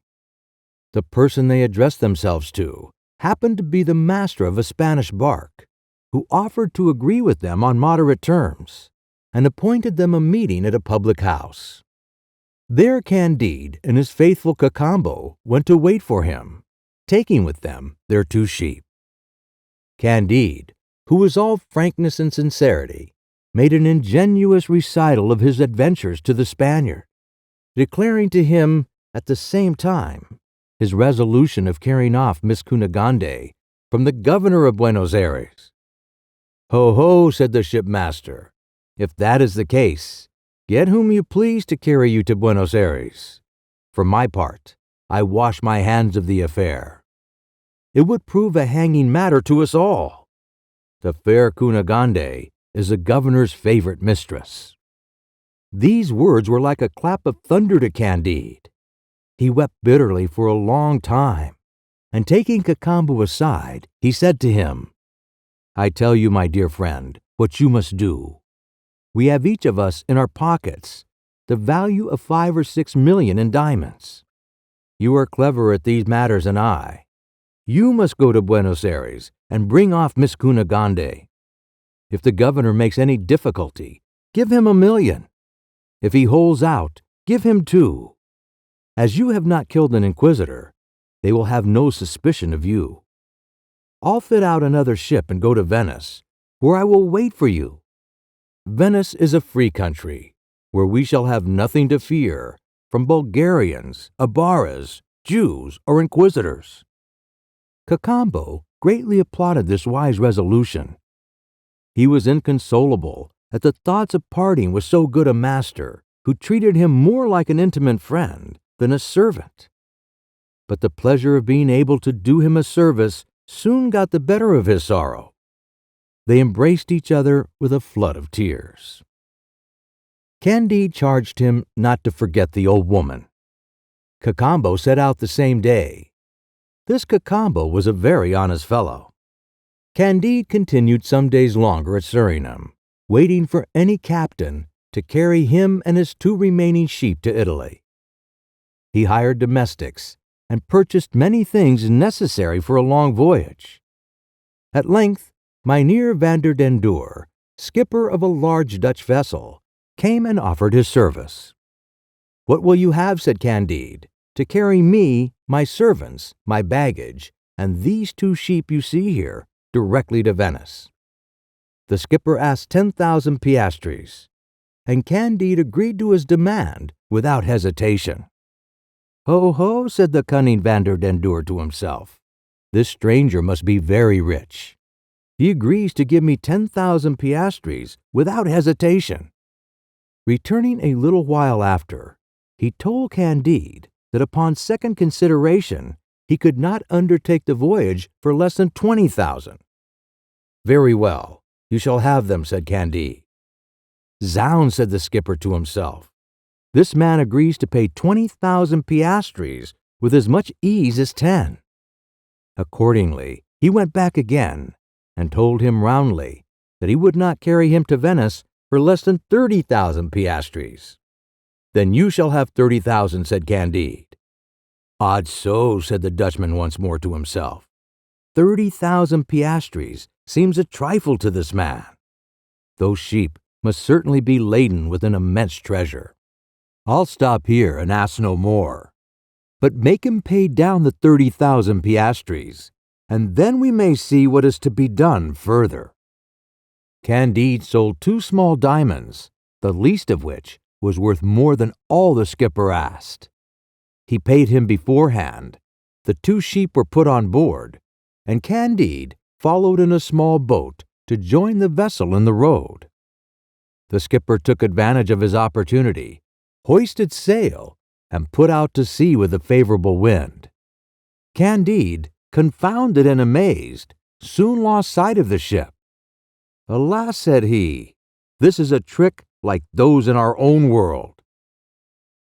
The person they addressed themselves to happened to be the master of a Spanish bark, who offered to agree with them on moderate terms, and appointed them a meeting at a public house. There Candide and his faithful Cacambo went to wait for him, taking with them their 2 sheep. Candide, who was all frankness and sincerity, made an ingenuous recital of his adventures to the Spaniard, declaring to him at the same time his resolution of carrying off Miss Kunagande from the governor of Buenos Aires. "Ho, ho," said the shipmaster, "if that is the case, get whom you please to carry you to Buenos Aires. For my part, I wash my hands of the affair. It would prove a hanging matter to us all. The fair Kunagande is the governor's favorite mistress." These words were like a clap of thunder to Candide. He wept bitterly for a long time, and taking Cacambo aside, he said to him, "I tell you, my dear friend, what you must do. We have each of us in our pockets the value of 5 or 6 million in diamonds. You are cleverer at these matters than I. You must go to Buenos Aires and bring off Miss Kunagande. If the governor makes any difficulty, give him 1 million. If he holds out, give him 2. As you have not killed an inquisitor, they will have no suspicion of you. I'll fit out another ship and go to Venice, where I will wait for you. Venice is a free country, where we shall have nothing to fear from Bulgarians, Abaras, Jews, or inquisitors." Cacambo greatly applauded this wise resolution. He was inconsolable at the thoughts of parting with so good a master, who treated him more like an intimate friend than a servant. But the pleasure of being able to do him a service soon got the better of his sorrow. They embraced each other with a flood of tears. Candide charged him not to forget the old woman. Cacambo set out the same day. This Cacambo was a very honest fellow. Candide continued some days longer at Surinam, waiting for any captain to carry him and his 2 remaining sheep to Italy. He hired domestics and purchased many things necessary for a long voyage. At length, Mynheer van der Den Door, skipper of a large Dutch vessel, came and offered his service. "What will you have," said Candide, "to carry me, my servants, my baggage, and these 2 sheep you see here, directly to Venice?" The skipper asked 10,000 piastres, and Candide agreed to his demand without hesitation. "Ho, ho," said the cunning van der Den Door to himself, "this stranger must be very rich. He agrees to give me 10,000 piastres without hesitation." Returning a little while after, he told Candide that upon second consideration he could not undertake the voyage for less than 20,000. "Very well, you shall have them," said Candide. "Zounds," said the skipper to himself, "this man agrees to pay 20,000 piastres with as much ease as 10. Accordingly, he went back again and told him roundly that he would not carry him to Venice for less than 30,000 piastres. "Then you shall have 30,000, said Candide. "Odd so," said the Dutchman once more to himself. 30,000 piastres seems a trifle to this man. Those sheep must certainly be laden with an immense treasure. I'll stop here and ask no more, but make him pay down the 30,000 piastres, and then we may see what is to be done further." Candide sold 2 small diamonds, the least of which was worth more than all the skipper asked. He paid him beforehand, the 2 sheep were put on board, and Candide followed in a small boat to join the vessel in the road. The skipper took advantage of his opportunity, hoisted sail, and put out to sea with a favorable wind. Candide, confounded and amazed, soon lost sight of the ship. "Alas," said he, "this is a trick like those in our own world."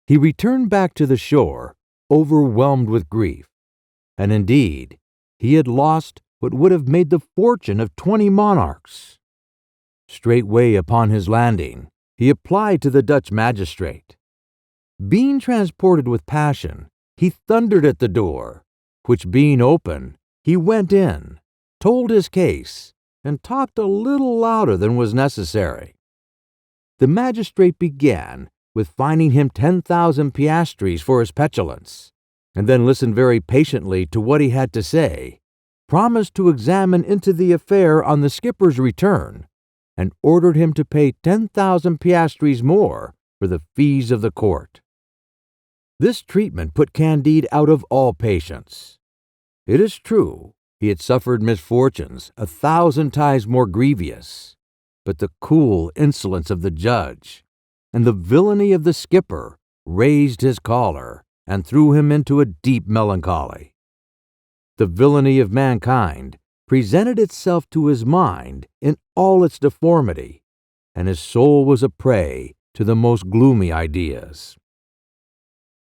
He returned back to the shore, overwhelmed with grief, and indeed he had lost what would have made the fortune of 20 monarchs. Straightway upon his landing, he applied to the Dutch magistrate. Being transported with passion, he thundered at the door, which being open, he went in, told his case, and talked a little louder than was necessary. The magistrate began with fining him 10,000 piastres for his petulance, and then listened very patiently to what he had to say, promised to examine into the affair on the skipper's return, and ordered him to pay 10,000 piastres more for the fees of the court. This treatment put Candide out of all patience. It is true, he had suffered misfortunes 1,000 times more grievous, but the cool insolence of the judge and the villainy of the skipper raised his choler and threw him into a deep melancholy. The villainy of mankind presented itself to his mind in all its deformity, and his soul was a prey to the most gloomy ideas.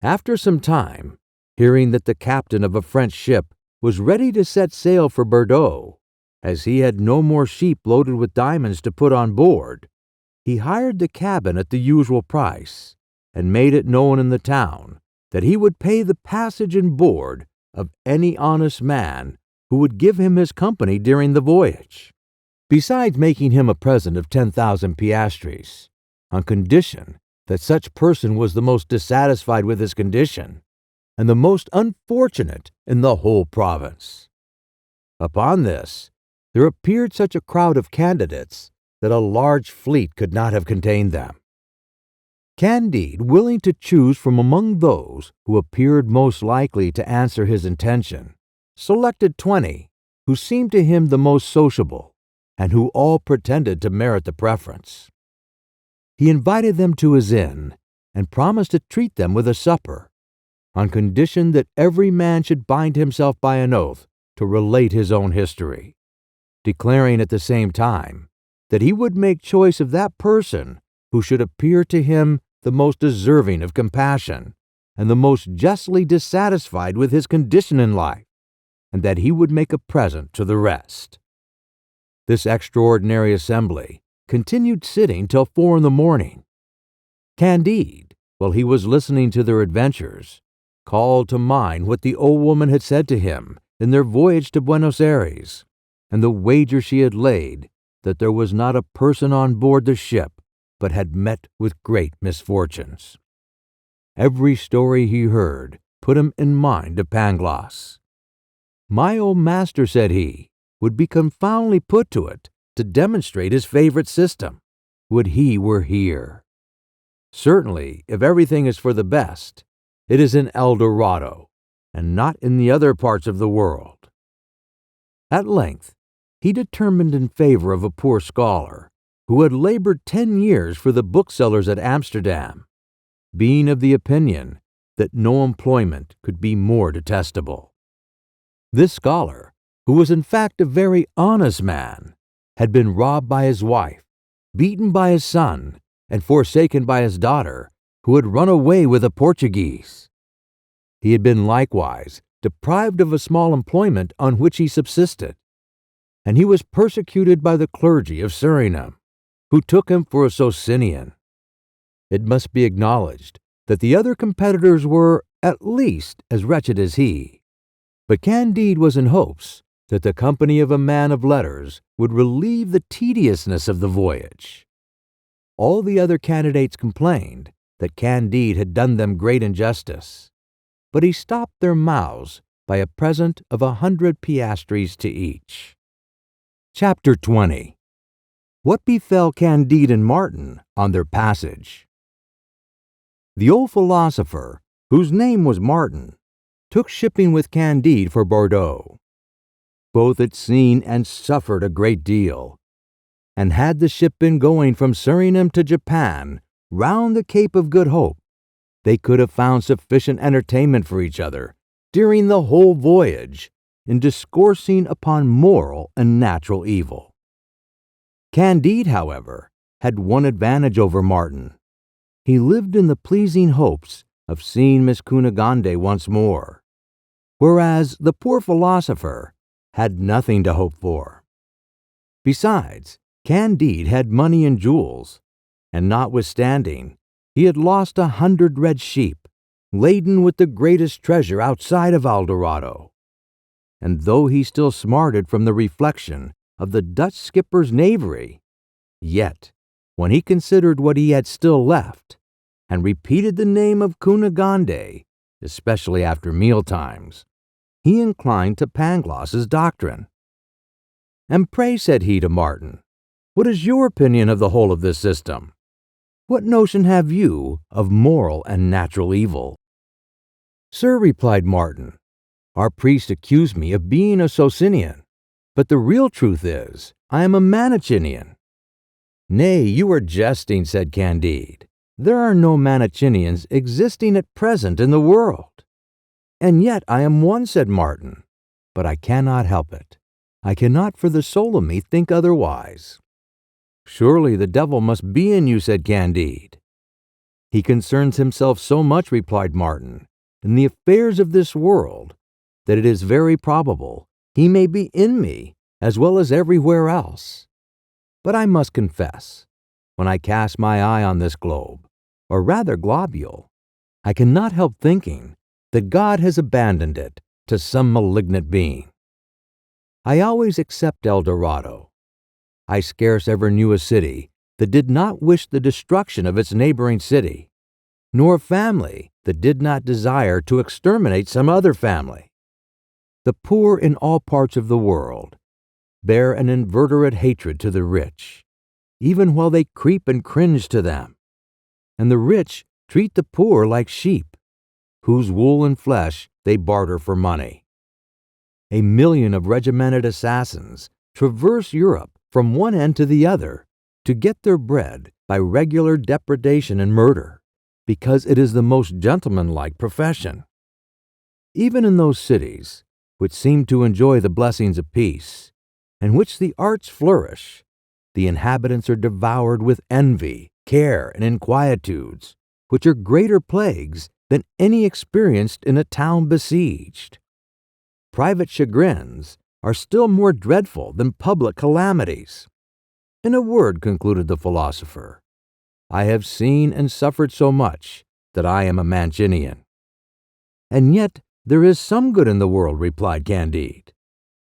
After some time, hearing that the captain of a French ship was ready to set sail for Bordeaux, as he had no more sheep loaded with diamonds to put on board, he hired the cabin at the usual price, and made it known in the town that he would pay the passage and board of any honest man who would give him his company during the voyage, besides making him a present of 10,000 piastres, on condition that such person was the most dissatisfied with his condition, and the most unfortunate in the whole province. Upon this, there appeared such a crowd of candidates that a large fleet could not have contained them. Candide, willing to choose from among those who appeared most likely to answer his intention, selected 20 who seemed to him the most sociable, and who all pretended to merit the preference. He invited them to his inn, and promised to treat them with a supper, on condition that every man should bind himself by an oath to relate his own history, declaring at the same time that he would make choice of that person who should appear to him the most deserving of compassion and the most justly dissatisfied with his condition in life, and that he would make a present to the rest. This extraordinary assembly continued sitting till 4 in the morning. Candide, while he was listening to their adventures, called to mind what the old woman had said to him in their voyage to Buenos Aires, and the wager she had laid that there was not a person on board the ship but had met with great misfortunes. Every story he heard put him in mind of Pangloss. My old master, said he, would be confoundedly put to it to demonstrate his favorite system, would he were here. Certainly, if everything is for the best, it is in El Dorado, and not in the other parts of the world. At length, he determined in favor of a poor scholar, who had labored 10 years for the booksellers at Amsterdam, being of the opinion that no employment could be more detestable. This scholar, who was in fact a very honest man, had been robbed by his wife, beaten by his son, and forsaken by his daughter, who had run away with a Portuguese. He had been likewise deprived of a small employment on which he subsisted, and he was persecuted by the clergy of Suriname, who took him for a Socinian. It must be acknowledged that the other competitors were, at least, as wretched as he, but Candide was in hopes that the company of a man of letters would relieve the tediousness of the voyage. All the other candidates complained that Candide had done them great injustice, but he stopped their mouths by a present of 100 piastres to each. Chapter 20. What befell Candide and Martin on their passage. The old philosopher, whose name was Martin, took shipping with Candide for Bordeaux. Both had seen and suffered a great deal, and had the ship been going from Suriname to Japan round the Cape of Good Hope, they could have found sufficient entertainment for each other during the whole voyage in discoursing upon moral and natural evil. Candide, however, had one advantage over Martin. He lived in the pleasing hopes of seeing Miss Kunagande once more, whereas the poor philosopher had nothing to hope for. Besides, Candide had money and jewels, and notwithstanding, he had lost 100 red sheep, laden with the greatest treasure outside of El Dorado. And though he still smarted from the reflection of the Dutch skipper's knavery, yet, when he considered what he had still left, and repeated the name of Kunagande, especially after meal times, he inclined to Pangloss's doctrine. "And pray," said he to Martin, "what is your opinion of the whole of this system? What notion have you of moral and natural evil?" "Sir," replied Martin, "our priest accused me of being a Socinian, but the real truth is, I am a Manichean." "Nay, you are jesting," said Candide. "There are no Manicheans existing at present in the world." "And yet I am one," said Martin, "but I cannot help it. I cannot for the soul of me think otherwise." "Surely the devil must be in you," said Candide. "He concerns himself so much," replied Martin, "in the affairs of this world, that it is very probable he may be in me as well as everywhere else. But I must confess, when I cast my eye on this globe, or rather globule, I cannot help thinking that God has abandoned it to some malignant being. I always except El Dorado. I scarce ever knew a city that did not wish the destruction of its neighboring city, nor a family that did not desire to exterminate some other family. The poor in all parts of the world bear an inveterate hatred to the rich, even while they creep and cringe to them, and the rich treat the poor like sheep, whose wool and flesh they barter for money. A million of regimented assassins traverse Europe from one end to the other to get their bread by regular depredation and murder, because it is the most gentlemanlike profession. Even in those cities which seem to enjoy the blessings of peace, and which the arts flourish, the inhabitants are devoured with envy, care, and inquietudes, which are greater plagues than any experienced in a town besieged. Private chagrins are still more dreadful than public calamities. In a word," concluded the philosopher, "I have seen and suffered so much that I am a Mancinian." "And yet there is some good in the world," replied Candide.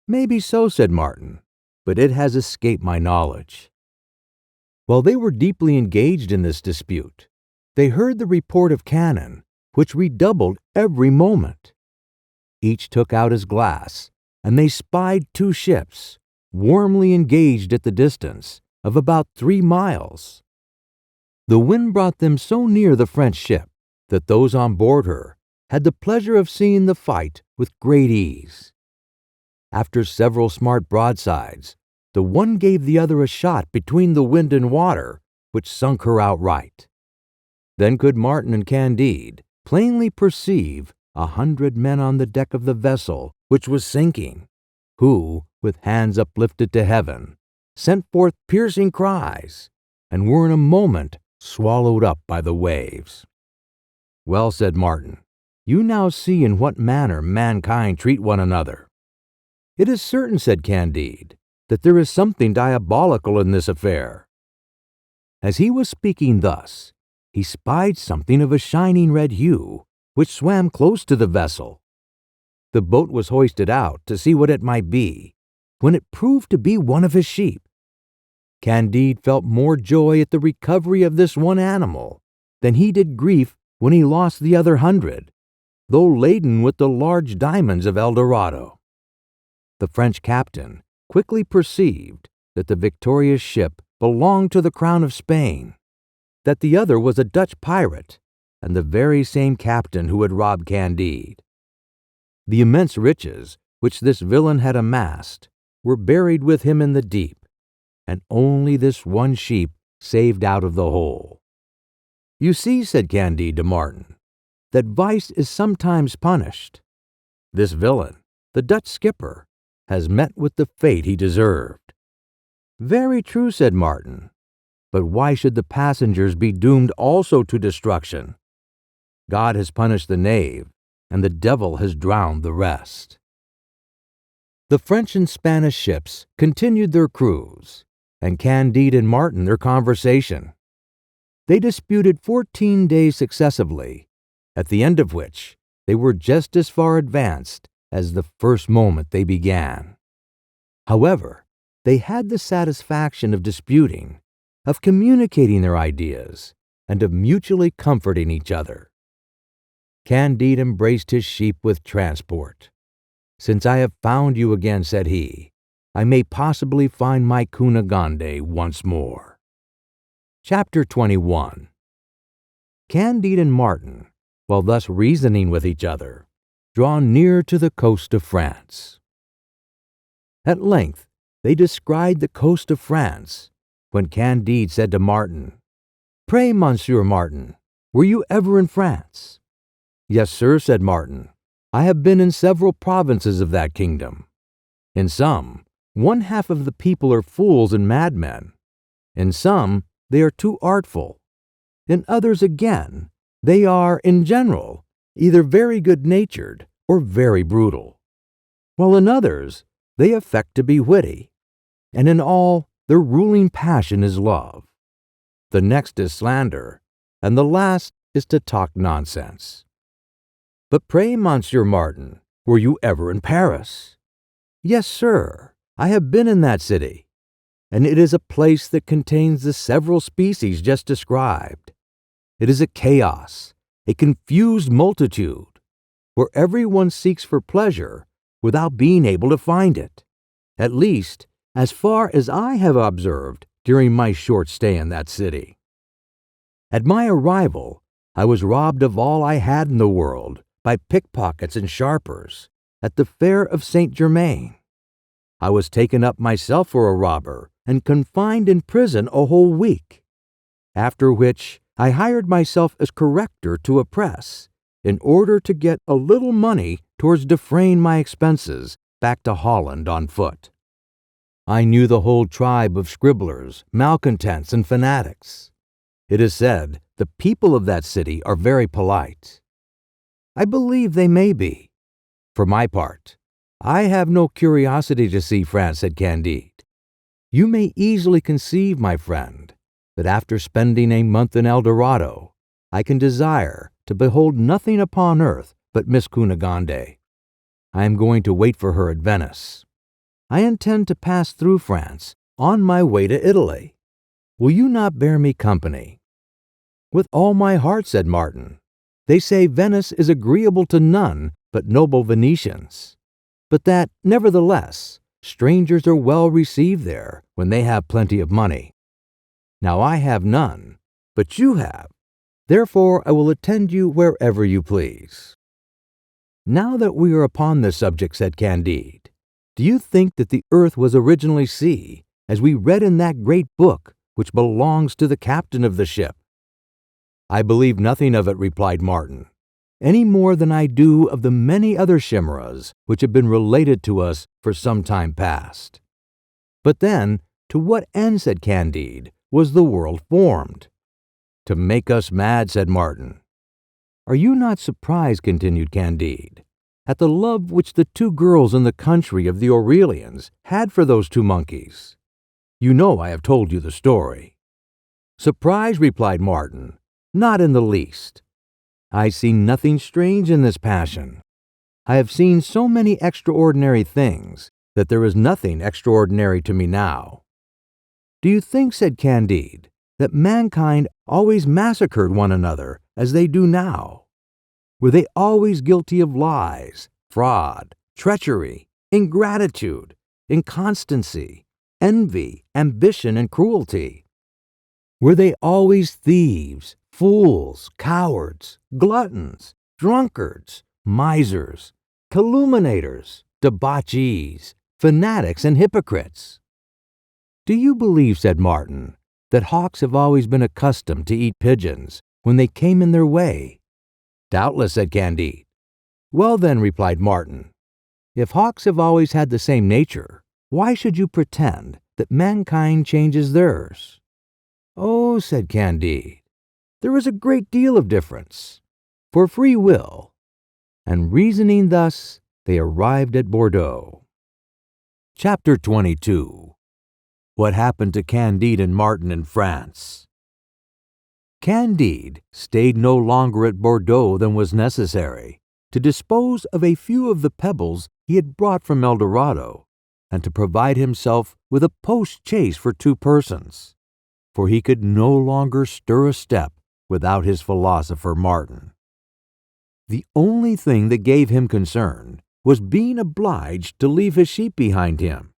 "Maybe so," said Martin, "but it has escaped my knowledge." While they were deeply engaged in this dispute, they heard the report of cannon, which redoubled every moment. Each took out his glass, and they spied 2 ships, warmly engaged at the distance of about 3 miles. The wind brought them so near the French ship that those on board her had the pleasure of seeing the fight with great ease. After several smart broadsides, the one gave the other a shot between the wind and water, which sunk her outright. Then could Martin and Candide plainly perceive 100 men on the deck of the vessel which was sinking, who, with hands uplifted to heaven, sent forth piercing cries, and were in a moment swallowed up by the waves. "Well," said Martin, "you now see in what manner mankind treat one another." "It is certain," said Candide, "that there is something diabolical in this affair." As he was speaking thus, he spied something of a shining red hue, which swam close to the vessel. The boat was hoisted out to see what it might be, when it proved to be one of his sheep. Candide felt more joy at the recovery of this one animal than he did grief when he lost the other 100, though laden with the large diamonds of El Dorado. The French captain quickly perceived that the victorious ship belonged to the crown of Spain, that the other was a Dutch pirate, and the very same captain who had robbed Candide. The immense riches which this villain had amassed were buried with him in the deep, and only this one sheep saved out of the whole. "You see," said Candide to Martin, "that vice is sometimes punished. This villain, the Dutch skipper, has met with the fate he deserved." "Very true," said Martin, "but why should the passengers be doomed also to destruction? God has punished the knave, and the devil has drowned the rest." The French and Spanish ships continued their cruise, and Candide and Martin their conversation. They disputed 14 days successively, at the end of which they were just as far advanced as the first moment they began. However, they had the satisfaction of disputing, of communicating their ideas, and of mutually comforting each other. Candide embraced his sheep with transport. "Since I have found you again," said he, "I may possibly find my Kunagande once more." Chapter 21. Candide and Martin, while thus reasoning with each other, draw near to the coast of France. At length they descried the coast of France, when Candide said to Martin, "Pray, Monsieur Martin, were you ever in France?" "Yes, sir," said Martin. "I have been in several provinces of that kingdom. In some, one half of the people are fools and madmen. In some, they are too artful. In others again, they are, in general, either very good-natured or very brutal. While in others, they affect to be witty. And in all, their ruling passion is love. The next is slander, and the last is to talk nonsense. But pray, Monsieur Martin, were you ever in Paris?" "Yes, sir, I have been in that city, and it is a place that contains the several species just described. It is a chaos, a confused multitude, where everyone seeks for pleasure without being able to find it, at least as far as I have observed during my short stay in that city. At my arrival, I was robbed of all I had in the world by pickpockets and sharpers at the fair of Saint-Germain. I was taken up myself for a robber and confined in prison a whole week, after which I hired myself as corrector to a press in order to get a little money towards defraying my expenses back to Holland on foot. I knew the whole tribe of scribblers, malcontents, and fanatics. It is said the people of that city are very polite. I believe they may be. For my part, I have no curiosity to see France," said Candide. "You may easily conceive, my friend, that after spending a month in El Dorado, I can desire to behold nothing upon earth but Miss Kunagande. I am going to wait for her at Venice. I intend to pass through France on my way to Italy. Will you not bear me company?" "With all my heart," said Martin. "They say Venice is agreeable to none but noble Venetians, but that, nevertheless, strangers are well received there when they have plenty of money. Now I have none, but you have. Therefore I will attend you wherever you please." "Now that we are upon this subject," said Candide, "do you think that the earth was originally sea, as we read in that great book which belongs to the captain of the ship?" "I believe nothing of it," replied Martin, "any more than I do of the many other chimeras which have been related to us for some time past." "But then, to what end," said Candide, "was the world formed?" "To make us mad," said Martin. "Are you not surprised," continued Candide, "at the love which the two girls in the country of the Aurelians had for those two monkeys? You know I have told you the story." "Surprised," replied Martin, "not in the least. I see nothing strange in this passion. I have seen so many extraordinary things that there is nothing extraordinary to me now." "Do you think," said Candide, "that mankind always massacred one another as they do now? Were they always guilty of lies, fraud, treachery, ingratitude, inconstancy, envy, ambition, and cruelty? Were they always thieves, fools, cowards, gluttons, drunkards, misers, calumniators, debauchees, fanatics, and hypocrites?" "Do you believe," said Martin, "that hawks have always been accustomed to eat pigeons when they came in their way?" "Doubtless," said Candide. "Well then," replied Martin, "if hawks have always had the same nature, why should you pretend that mankind changes theirs?" "Oh," said Candide, "there is a great deal of difference. For free will." And reasoning thus, they arrived at Bordeaux. Chapter 22. What happened to Candide and Martin in France. Candide stayed no longer at Bordeaux than was necessary to dispose of a few of the pebbles he had brought from El Dorado, and to provide himself with a post-chaise for 2 persons, for he could no longer stir a step without his philosopher Martin. The only thing that gave him concern was being obliged to leave his sheep behind him,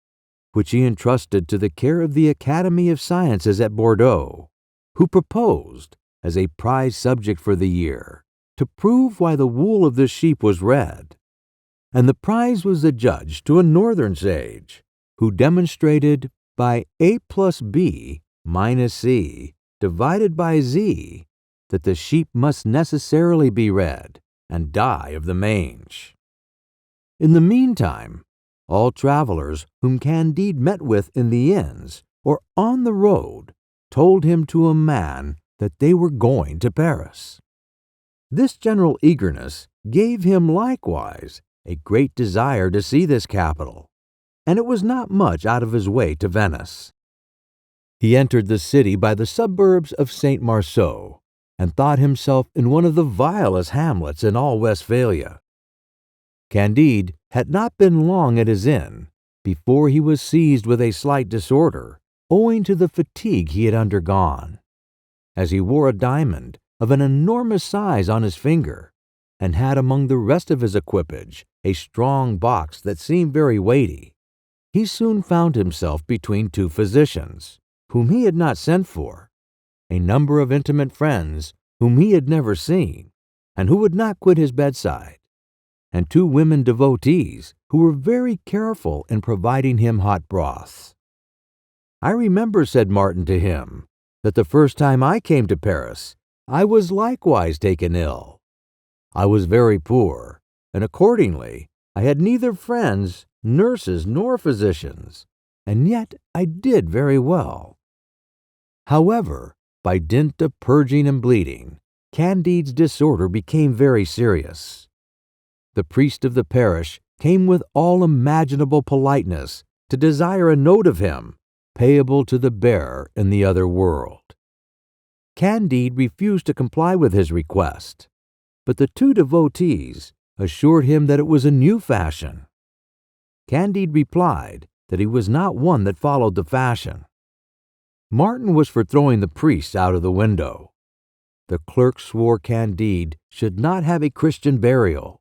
which he entrusted to the care of the Academy of Sciences at Bordeaux, who proposed, as a prize subject for the year, to prove why the wool of the sheep was red. And the prize was adjudged to a northern sage, who demonstrated by A plus B minus C divided by Z that the sheep must necessarily be red and die of the mange. In the meantime, all travelers whom Candide met with in the inns or on the road told him to a man that they were going to Paris. This general eagerness gave him likewise a great desire to see this capital, and it was not much out of his way to Venice. He entered the city by the suburbs of St. Marceau, and thought himself in one of the vilest hamlets in all Westphalia. Candide had not been long at his inn before he was seized with a slight disorder, owing to the fatigue he had undergone, as he wore a diamond of an enormous size on his finger, and had among the rest of his equipage a strong box that seemed very weighty. He soon found himself between two physicians, whom he had not sent for, a number of intimate friends whom he had never seen, and who would not quit his bedside, and two women devotees who were very careful in providing him hot broths. "I remember," said Martin to him, "that the first time I came to Paris, I was likewise taken ill. I was very poor, and accordingly I had neither friends, nurses, nor physicians, and yet I did very well." However, by dint of purging and bleeding, Candide's disorder became very serious. The priest of the parish came with all imaginable politeness to desire a note of him, payable to the bearer in the other world. Candide refused to comply with his request, but the two devotees assured him that it was a new fashion. Candide replied that he was not one that followed the fashion. Martin was for throwing the priest out of the window. The clerk swore Candide should not have a Christian burial.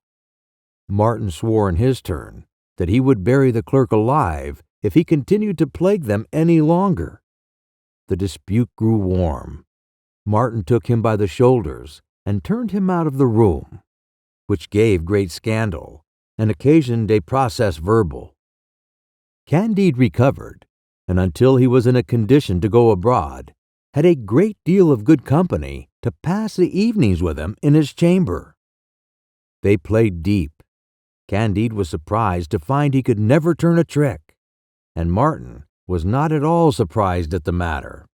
Martin swore in his turn that he would bury the clerk alive if he continued to plague them any longer. The dispute grew warm. Martin took him by the shoulders and turned him out of the room, which gave great scandal and occasioned a procès verbal. Candide recovered, and until he was in a condition to go abroad, had a great deal of good company to pass the evenings with him in his chamber. They played deep. Candide was surprised to find he could never turn a trick, and Martin was not at all surprised at the matter.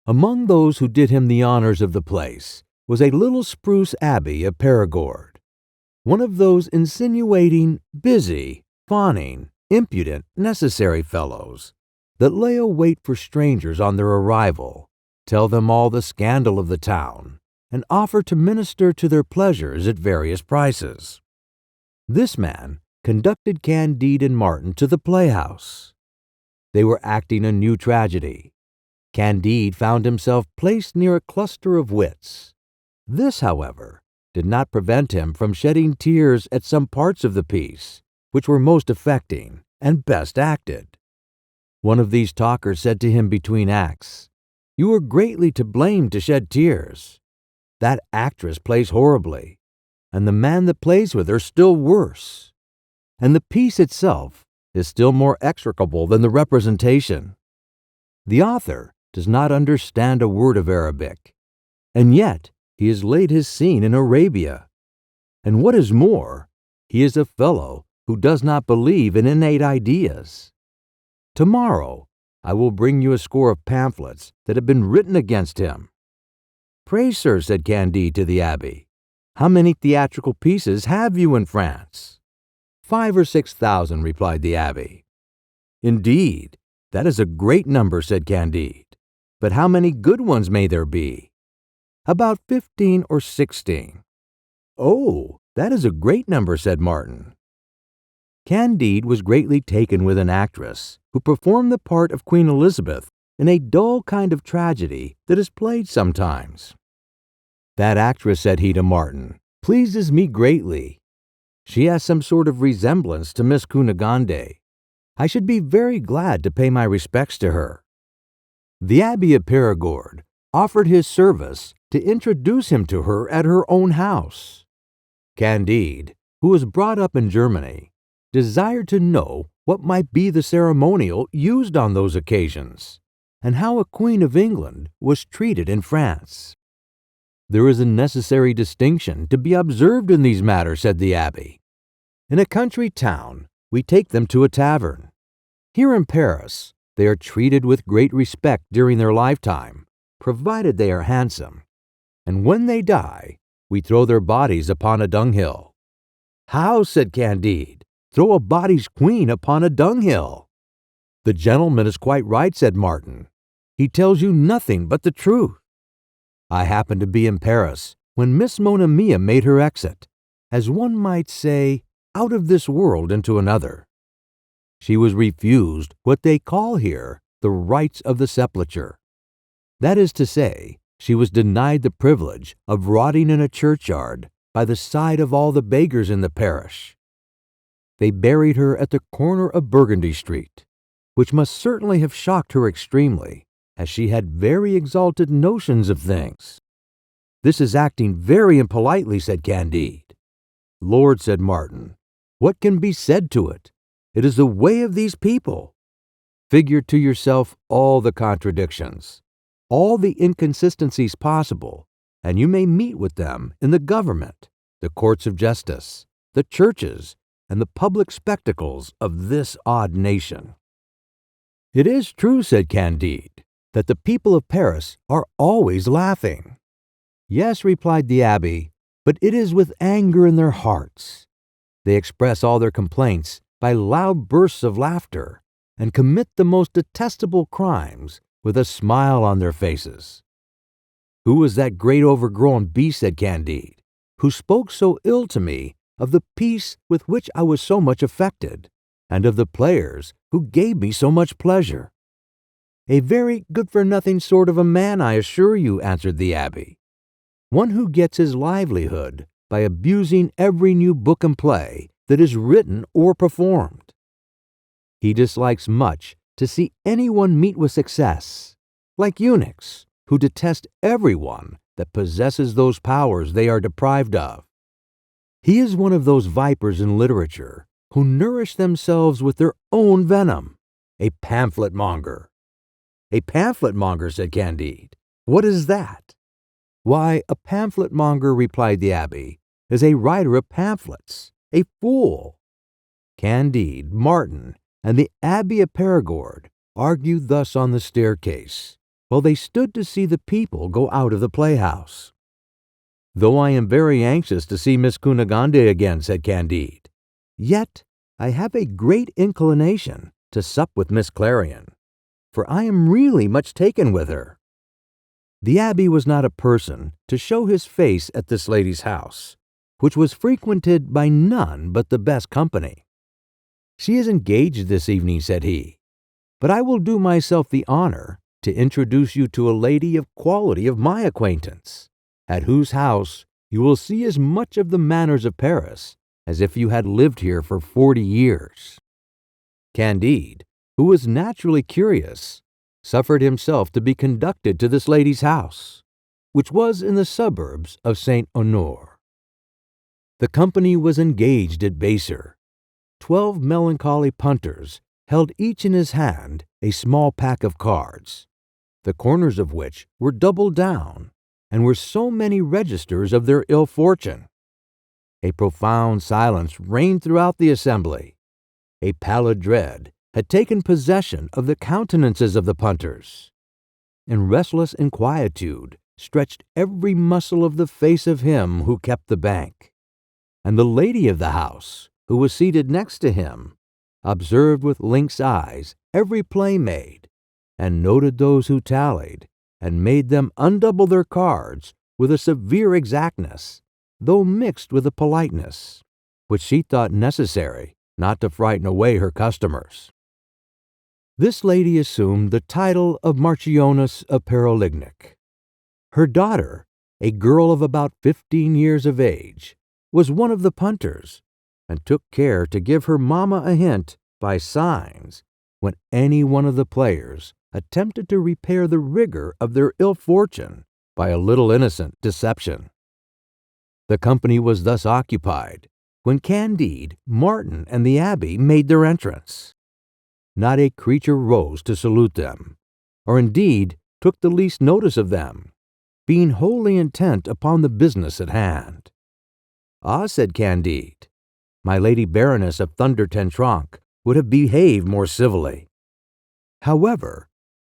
Among those who did him the honors of the place was a little spruce abbé of Perigord, one of those insinuating, busy, fawning, impudent, necessary fellows that lay await for strangers on their arrival, tell them all the scandal of the town, and offer to minister to their pleasures at various prices. This man conducted Candide and Martin to the playhouse. They were acting a new tragedy. Candide found himself placed near a cluster of wits. This, however, did not prevent him from shedding tears at some parts of the piece, which were most affecting and best acted. One of these talkers said to him between acts, "You are greatly to blame to shed tears. That actress plays horribly, and the man that plays with her still worse, and the piece itself is still more execrable than the representation. The author does not understand a word of Arabic, and yet he has laid his scene in Arabia. And what is more, he is a fellow who does not believe in innate ideas. Tomorrow I will bring you a score of pamphlets that have been written against him." "Pray, sir," said Candide to the abbé, "how many theatrical pieces have you in France?" 5,000 or 6,000, replied the abbé. "Indeed, that is a great number," said Candide. "But how many good ones may there be?" "About 15 or 16. "Oh, that is a great number," said Martin. Candide was greatly taken with an actress who performed the part of Queen Elizabeth in a dull kind of tragedy that is played sometimes. "That actress," said he to Martin, "pleases me greatly. She has some sort of resemblance to Miss Kunagande. I should be very glad to pay my respects to her." The Abbé of Perigord offered his service to introduce him to her at her own house. Candide, who was brought up in Germany, desired to know what might be the ceremonial used on those occasions, and how a Queen of England was treated in France. "There is a necessary distinction to be observed in these matters," said the abbé. "In a country town, we take them to a tavern. Here in Paris, they are treated with great respect during their lifetime, provided they are handsome, and when they die, we throw their bodies upon a dunghill." "How?" said Candide. "Throw a body's queen upon a dunghill?" "The gentleman is quite right," said Martin. "He tells you nothing but the truth. I happened to be in Paris when Miss Monimia made her exit, as one might say, out of this world into another. She was refused what they call here the rites of the sepulchre. That is to say, she was denied the privilege of rotting in a churchyard by the side of all the beggars in the parish. They buried her at the corner of Burgundy Street, which must certainly have shocked her extremely, as she had very exalted notions of things." "This is acting very impolitely," said Candide. "Lord," said Martin, "what can be said to it? It is the way of these people. Figure to yourself all the contradictions, all the inconsistencies possible, and you may meet with them in the government, the courts of justice, the churches, and the public spectacles of this odd nation." "It is true," said Candide, "that the people of Paris are always laughing." "Yes," replied the abbé, "but it is with anger in their hearts. They express all their complaints by loud bursts of laughter, and commit the most detestable crimes with a smile on their faces." "Who was that great overgrown beast," said Candide, "who spoke so ill to me of the piece with which I was so much affected, and of the players who gave me so much pleasure?" "A very good-for-nothing sort of a man, I assure you," answered the abbé. "One who gets his livelihood by abusing every new book and play that is written or performed. He dislikes much to see anyone meet with success, like eunuchs, who detest everyone that possesses those powers they are deprived of. He is one of those vipers in literature who nourish themselves with their own venom, a pamphlet monger." "A pamphlet monger," said Candide. "What is that?" "Why, a pamphlet monger," replied the abbé, "is a writer of pamphlets, a fool." Candide, Martin, and the Abbé of Perigord argued thus on the staircase, while they stood to see the people go out of the playhouse. "Though I am very anxious to see Miss Kunagande again," said Candide, "yet I have a great inclination to sup with Miss Clarion, for I am really much taken with her." The abbé was not a person to show his face at this lady's house, which was frequented by none but the best company. "She is engaged this evening," said he, "but I will do myself the honor to introduce you to a lady of quality of my acquaintance, at whose house you will see as much of the manners of Paris as if you had lived here for 40 years." Candide, who was naturally curious, suffered himself to be conducted to this lady's house, which was in the suburbs of Saint Honore. The company was engaged at Baser. 12 melancholy punters held each in his hand a small pack of cards, the corners of which were doubled down, and were so many registers of their ill fortune. A profound silence reigned throughout the assembly. A pallid dread had taken possession of the countenances of the punters. In restless inquietude stretched every muscle of the face of him who kept the bank, and the lady of the house, who was seated next to him, observed with lynx eyes every play made, and noted those who tallied, and made them undouble their cards with a severe exactness, though mixed with a politeness, which she thought necessary not to frighten away her customers. This lady assumed the title of Marchioness of Perilignac. Her daughter, a girl of about 15 years of age, was one of the punters, and took care to give her mamma a hint by signs when any one of the players attempted to repair the rigor of their ill fortune by a little innocent deception. The company was thus occupied when Candide, Martin, and the abbé made their entrance. Not a creature rose to salute them, or indeed took the least notice of them, being wholly intent upon the business at hand. "Ah," said Candide, "my Lady Baroness of Thunder Ten Tronckh would have behaved more civilly." However,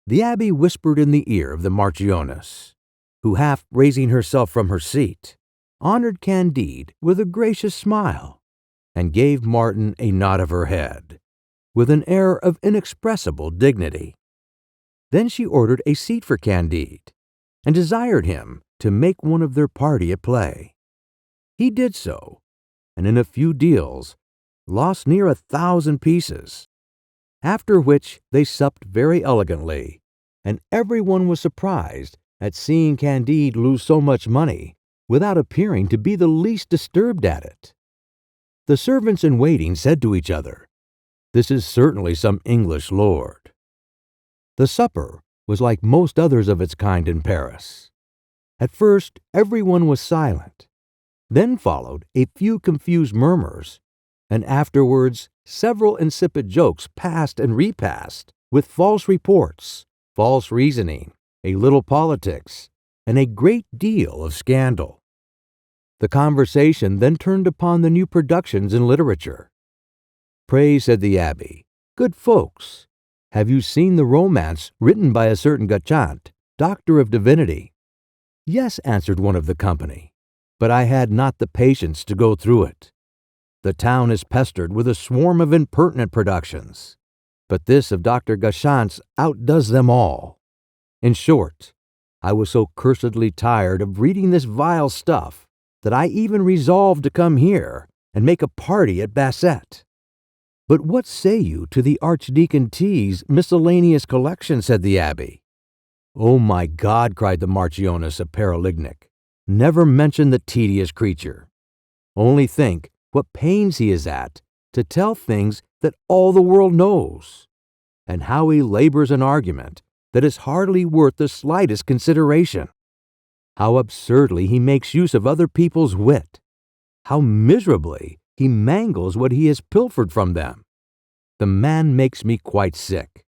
the abbé whispered in the ear of the Marchioness, who, half raising herself from her seat, honored Candide with a gracious smile, and gave Martin a nod of her head, with an air of inexpressible dignity. Then she ordered a seat for Candide, and desired him to make one of their party at play. He did so, and in a few deals lost near 1,000 pieces, after which they supped very elegantly, and everyone was surprised at seeing Candide lose so much money without appearing to be the least disturbed at it. The servants in waiting said to each other, "This is certainly some English lord." The supper was like most others of its kind in Paris. At first everyone was silent. Then followed a few confused murmurs, and afterwards several insipid jokes passed and repassed, with false reports, false reasoning, a little politics, and a great deal of scandal. The conversation then turned upon the new productions in literature. "Pray," said the abbé, "good folks, have you seen the romance written by a certain Gachant, doctor of divinity?" "Yes," answered one of the company, "but I had not the patience to go through it. The town is pestered with a swarm of impertinent productions, but this of Dr. Gachant's outdoes them all. In short, I was so cursedly tired of reading this vile stuff that I even resolved to come here and make a party at Basset." "But what say you to the Archdeacon T.'s miscellaneous collection?" said the abbé. "Oh, my God!" cried the Marchioness of Paralignac, "never mention the tedious creature. Only think what pains he is at to tell things that all the world knows, and how he labors an argument that is hardly worth the slightest consideration. How absurdly he makes use of other people's wit. How miserably he mangles what he has pilfered from them. The man makes me quite sick.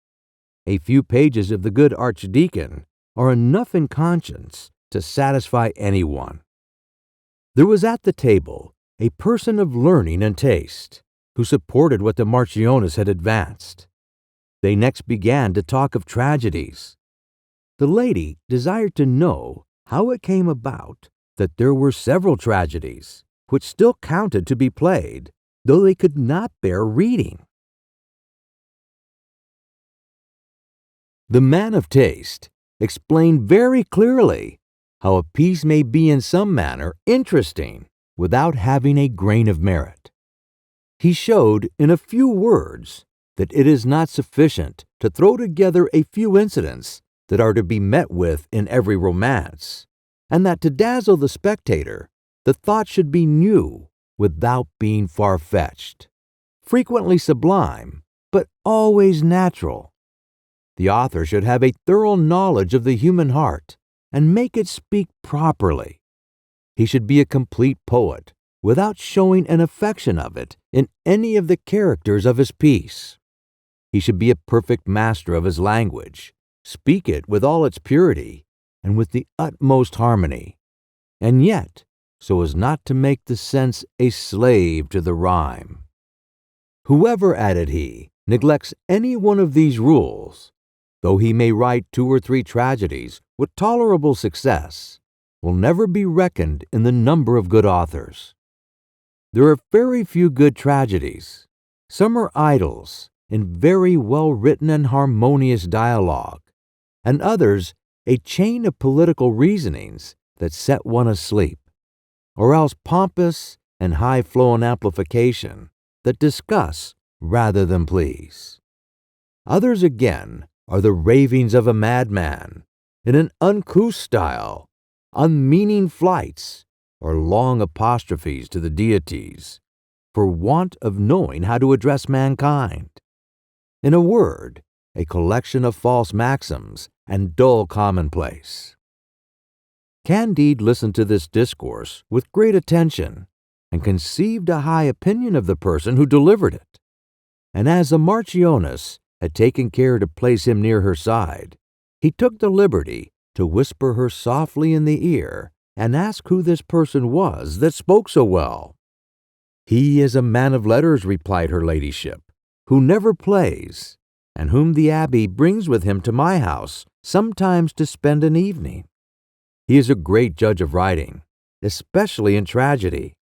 A few pages of the good Archdeacon are enough in conscience to satisfy anyone." There was at the table a person of learning and taste, who supported what the Marchioness had advanced. They next began to talk of tragedies. The lady desired to know how it came about that there were several tragedies, which still counted to be played, though they could not bear reading. The man of taste explained very clearly how a piece may be in some manner interesting without having a grain of merit. He showed in a few words that it is not sufficient to throw together a few incidents that are to be met with in every romance, and that to dazzle the spectator, the thought should be new without being far-fetched, frequently sublime, but always natural. The author should have a thorough knowledge of the human heart and make it speak properly. He should be a complete poet without showing an affection of it in any of the characters of his piece. He should be a perfect master of his language, speak it with all its purity and with the utmost harmony, and yet so as not to make the sense a slave to the rhyme. Whoever, added he, neglects any one of these rules, though he may write 2 or 3 tragedies with tolerable success, will never be reckoned in the number of good authors. There are very few good tragedies. Some are idylls in very well-written and harmonious dialogue, and others a chain of political reasonings that set one asleep, or else pompous and high-flown amplification that discuss rather than please. Others, again, are the ravings of a madman in an uncouth style, unmeaning flights, or long apostrophes to the deities, for want of knowing how to address mankind. In a word, a collection of false maxims and dull commonplace. Candide listened to this discourse with great attention and conceived a high opinion of the person who delivered it. And as the Marchioness had taken care to place him near her side, he took the liberty to whisper her softly in the ear and ask who this person was that spoke so well. "He is a man of letters," replied her ladyship, "who never plays, and whom the abbé brings with him to my house sometimes to spend an evening. He is a great judge of writing, especially in tragedy.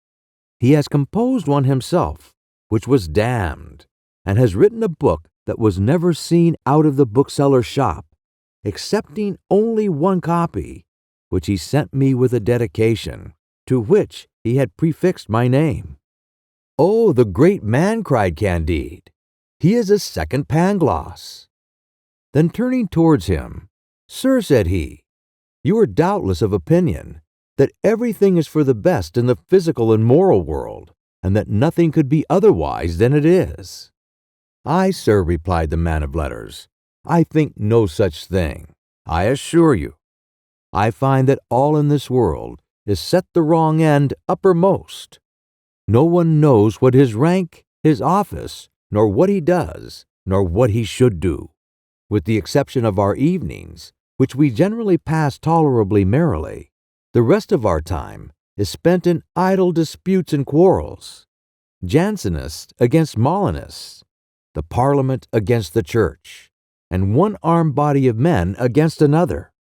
He has composed one himself, which was damned, and has written a book that was never seen out of the bookseller's shop, excepting only one copy, which he sent me with a dedication, to which he had prefixed my name." "Oh, the great man!" cried Candide. "He is a second Pangloss." Then turning towards him, "Sir," said he, "you are doubtless of opinion that everything is for the best in the physical and moral world, and that nothing could be otherwise than it is." "Aye, sir," replied the man of letters, "I think no such thing, I assure you. I find that all in this world is set the wrong end uppermost. No one knows what his rank, his office, nor what he does, nor what he should do, with the exception of our evenings, which we generally pass tolerably merrily. The rest of our time is spent in idle disputes and quarrels. Jansenists against Molinists, the Parliament against the Church, and one armed body of men against another,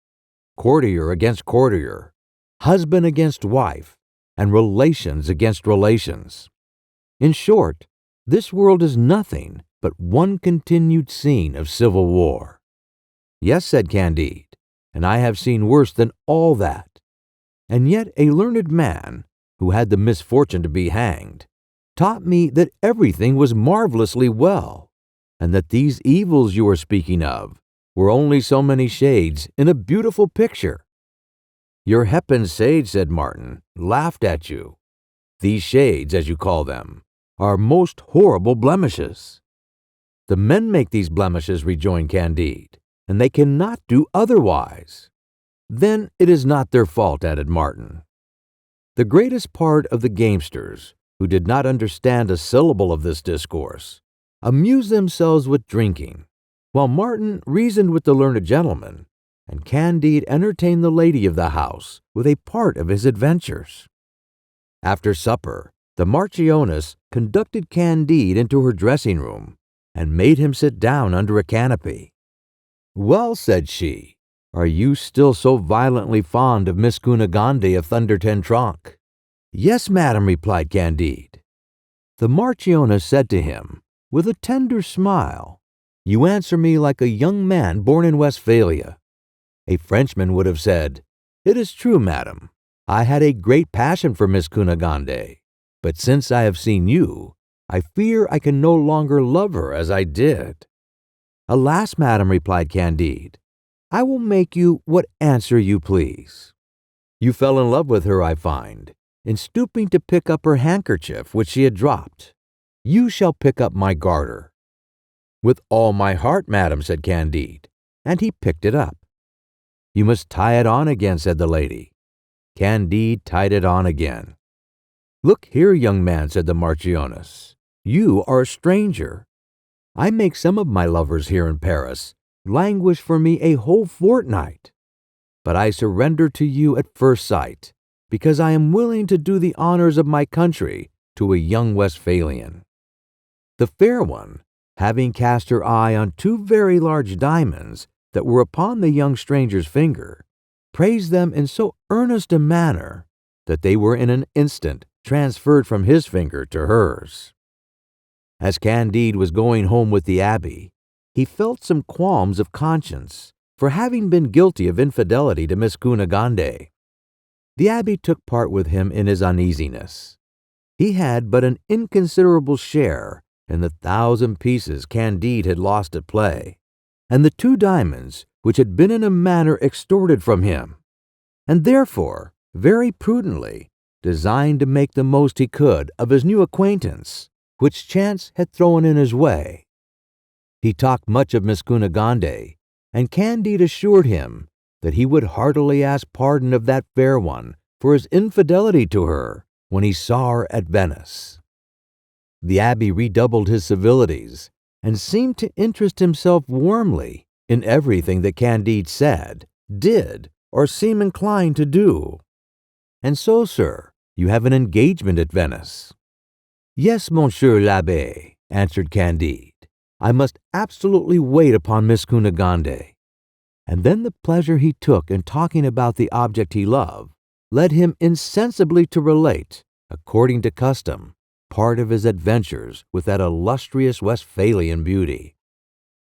courtier against courtier, husband against wife, and relations against relations. In short, this world is nothing but one continued scene of civil war." "Yes," said Candide, "and I have seen worse than all that. And yet a learned man, who had the misfortune to be hanged, taught me that everything was marvelously well, and that these evils you are speaking of were only so many shades in a beautiful picture." "Your Hepburn sage," said Martin, "laughed at you. These shades, as you call them, are most horrible blemishes." "The men make these blemishes," rejoined Candide, "and they cannot do otherwise." "Then it is not their fault," added Martin. The greatest part of the gamesters, who did not understand a syllable of this discourse, amused themselves with drinking, while Martin reasoned with the learned gentleman, and Candide entertained the lady of the house with a part of his adventures. After supper, the Marchioness conducted Candide into her dressing-room and made him sit down under a canopy. "Well," said she, "are you still so violently fond of Miss Kunagande of Thunder Ten Tronckh?" "Yes, madam," replied Candide. The Marchioness said to him, with a tender smile, "You answer me like a young man born in Westphalia. A Frenchman would have said, 'It is true, madam, I had a great passion for Miss Kunagande, but since I have seen you, I fear I can no longer love her as I did.'" "Alas, madam," replied Candide, "I will make you what answer you please. You fell in love with her, I find, in stooping to pick up her handkerchief which she had dropped. You shall pick up my garter." "With all my heart, madam," said Candide, and he picked it up. "You must tie it on again," said the lady. Candide tied it on again. "Look here, young man," said the Marchioness, "you are a stranger. I make some of my lovers here in Paris languish for me a whole fortnight, but I surrender to you at first sight, because I am willing to do the honors of my country to a young Westphalian." The fair one, having cast her eye on two very large diamonds that were upon the young stranger's finger, praised them in so earnest a manner that they were in an instant transferred from his finger to hers. As Candide was going home with the abbé, he felt some qualms of conscience for having been guilty of infidelity to Miss Kunagande. The abbé took part with him in his uneasiness. He had but an inconsiderable share in the 1,000 pieces Candide had lost at play, and the 2 diamonds which had been in a manner extorted from him, and therefore, very prudently, designed to make the most he could of his new acquaintance, which chance had thrown in his way. He talked much of Miss Kunagande, and Candide assured him that he would heartily ask pardon of that fair one for his infidelity to her when he saw her at Venice. The abbé redoubled his civilities, and seemed to interest himself warmly in everything that Candide said, did, or seemed inclined to do. "And so, sir, you have an engagement at Venice?" "Yes, Monsieur l'Abbé," answered Candide. "I must absolutely wait upon Miss Kunagande." And then the pleasure he took in talking about the object he loved led him insensibly to relate, according to custom, part of his adventures with that illustrious Westphalian beauty.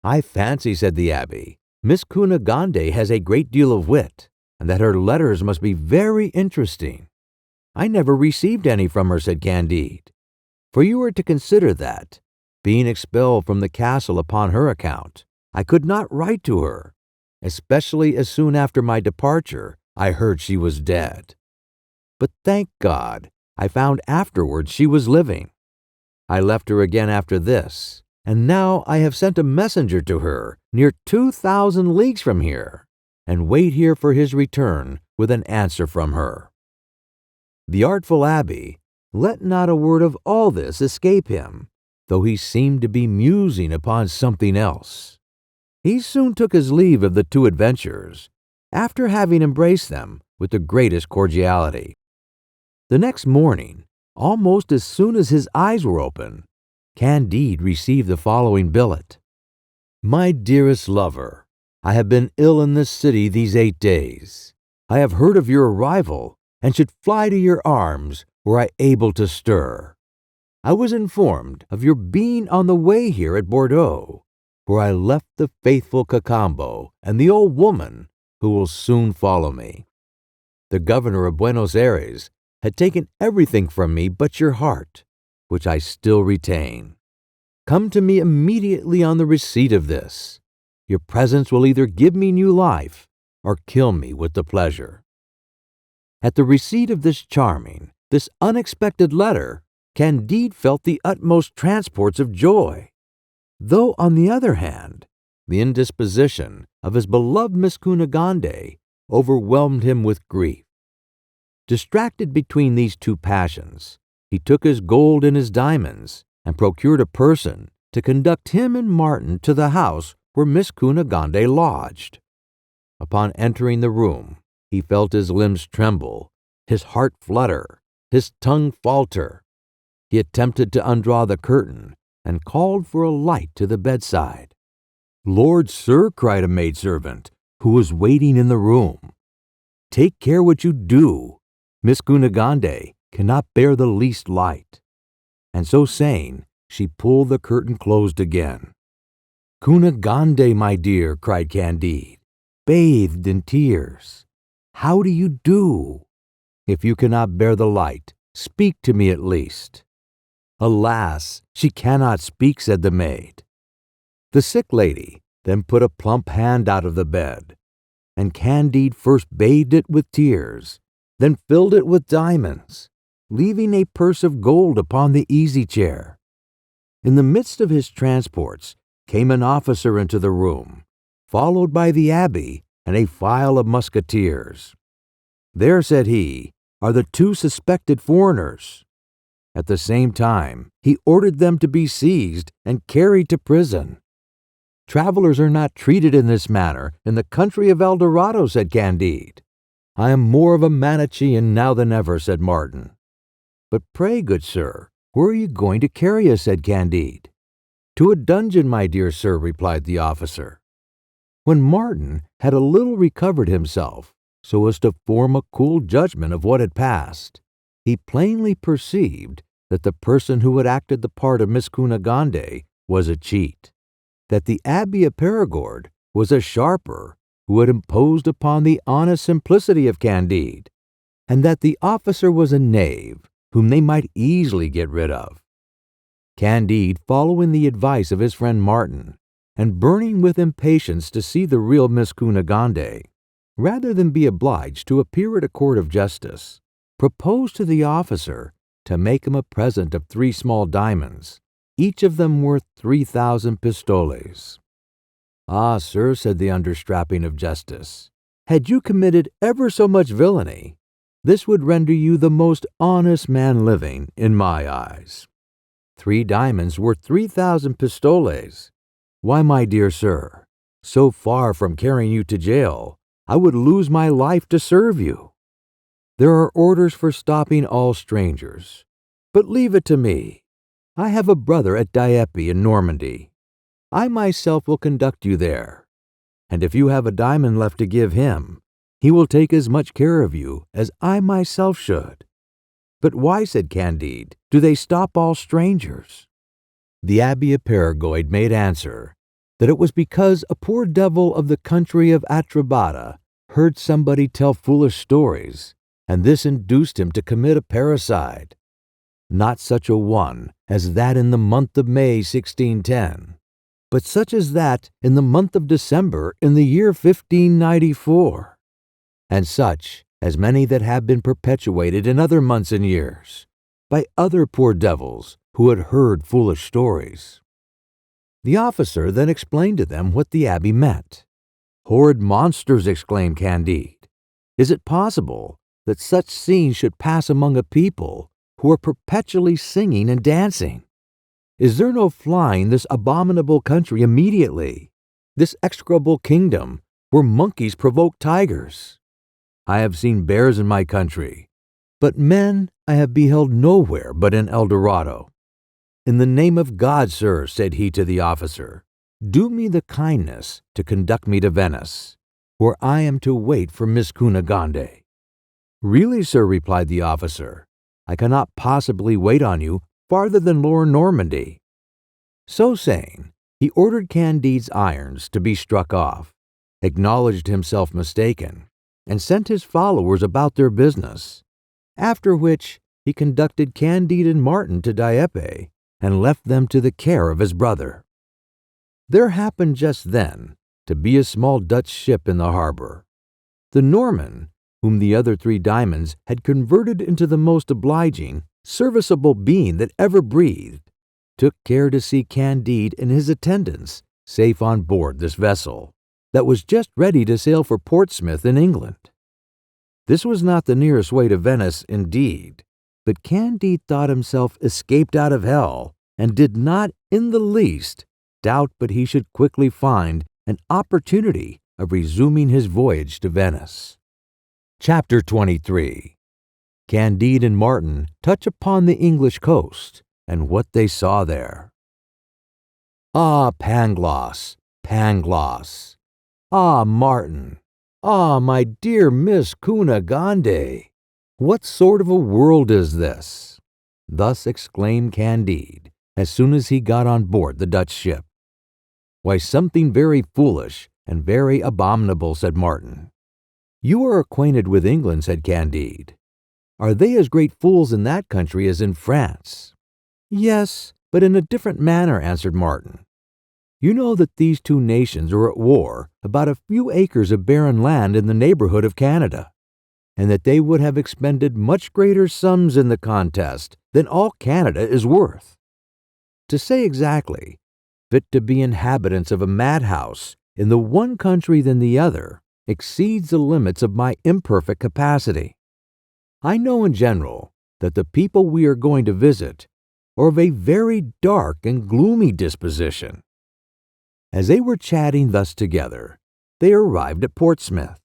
"I fancy," said the abbé, "Miss Kunagande has a great deal of wit, and that her letters must be very interesting." "I never received any from her," said Candide. "For you are to consider that, being expelled from the castle upon her account, I could not write to her, especially as soon after my departure I heard she was dead. But thank God, I found afterwards she was living. I left her again after this, and now I have sent a messenger to her near 2,000 leagues from here, and wait here for his return with an answer from her." The artful abbé let not a word of all this escape him, though he seemed to be musing upon something else. He soon took his leave of the two adventurers, after having embraced them with the greatest cordiality. The next morning, almost as soon as his eyes were open, Candide received the following billet: "My dearest lover, I have been ill in this city these 8 days. I have heard of your arrival, and should fly to your arms were I able to stir. I was informed of your being on the way here at Bordeaux, where I left the faithful Cacambo and the old woman, who will soon follow me. The governor of Buenos Aires had taken everything from me but your heart, which I still retain. Come to me immediately on the receipt of this. Your presence will either give me new life or kill me with the pleasure." At the receipt of this charming, this unexpected letter, Candide felt the utmost transports of joy, though, on the other hand, the indisposition of his beloved Miss Kunagande overwhelmed him with grief. Distracted between these two passions, he took his gold and his diamonds, and procured a person to conduct him and Martin to the house where Miss Kunagande lodged. Upon entering the room, he felt his limbs tremble, his heart flutter, his tongue falter. He attempted to undraw the curtain, and called for a light to the bedside. "Lord, sir," cried a maidservant, who was waiting in the room, "take care what you do. Miss Kunagande cannot bear the least light." And so saying, she pulled the curtain closed again. "Kunagande, my dear," cried Candide, bathed in tears, "how do you do? If you cannot bear the light, speak to me at least." "Alas, she cannot speak," said the maid. The sick lady then put a plump hand out of the bed, and Candide first bathed it with tears, then filled it with diamonds, leaving a purse of gold upon the easy-chair. In the midst of his transports came an officer into the room, followed by the abbé and a file of musketeers. "There," said he, "are the 2 suspected foreigners." At the same time, he ordered them to be seized and carried to prison. "Travelers are not treated in this manner in the country of El Dorado," said Candide. "I am more of a Manichean now than ever," said Martin. "But pray, good sir, where are you going to carry us?" said Candide. "To a dungeon, my dear sir," replied the officer. When Martin had a little recovered himself, so as to form a cool judgment of what had passed, he plainly perceived that the person who had acted the part of Miss Kunagande was a cheat, that the Abbé of Perigord was a sharper who had imposed upon the honest simplicity of Candide, and that the officer was a knave whom they might easily get rid of. Candide, following the advice of his friend Martin, and burning with impatience to see the real Miss Kunagande, rather than be obliged to appear at a court of justice, proposed to the officer to make him a present of 3 small diamonds, each of them worth 3,000 pistoles. "Ah, sir," said the understrapping of justice, "had you committed ever so much villainy, this would render you the most honest man living in my eyes. 3 diamonds worth 3,000 pistoles. Why, my dear sir, so far from carrying you to jail, I would lose my life to serve you. There are orders for stopping all strangers, but leave it to me. I have a brother at Dieppe in Normandy. I myself will conduct you there, and if you have a diamond left to give him, he will take as much care of you as I myself should." "But why," said Candide, "do they stop all strangers?" The Abbé of Périgueux made answer that it was because a poor devil of the country of Atrebata heard somebody tell foolish stories, and this induced him to commit a parricide. Not such a one as that in the month of May 1610, but such as that in the month of December in the year 1594, and such as many that have been perpetuated in other months and years, by other poor devils who had heard foolish stories. The officer then explained to them what the abbé meant. "Horrid monsters!" exclaimed Candide. "Is it possible that such scenes should pass among a people who are perpetually singing and dancing? Is there no flying this abominable country immediately, this execrable kingdom where monkeys provoke tigers? I have seen bears in my country, but men I have beheld nowhere but in El Dorado. In the name of God, sir," said he to the officer, "do me the kindness to conduct me to Venice, where I am to wait for Miss Kunagande." "Really, sir," replied the officer, "I cannot possibly wait on you farther than lower Normandy." So saying, he ordered Candide's irons to be struck off, acknowledged himself mistaken, and sent his followers about their business, after which he conducted Candide and Martin to Dieppe and left them to the care of his brother. There happened just then to be a small Dutch ship in the harbor. The Norman, whom the other 3 diamonds had converted into the most obliging, serviceable being that ever breathed, took care to see Candide and his attendants safe on board this vessel that was just ready to sail for Portsmouth in England. This was not the nearest way to Venice, indeed, but Candide thought himself escaped out of hell, and did not in the least doubt but he should quickly find an opportunity of resuming his voyage to Venice. Chapter 23. Candide and Martin touch upon the English coast, and what they saw there. "Ah, Pangloss, Pangloss! Ah, Martin! Ah, my dear Miss Kunagande! What sort of a world is this?" Thus exclaimed Candide as soon as he got on board the Dutch ship. "Why, something very foolish and very abominable," said Martin. "You are acquainted with England," said Candide. "Are they as great fools in that country as in France?" "Yes, but in a different manner," answered Martin. "You know that these 2 nations are at war about a few acres of barren land in the neighborhood of Canada, and that they would have expended much greater sums in the contest than all Canada is worth. To say exactly, fit to be inhabitants of a madhouse in the one country than the other exceeds the limits of my imperfect capacity. I know in general that the people we are going to visit are of a very dark and gloomy disposition." As they were chatting thus together, they arrived at Portsmouth.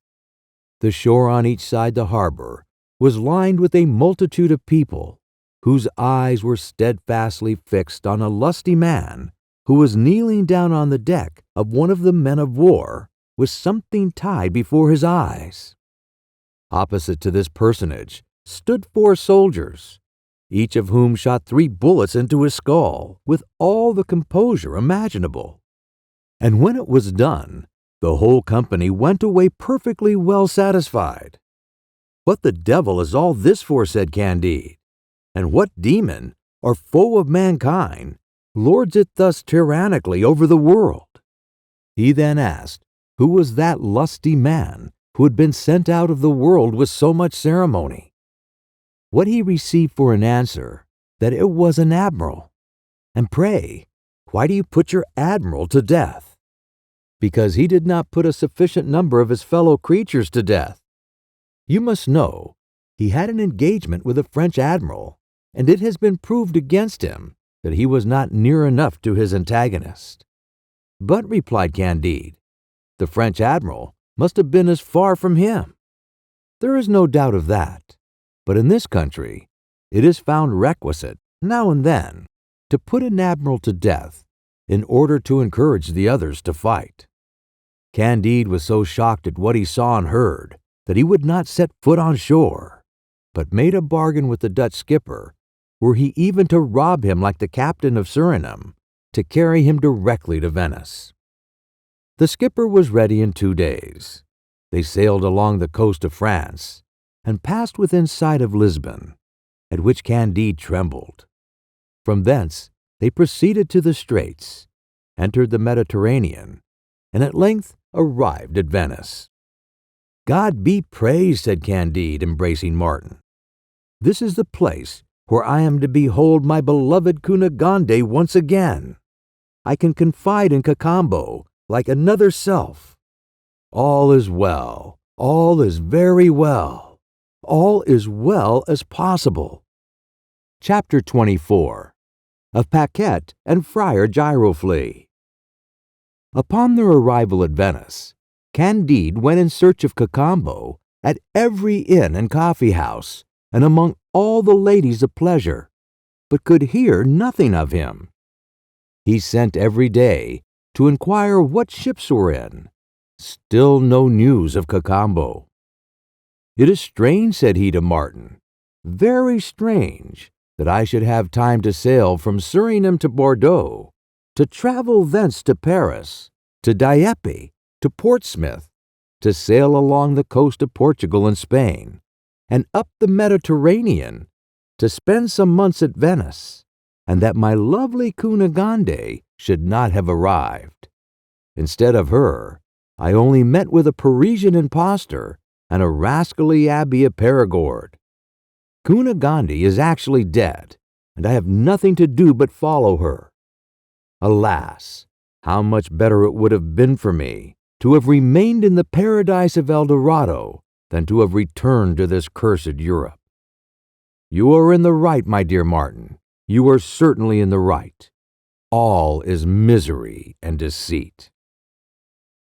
The shore on each side the harbor was lined with a multitude of people, whose eyes were steadfastly fixed on a lusty man who was kneeling down on the deck of one of the men of war with something tied before his eyes. Opposite to this personage stood 4 soldiers, each of whom shot 3 bullets into his skull with all the composure imaginable. And when it was done, the whole company went away perfectly well satisfied. "What the devil is all this for?" said Candide. "And what demon, or foe of mankind, lords it thus tyrannically over the world?" He then asked who was that lusty man who had been sent out of the world with so much ceremony. what he received for an answer, that it was an admiral. And pray, why do you put your admiral to death? Because he did not put a sufficient number of his fellow creatures to death. You must know, he had an engagement with a French admiral, and it has been proved against him that he was not near enough to his antagonist. But, replied Candide, the French admiral must have been as far from him. There is no doubt of that, but in this country it is found requisite, now and then, to put an admiral to death in order to encourage the others to fight. Candide was so shocked at what he saw and heard that he would not set foot on shore, but made a bargain with the Dutch skipper, were he even to rob him like the captain of Suriname, to carry him directly to Venice. The skipper was ready in 2 days. They sailed along the coast of France and passed within sight of Lisbon, at which Candide trembled. From thence they proceeded to the Straits, entered the Mediterranean, and at length arrived at Venice. God be praised, said Candide, embracing Martin. This is the place where I am to behold my beloved Kunagande once again. I can confide in Cacambo like another self. All is well, all is very well, all is well as possible. Chapter 24. Of Paquette and Friar Giroflee. Upon their arrival at Venice, Candide went in search of Cacambo at every inn and coffee house, and among all the ladies of pleasure, but could hear nothing of him. He sent every day to inquire what ships were in. Still no news of Cacambo. It is strange, said he to Martin, very strange, that I should have time to sail from Suriname to Bordeaux, to travel thence to Paris, to Dieppe, to Portsmouth, to sail along the coast of Portugal and Spain, and up the Mediterranean, to spend some months at Venice, and that my lovely Kunagande should not have arrived. Instead of her, I only met with a Parisian impostor and a rascally abbé of Perigord. Kunagande is actually dead, and I have nothing to do but follow her. Alas, how much better it would have been for me to have remained in the paradise of El Dorado than to have returned to this cursed Europe. You are in the right, my dear Martin. You are certainly in the right. All is misery and deceit.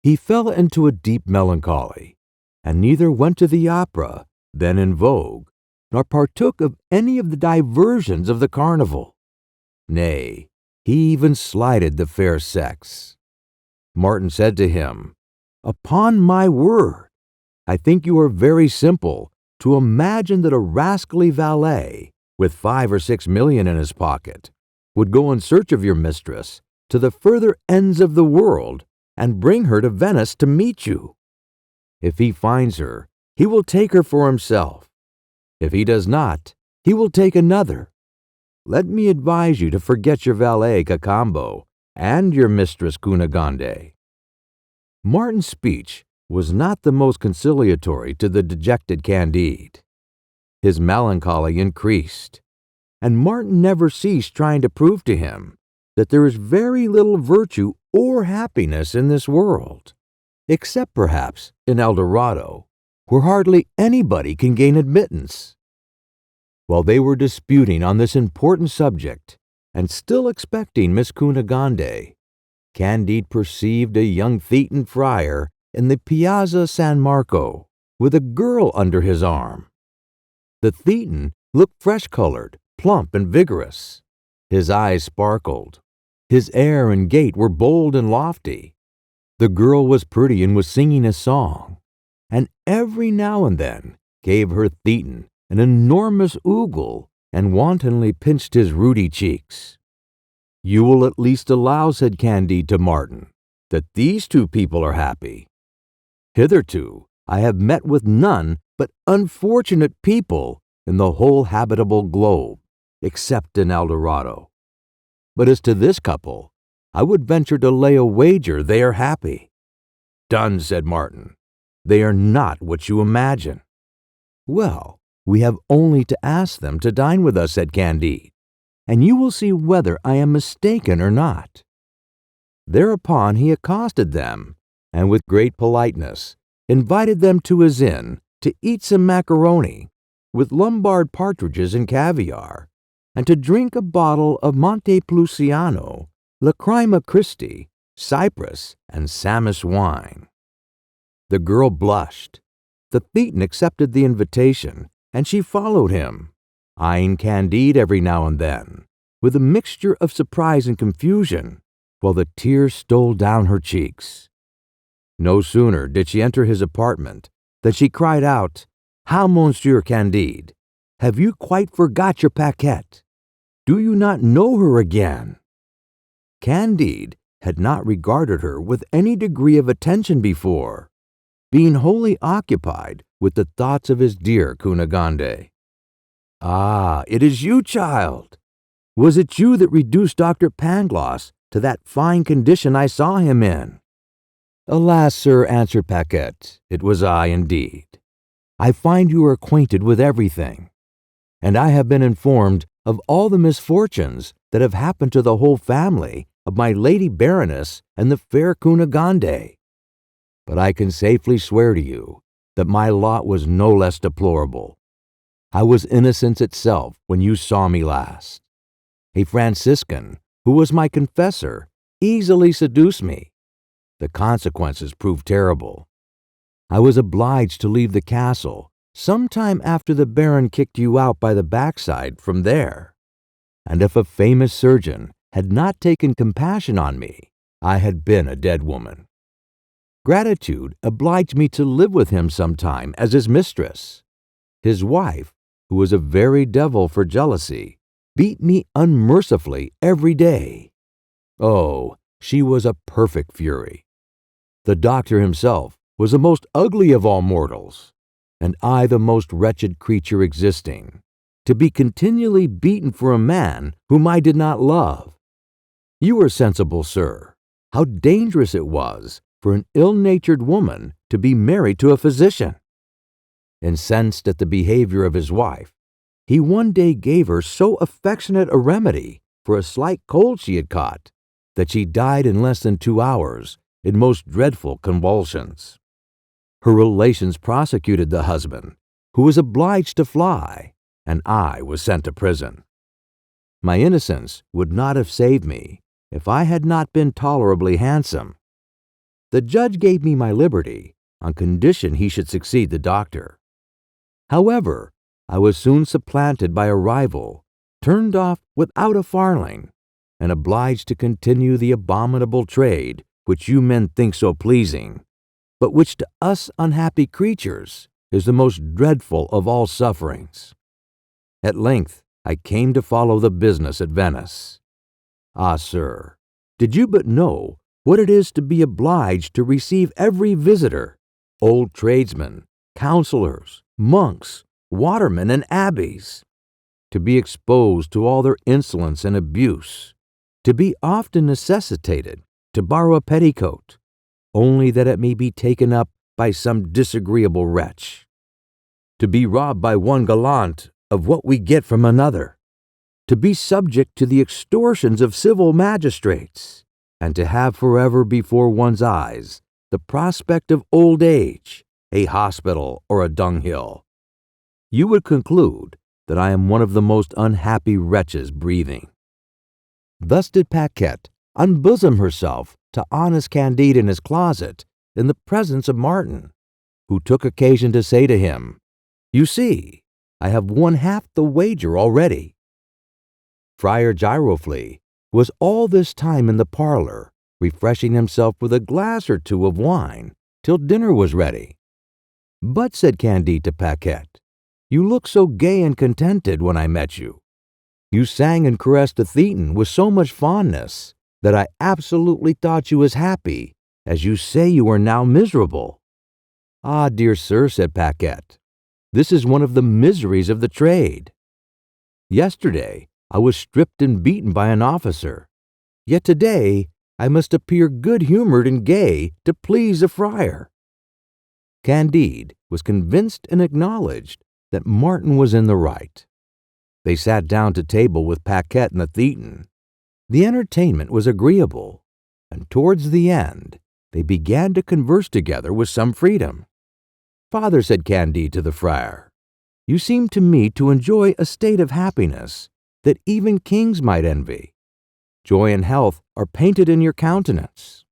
He fell into a deep melancholy, and neither went to the opera, then in vogue, nor partook of any of the diversions of the carnival. Nay, he even slighted the fair sex. Martin said to him, Upon my word, I think you are very simple to imagine that a rascally valet, with 5 or 6 million in his pocket, would go in search of your mistress to the further ends of the world and bring her to Venice to meet you. If he finds her, he will take her for himself. If he does not, he will take another. Let me advise you to forget your valet Cacambo and your mistress Kunagande. Martin's speech was not the most conciliatory to the dejected Candide. His melancholy increased, and Martin never ceased trying to prove to him that there is very little virtue or happiness in this world, except perhaps in El Dorado, where hardly anybody can gain admittance. While they were disputing on this important subject, and still expecting Miss Kunagande, Candide perceived a young Thetan friar in the Piazza San Marco, with a girl under his arm. The Thetan looked fresh-colored, plump, and vigorous. His eyes sparkled. His air and gait were bold and lofty. The girl was pretty and was singing a song, and every now and then gave her Thetan an enormous oogle and wantonly pinched his ruddy cheeks. You will at least allow, said Candide to Martin, that these 2 people are happy. Hitherto I have met with none but unfortunate people in the whole habitable globe, except in El Dorado. But as to this couple, I would venture to lay a wager they are happy. Done, said Martin. They are not what you imagine. Well, "We have only to ask them to dine with us," said Candide, "and you will see whether I am mistaken or not." Thereupon he accosted them, and with great politeness invited them to his inn to eat some macaroni, with Lombard partridges and caviar, and to drink a bottle of Montepulciano, Lacrima Christi, Cyprus, and Samos wine. The girl blushed. The Thetan accepted the invitation, and she followed him, eyeing Candide every now and then, with a mixture of surprise and confusion, while the tears stole down her cheeks. No sooner did she enter his apartment than she cried out, "How, Monsieur Candide, have you quite forgot your Paquette? Do you not know her again?" Candide had not regarded her with any degree of attention before, being wholly occupied with the thoughts of his dear Kunagande. "Ah, it is you, child! Was it you that reduced Dr. Pangloss to that fine condition I saw him in?" "Alas, sir," answered Paquette, "it was I indeed. I find you are acquainted with everything, and I have been informed of all the misfortunes that have happened to the whole family of my Lady Baroness and the fair Kunagande. But I can safely swear to you that my lot was no less deplorable. I was innocence itself when you saw me last. A Franciscan, who was my confessor, easily seduced me. The consequences proved terrible. I was obliged to leave the castle some time after the Baron kicked you out by the backside from there, and if a famous surgeon had not taken compassion on me, I had been a dead woman. Gratitude obliged me to live with him some time as his mistress. His wife, who was a very devil for jealousy, beat me unmercifully every day. Oh, she was a perfect fury. The doctor himself was the most ugly of all mortals, and I the most wretched creature existing, to be continually beaten for a man whom I did not love. You are sensible, sir, how dangerous it was for an ill-natured woman to be married to a physician. Incensed at the behavior of his wife, he one day gave her so affectionate a remedy for a slight cold she had caught, that she died in less than 2 hours in most dreadful convulsions. Her relations prosecuted the husband, who was obliged to fly, and I was sent to prison. My innocence would not have saved me if I had not been tolerably handsome. The judge gave me my liberty on condition he should succeed the doctor. However, I was soon supplanted by a rival, turned off without a farthing, and obliged to continue the abominable trade which you men think so pleasing, but which to us unhappy creatures is the most dreadful of all sufferings. At length I came to follow the business at Venice. Ah, sir, did you but know what it is to be obliged to receive every visitor, old tradesmen, counselors, monks, watermen, and abbeys, to be exposed to all their insolence and abuse, to be often necessitated to borrow a petticoat, only that it may be taken up by some disagreeable wretch, to be robbed by one gallant of what we get from another, to be subject to the extortions of civil magistrates, and to have forever before one's eyes the prospect of old age, a hospital, or a dunghill. You would conclude that I am one of the most unhappy wretches breathing." Thus did Paquette unbosom herself to honest Candide in his closet in the presence of Martin, who took occasion to say to him, "You see, I have won half the wager already." Friar Giroflee was all this time in the parlor, refreshing himself with a glass or two of wine till dinner was ready. "But," said Candide to Paquette, "you looked so gay and contented when I met you. You sang and caressed the Thetan with so much fondness that I absolutely thought you as happy as you say you are now miserable." "Ah, dear sir," said Paquette, "this is one of the miseries of the trade. Yesterday I was stripped and beaten by an officer, yet today I must appear good-humored and gay to please a friar." Candide was convinced and acknowledged that Martin was in the right. They sat down to table with Paquette and the Thetan. The entertainment was agreeable, and towards the end they began to converse together with some freedom. "Father," said Candide to the friar, "you seem to me to enjoy a state of happiness that even kings might envy. Joy and health are painted in your countenance.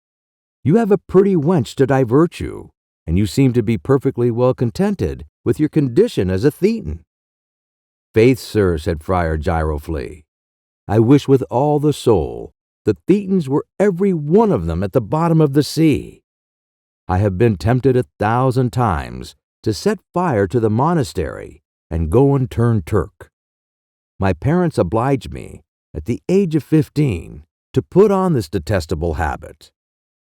You have a pretty wench to divert you, and you seem to be perfectly well contented with your condition as a Thetan." "Faith, sir," said Friar Giroflee, "I wish with all the soul the Thetans were every one of them at the bottom of the sea. I have been tempted 1,000 times to set fire to the monastery and go and turn Turk. My parents obliged me, at the age of 15, to put on this detestable habit,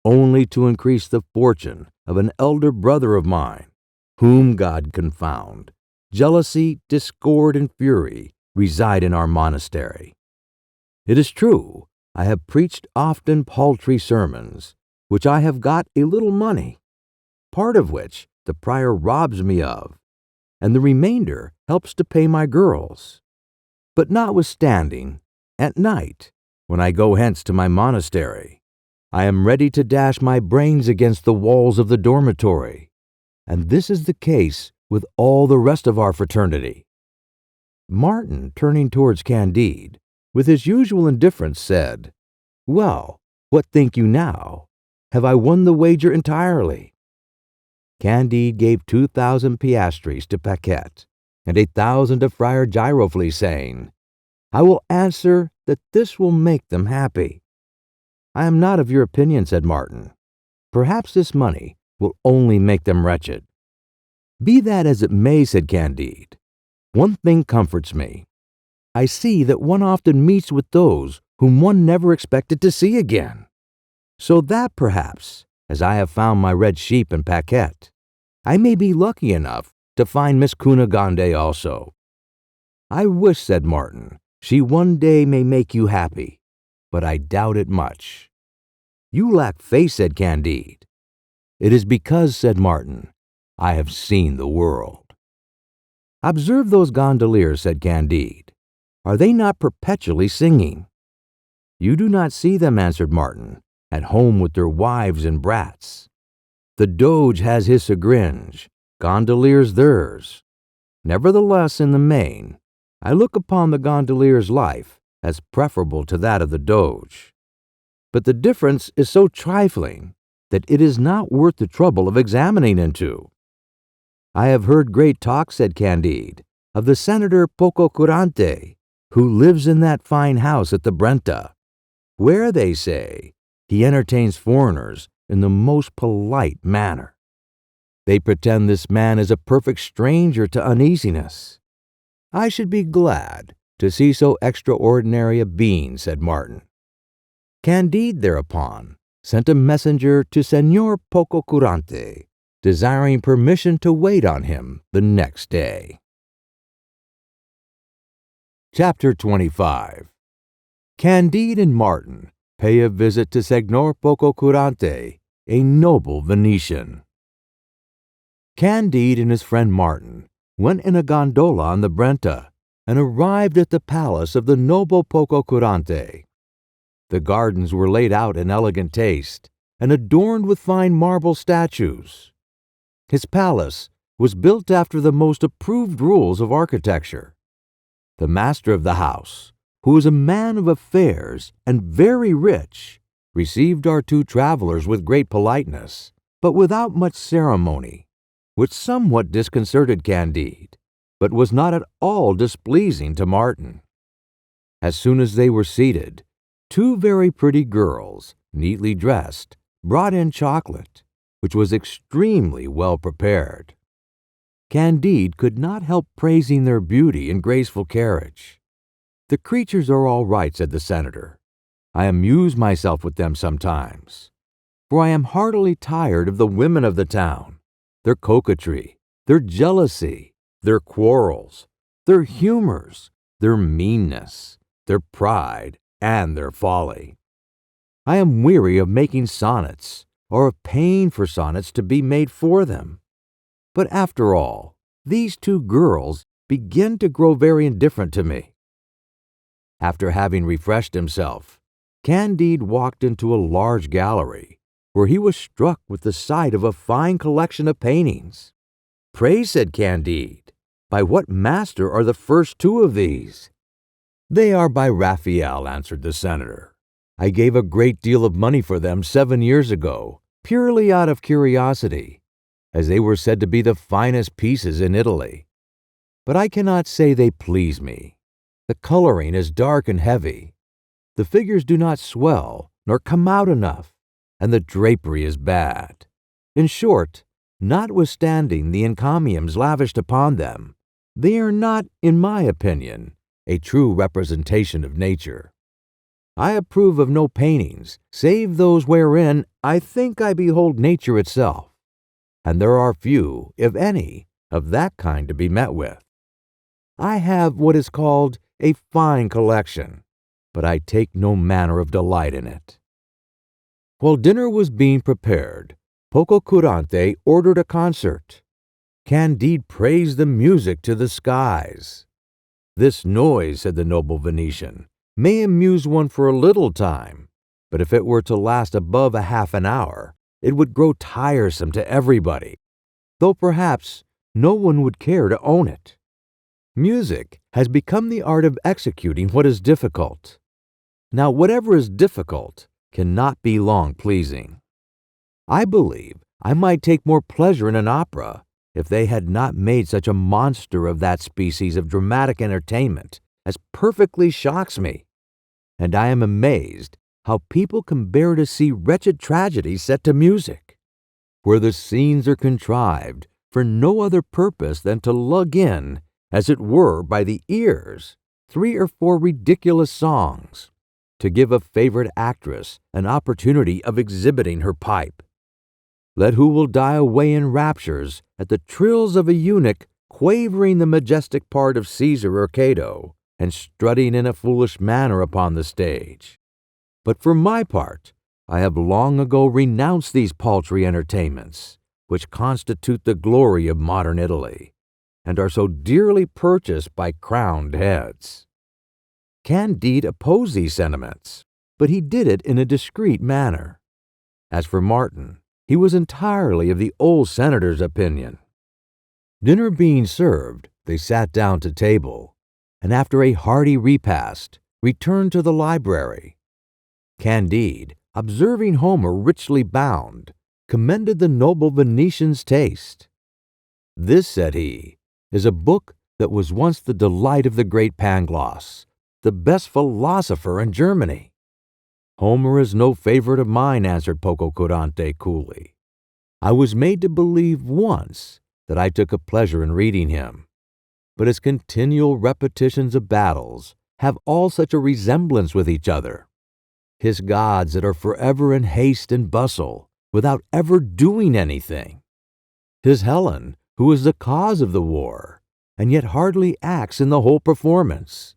only to increase the fortune of an elder brother of mine, whom God confound. Jealousy, discord, and fury reside in our monastery. It is true, I have preached often paltry sermons, which I have got a little money, part of which the prior robs me of, and the remainder helps to pay my girls. But notwithstanding, at night, when I go hence to my monastery, I am ready to dash my brains against the walls of the dormitory, and this is the case with all the rest of our fraternity." Martin, turning towards Candide, with his usual indifference, said, "Well, what think you now? Have I won the wager entirely?" Candide gave 2,000 piastres to Paquette, and 1,000 to Friar Giroflee, saying, "I will answer that this will make them happy." "I am not of your opinion," said Martin. "Perhaps this money will only make them wretched." "Be that as it may," said Candide, "one thing comforts me. I see that one often meets with those whom one never expected to see again. So that perhaps, as I have found my red sheep in Paquette, I may be lucky enough to find Miss Kunagande also." "I wish," said Martin, "she one day may make you happy, but I doubt it much." "You lack faith," said Candide. "It is because," said Martin, "I have seen the world." "Observe those gondoliers," said Candide. "Are they not perpetually singing?" "You do not see them," answered Martin, "at home with their wives and brats. The Doge has his chagringe, gondoliers theirs. Nevertheless, in the main, I look upon the gondolier's life as preferable to that of the Doge. But the difference is so trifling that it is not worth the trouble of examining into." "I have heard great talk," said Candide, "of the Senator Pococurante, who lives in that fine house at the Brenta, where, they say, he entertains foreigners in the most polite manner. They pretend this man is a perfect stranger to uneasiness. I should be glad to see so extraordinary a being," said Martin. Candide thereupon sent a messenger to Señor Pococurante, desiring permission to wait on him the next day. Chapter 25. Candide and Martin pay a visit to Señor Pococurante, a noble Venetian. Candide and his friend Martin went in a gondola on the Brenta and arrived at the palace of the noble Pococurante. The gardens were laid out in elegant taste and adorned with fine marble statues. His palace was built after the most approved rules of architecture. The master of the house, who was a man of affairs and very rich, received our two travelers with great politeness, but without much ceremony, which somewhat disconcerted Candide, but was not at all displeasing to Martin. As soon as they were seated, two very pretty girls, neatly dressed, brought in chocolate, which was extremely well prepared. Candide could not help praising their beauty and graceful carriage. "The creatures are all right," said the senator. "I amuse myself with them sometimes, for I am heartily tired of the women of the town, their coquetry, their jealousy, their quarrels, their humors, their meanness, their pride, and their folly. I am weary of making sonnets, or of paying for sonnets to be made for them. But after all, these two girls begin to grow very indifferent to me." After having refreshed himself, Candide walked into a large gallery, where he was struck with the sight of a fine collection of paintings. "Pray," said Candide, "by what master are the first two of these?" "They are by Raphael," answered the senator. "I gave a great deal of money for them 7 years ago, purely out of curiosity, as they were said to be the finest pieces in Italy. But I cannot say they please me. The coloring is dark and heavy. The figures do not swell nor come out enough, and the drapery is bad. In short, notwithstanding the encomiums lavished upon them, they are not, in my opinion, a true representation of nature. I approve of no paintings, save those wherein I think I behold nature itself, and there are few, if any, of that kind to be met with. I have what is called a fine collection, but I take no manner of delight in it." While dinner was being prepared, Pococurante ordered a concert. Candide praised the music to the skies. "This noise," said the noble Venetian, "may amuse one for a little time, but if it were to last above a half an hour, it would grow tiresome to everybody, though perhaps no one would care to own it. Music has become the art of executing what is difficult. Now, whatever is difficult cannot be long pleasing. I believe I might take more pleasure in an opera if they had not made such a monster of that species of dramatic entertainment as perfectly shocks me, and I am amazed how people can bear to see wretched tragedies set to music, where the scenes are contrived for no other purpose than to lug in, as it were by the ears, 3 or 4 ridiculous songs, to give a favorite actress an opportunity of exhibiting her pipe. Let who will die away in raptures at the trills of a eunuch quavering the majestic part of Caesar or Cato, and strutting in a foolish manner upon the stage. But for my part, I have long ago renounced these paltry entertainments, which constitute the glory of modern Italy, and are so dearly purchased by crowned heads." Candide opposed these sentiments, but he did it in a discreet manner. As for Martin, he was entirely of the old senator's opinion. Dinner being served, they sat down to table, and after a hearty repast, returned to the library. Candide, observing Homer richly bound, commended the noble Venetian's taste. "This," said he, "is a book that was once the delight of the great Pangloss, the best philosopher in Germany." "Homer is no favorite of mine," answered Pococurante coolly. "I was made to believe once that I took a pleasure in reading him, but his continual repetitions of battles have all such a resemblance with each other. His gods that are forever in haste and bustle, without ever doing anything. His Helen, who is the cause of the war, and yet hardly acts in the whole performance.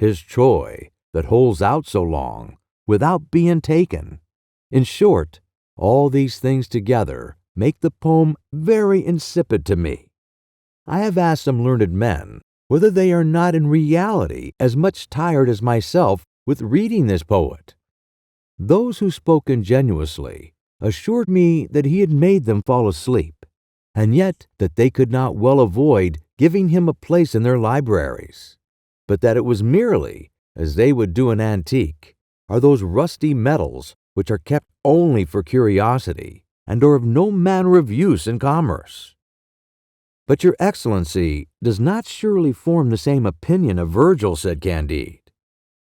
His Troy, that holds out so long, without being taken. In short, all these things together make the poem very insipid to me. I have asked some learned men whether they are not in reality as much tired as myself with reading this poet. Those who spoke ingenuously assured me that he had made them fall asleep, and yet that they could not well avoid giving him a place in their libraries, but that it was merely, as they would do an antique, are those rusty metals which are kept only for curiosity, and are of no manner of use in commerce. But your Excellency does not surely form the same opinion of Virgil, said Candide.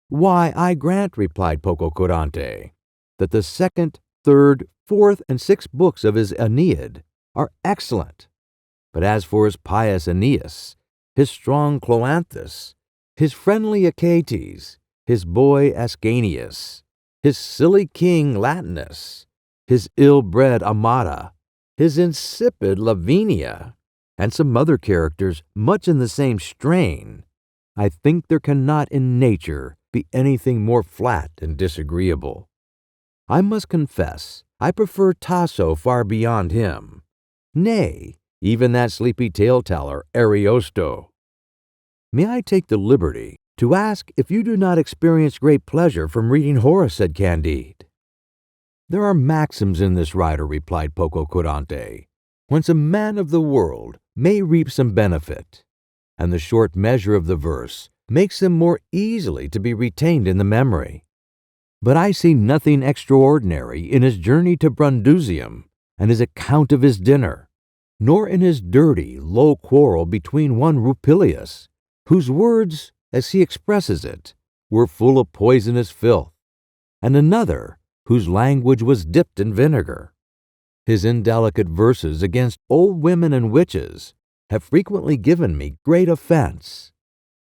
Why, I grant, replied Pococurante, that the 2nd, 3rd, 4th, and 6th books of his Aeneid are excellent. But as for his pious Aeneas, his strong Cloanthus, his friendly Achates, his boy Ascanius, his silly king Latinus, his ill-bred Amata, his insipid Lavinia, and some other characters much in the same strain, I think there cannot in nature be anything more flat and disagreeable. I must confess I prefer Tasso far beyond him. Nay, even that sleepy tale-teller Ariosto. May I take the liberty to ask if you do not experience great pleasure from reading Horace, said Candide. There are maxims in this writer, replied Pococurante, whence a man of the world may reap some benefit, and the short measure of the verse makes them more easily to be retained in the memory. But I see nothing extraordinary in his journey to Brundusium and his account of his dinner, nor in his dirty, low quarrel between one Rupilius, whose words, as he expresses it, were full of poisonous filth, and another whose language was dipped in vinegar. His indelicate verses against old women and witches have frequently given me great offense,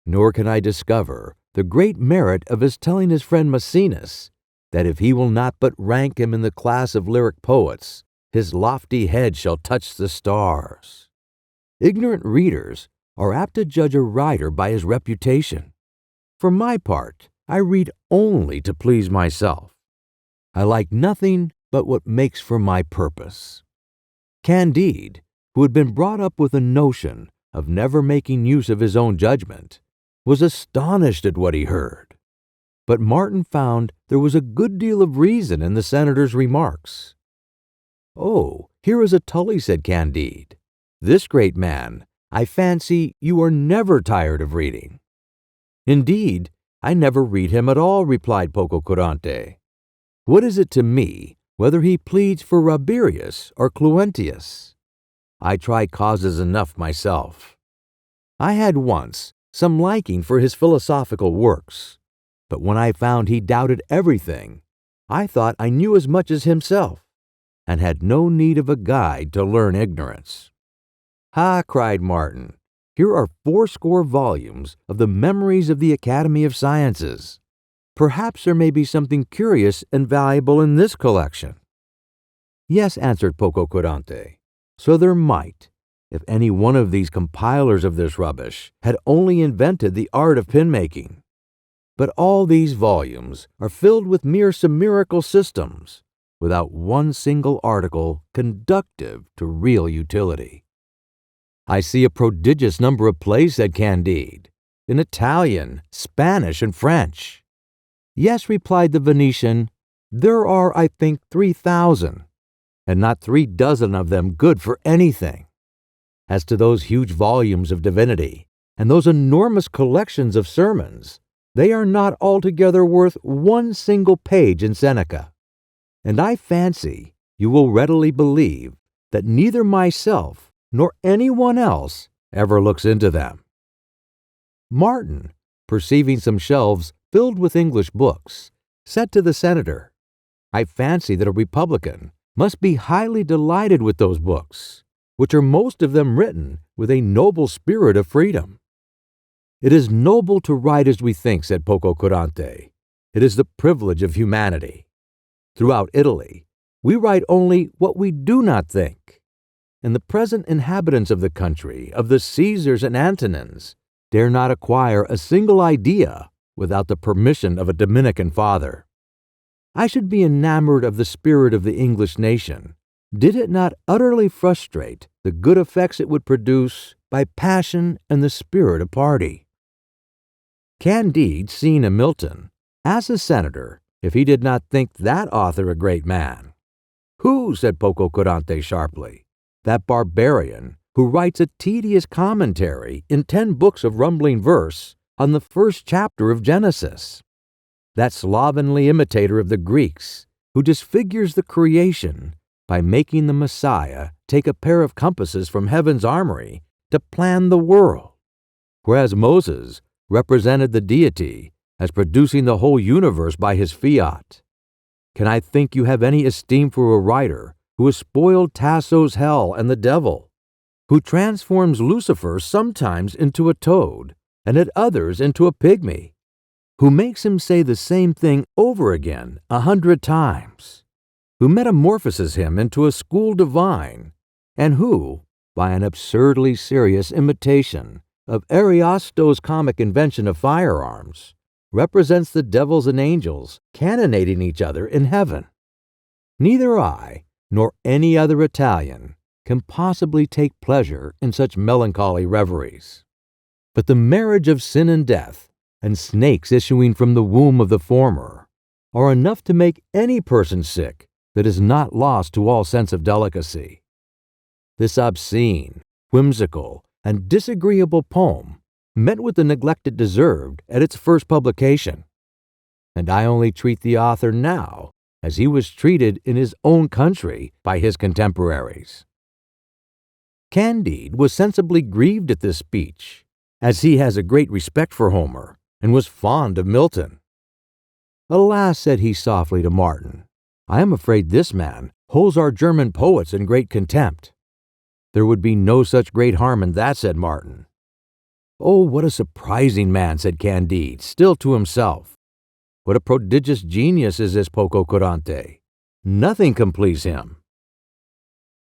nor can I discover the great merit of his telling his friend Maecenas that if he will not but rank him in the class of lyric poets, his lofty head shall touch the stars. Ignorant readers are apt to judge a writer by his reputation. For my part, I read only to please myself. I like nothing but what makes for my purpose. Candide, who had been brought up with a notion of never making use of his own judgment, was astonished at what he heard. But Martin found there was a good deal of reason in the senator's remarks. "Oh, here is a Tully," said Candide. "This great man, I fancy you are never tired of reading." "Indeed, I never read him at all," replied Pococurante. "What is it to me whether he pleads for Rabirius or Cluentius? I try causes enough myself. I had once some liking for his philosophical works, but when I found he doubted everything, I thought I knew as much as himself, and had no need of a guide to learn ignorance." "Ha!" cried Martin, "here are 80 volumes of the Memories of the Academy of Sciences. Perhaps there may be something curious and valuable in this collection." "Yes," answered Pococurante, "so there might, if any one of these compilers of this rubbish had only invented the art of pin-making. But all these volumes are filled with mere chimerical systems, without one single article conducive to real utility." "I see a prodigious number of plays," said Candide, "in Italian, Spanish, and French." "Yes," replied the Venetian, "there are, I think, 3,000, and not 36 of them good for anything. As to those huge volumes of divinity, and those enormous collections of sermons, they are not altogether worth one single page in Seneca. And I fancy you will readily believe that neither myself nor anyone else ever looks into them." Martin, perceiving some shelves filled with English books, said to the senator, "I fancy that a republican must be highly delighted with those books, which are most of them written with a noble spirit of freedom." "It is noble to write as we think," said Pococurante. "It is the privilege of humanity. Throughout Italy, we write only what we do not think, and the present inhabitants of the country, of the Caesars and Antonins, dare not acquire a single idea without the permission of a Dominican father. I should be enamored of the spirit of the English nation, did it not utterly frustrate the good effects it would produce by passion and the spirit of party." Candide, seeing a Milton, asked the senator if he did not think that author a great man. "Who?" said Pococurante sharply. "That barbarian who writes a tedious commentary in 10 books of rumbling verse on the first chapter of Genesis. That slovenly imitator of the Greeks who disfigures the creation by making the Messiah take a pair of compasses from heaven's armory to plan the world, whereas Moses represented the deity as producing the whole universe by his fiat. Can I think you have any esteem for a writer who has spoiled Tasso's hell and the devil, who transforms Lucifer sometimes into a toad and at others into a pygmy, who makes him say the same thing over again 100 times, who metamorphoses him into a school divine, and who, by an absurdly serious imitation of Ariosto's comic invention of firearms, represents the devils and angels cannonading each other in heaven? Neither I nor any other Italian can possibly take pleasure in such melancholy reveries. But the marriage of sin and death, and snakes issuing from the womb of the former, are enough to make any person sick that is not lost to all sense of delicacy. This obscene, whimsical, and disagreeable poem met with the neglect it deserved at its first publication, and I only treat the author now as he was treated in his own country by his contemporaries. Candide was sensibly grieved at this speech, as he has a great respect for Homer, and was fond of Milton. "Alas," said he softly to Martin, "I am afraid this man holds our German poets in great contempt." "There would be no such great harm in that," said Martin. "Oh, what a surprising man," said Candide, still to himself. "What a prodigious genius is this Pococurante! Nothing can please him."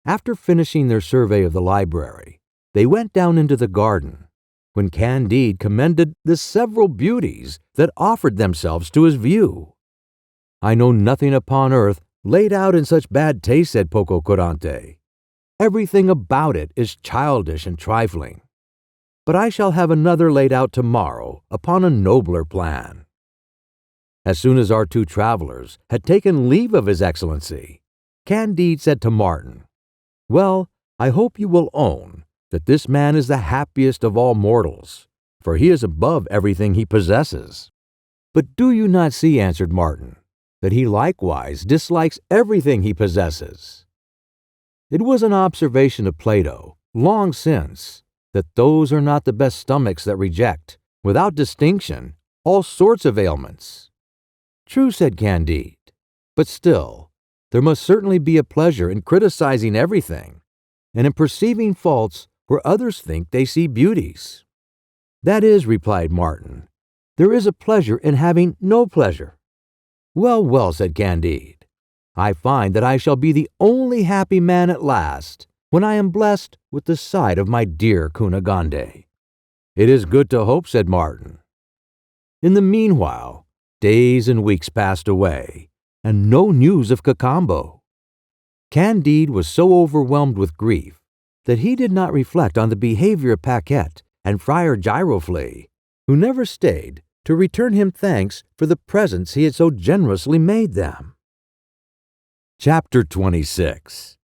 After finishing their survey of the library, they went down into the garden, when Candide commended the several beauties that offered themselves to his view. "I know nothing upon earth laid out in such bad taste," said Pococurante. "Everything about it is childish and trifling. But I shall have another laid out tomorrow upon a nobler plan." As soon as our two travelers had taken leave of His Excellency, Candide said to Martin, "Well, I hope you will own that this man is the happiest of all mortals, for he is above everything he possesses." "But do you not see," answered Martin, "that he likewise dislikes everything he possesses? It was an observation of Plato, long since, that those are not the best stomachs that reject, without distinction, all sorts of ailments." "True," said Candide, "but still, there must certainly be a pleasure in criticizing everything, and in perceiving faults where others think they see beauties." "That is," replied Martin, "there is a pleasure in having no pleasure." "Well, well," said Candide, "I find that I shall be the only happy man at last, when I am blessed with the sight of my dear Kunagande." "It is good to hope," said Martin. In the meanwhile, days and weeks passed away, and no news of Cacambo. Candide was so overwhelmed with grief that he did not reflect on the behavior of Paquette and Friar Giroflee, who never stayed to return him thanks for the presents he had so generously made them. Chapter 26.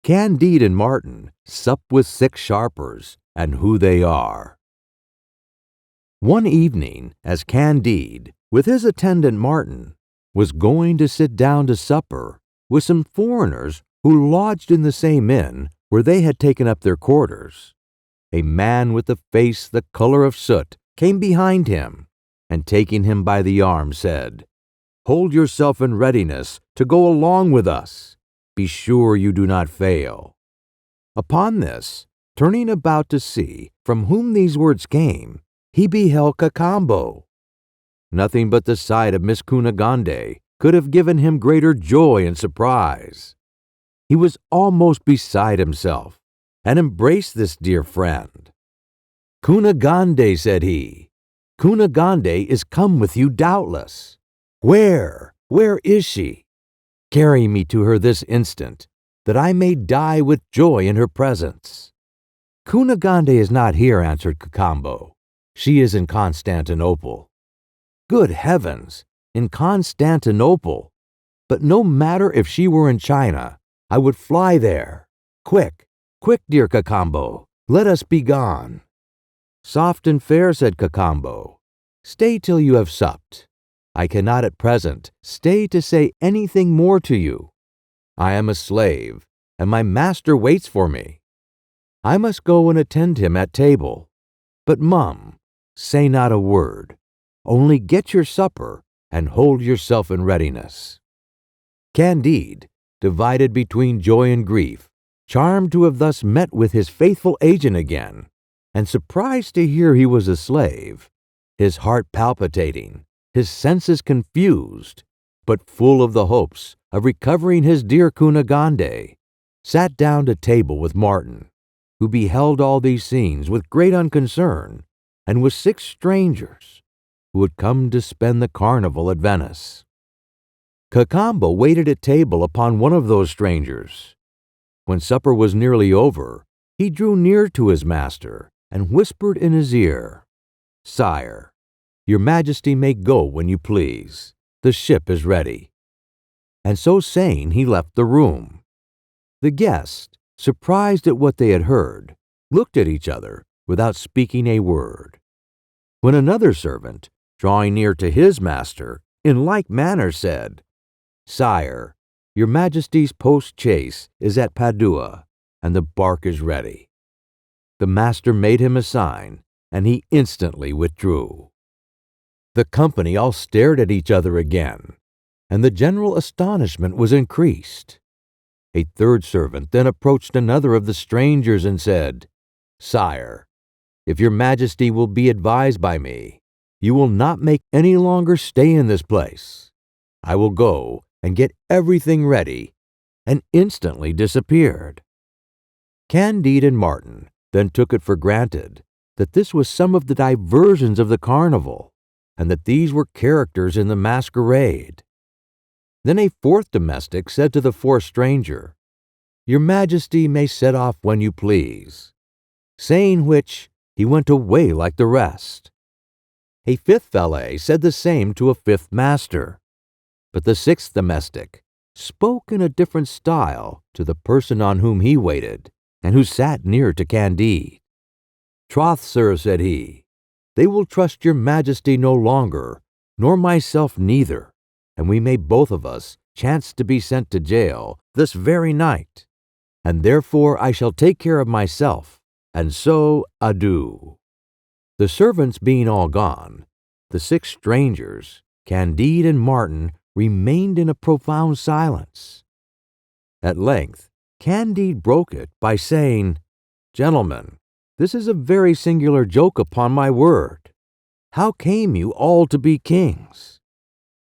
Candide and Martin sup with 6 sharpers, and who they are. One evening, as Candide, with his attendant Martin, was going to sit down to supper with some foreigners who lodged in the same inn where they had taken up their quarters, a man with a face the color of soot came behind him, and taking him by the arm said, "Hold yourself in readiness to go along with us. Be sure you do not fail." Upon this, turning about to see from whom these words came, he beheld Cacambo. Nothing but the sight of Miss Kunagande could have given him greater joy and surprise. He was almost beside himself, and embraced this dear friend. "Kunagande," said he, "Kunagande is come with you doubtless. Where is she? Carry me to her this instant, that I may die with joy in her presence." "Kunagande is not here," answered Cacambo. "She is in Constantinople." "Good heavens! In Constantinople! But no matter if she were in China, I would fly there. Quick, quick, dear Cacambo, let us be gone." "Soft and fair," said Cacambo. "Stay till you have supped. I cannot at present stay to say anything more to you. I am a slave, and my master waits for me. I must go and attend him at table. But, mum, say not a word. Only get your supper and hold yourself in readiness." Candide, divided between joy and grief, charmed to have thus met with his faithful agent again, and surprised to hear he was a slave, his heart palpitating, his senses confused, but full of the hopes of recovering his dear Kunagande, sat down to table with Martin, who beheld all these scenes with great unconcern, and with 6 strangers, who had come to spend the carnival at Venice. Cacambo waited at table upon one of those strangers. When supper was nearly over, he drew near to his master and whispered in his ear, "Sire, your majesty may go when you please. The ship is ready." And so saying, he left the room. The guests, surprised at what they had heard, looked at each other without speaking a word. When another servant, drawing near to his master, in like manner said, "Sire, your majesty's post-chaise is at Padua, and the bark is ready," the master made him a sign, and he instantly withdrew. The company all stared at each other again, and the general astonishment was increased. A third servant then approached another of the strangers and said, "Sire, if your majesty will be advised by me, you will not make any longer stay in this place. I will go and get everything ready," and instantly disappeared. Candide and Martin then took it for granted that this was some of the diversions of the carnival, and that these were characters in the masquerade. Then a fourth domestic said to the fourth stranger, "Your majesty may set off when you please," saying which, he went away like the rest. A fifth valet said the same to a fifth master, but the sixth domestic spoke in a different style to the person on whom he waited, and who sat near to Candide. "Troth, sir," said he, "they will trust your majesty no longer, nor myself neither, and we may both of us chance to be sent to jail this very night, and therefore I shall take care of myself, and so adieu." The servants being all gone, the six strangers, Candide and Martin, remained in a profound silence. At length, Candide broke it by saying, "Gentlemen, this is a very singular joke, upon my word. How came you all to be kings?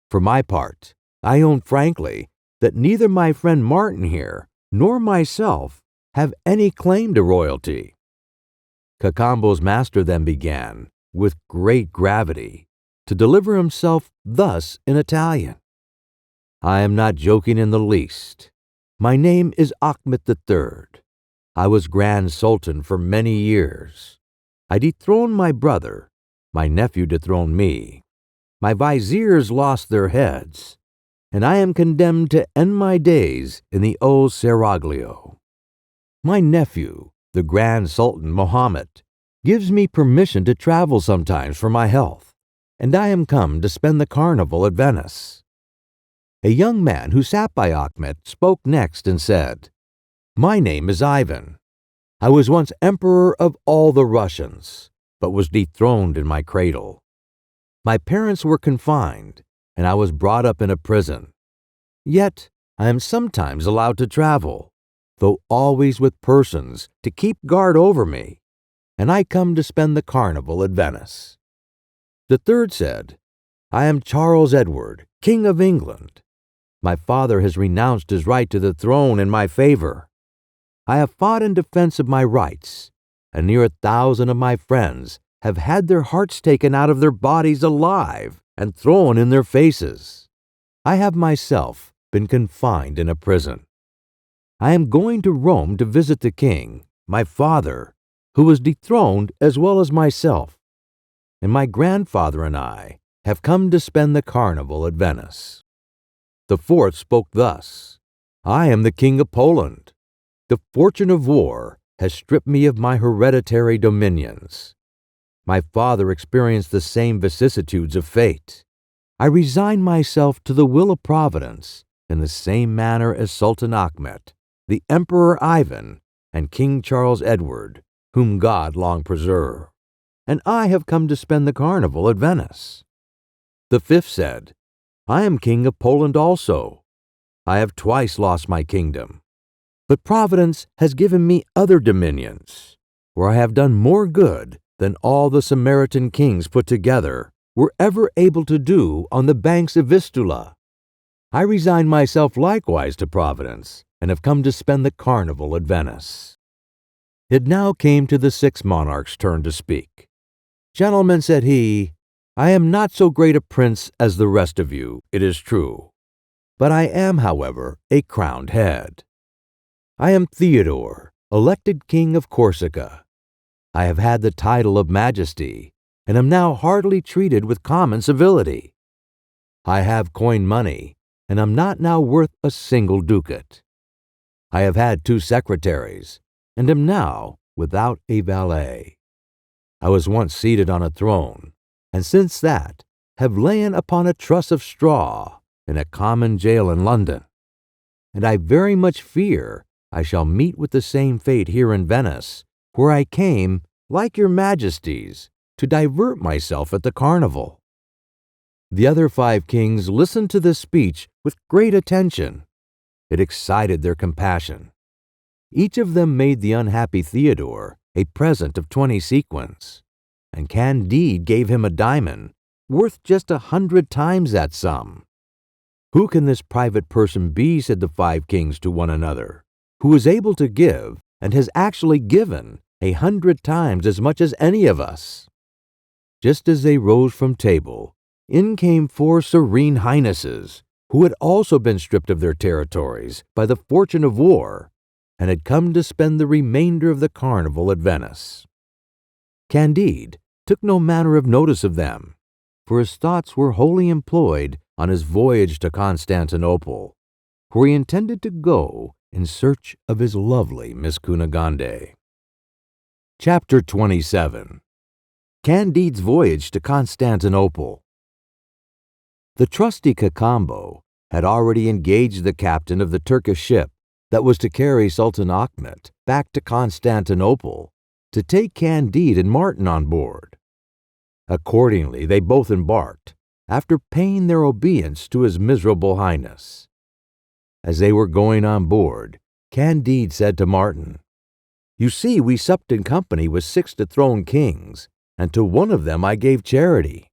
For my part, I own frankly that neither my friend Martin here nor myself have any claim to royalty." Cacambo's master then began, with great gravity, to deliver himself thus in Italian: "I am not joking in the least. My name is Achmet III. I was Grand Sultan for many years. I dethroned my brother. My nephew dethroned me. My viziers lost their heads, and I am condemned to end my days in the old Seraglio. My nephew, the Grand Sultan Mohammed, gives me permission to travel sometimes for my health, and I am come to spend the carnival at Venice." A young man who sat by Achmet spoke next and said, "My name is Ivan. I was once emperor of all the Russians, but was dethroned in my cradle. My parents were confined, and I was brought up in a prison. Yet I am sometimes allowed to travel, though always with persons to keep guard over me, and I come to spend the carnival at Venice." The third said, "I am Charles Edward, King of England. My father has renounced his right to the throne in my favor. I have fought in defense of my rights, and near 1,000 of my friends have had their hearts taken out of their bodies alive and thrown in their faces. I have myself been confined in a prison. I am going to Rome to visit the king, my father, who was dethroned as well as myself, and my grandfather and I have come to spend the carnival at Venice." The fourth spoke thus, "I am the King of Poland. The fortune of war has stripped me of my hereditary dominions. My father experienced the same vicissitudes of fate. I resign myself to the will of Providence in the same manner as Sultan Achmet, the Emperor Ivan, and King Charles Edward, whom God long preserve, and I have come to spend the carnival at Venice." The fifth said, "I am King of Poland also. I have twice lost my kingdom, but Providence has given me other dominions, where I have done more good than all the Samaritan kings put together were ever able to do on the banks of Vistula. I resign myself likewise to Providence, and have come to spend the carnival at Venice." It now came to the sixth monarch's turn to speak. "Gentlemen," said he, "I am not so great a prince as the rest of you, it is true, but I am, however, a crowned head. I am Theodore, elected king of Corsica. I have had the title of majesty, and am now hardly treated with common civility. I have coined money, and am not now worth a single ducat. I have had 2 secretaries, and am now without a valet. I was once seated on a throne, and since that have lain upon a truss of straw in a common jail in London. And I very much fear I shall meet with the same fate here in Venice, where I came, like your majesties, to divert myself at the carnival." The other 5 kings listened to this speech with great attention. It excited their compassion. Each of them made the unhappy Theodore a present of 20 sequins, and Candide gave him a diamond worth just 100 times that sum. "Who can this private person be," said the 5 kings to one another, "who is able to give, and has actually given, 100 times as much as any of us?" Just as they rose from table, in came 4 serene highnesses, who had also been stripped of their territories by the fortune of war, and had come to spend the remainder of the carnival at Venice. Candide took no manner of notice of them, for his thoughts were wholly employed on his voyage to Constantinople, where he intended to go in search of his lovely Miss Kunagande. Chapter 27. Candide's Voyage to Constantinople. The trusty Cacambo had already engaged the captain of the Turkish ship that was to carry Sultan Achmet back to Constantinople to take Candide and Martin on board. Accordingly, they both embarked, after paying their obeisance to His Miserable Highness. As they were going on board, Candide said to Martin, "You see, we supped in company with 6 dethroned kings, and to one of them I gave charity.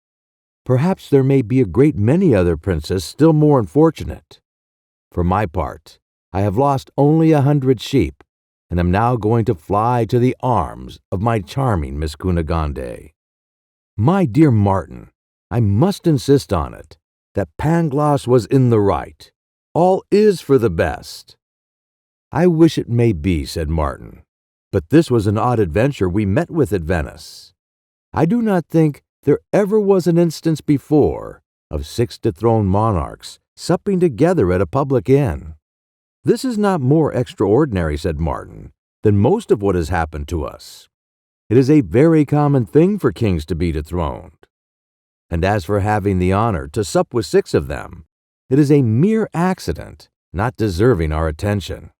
Perhaps there may be a great many other princes still more unfortunate. For my part, I have lost only 100 sheep, and am now going to fly to the arms of my charming Miss Kunagande. My dear Martin, I must insist on it, that Pangloss was in the right. All is for the best." "I wish it may be," said Martin, "but this was an odd adventure we met with at Venice. I do not think there ever was an instance before of 6 dethroned monarchs supping together at a public inn. This is not more extraordinary," said Martin, "than most of what has happened to us. It is a very common thing for kings to be dethroned. And as for having the honor to sup with 6 of them, it is a mere accident, not deserving our attention."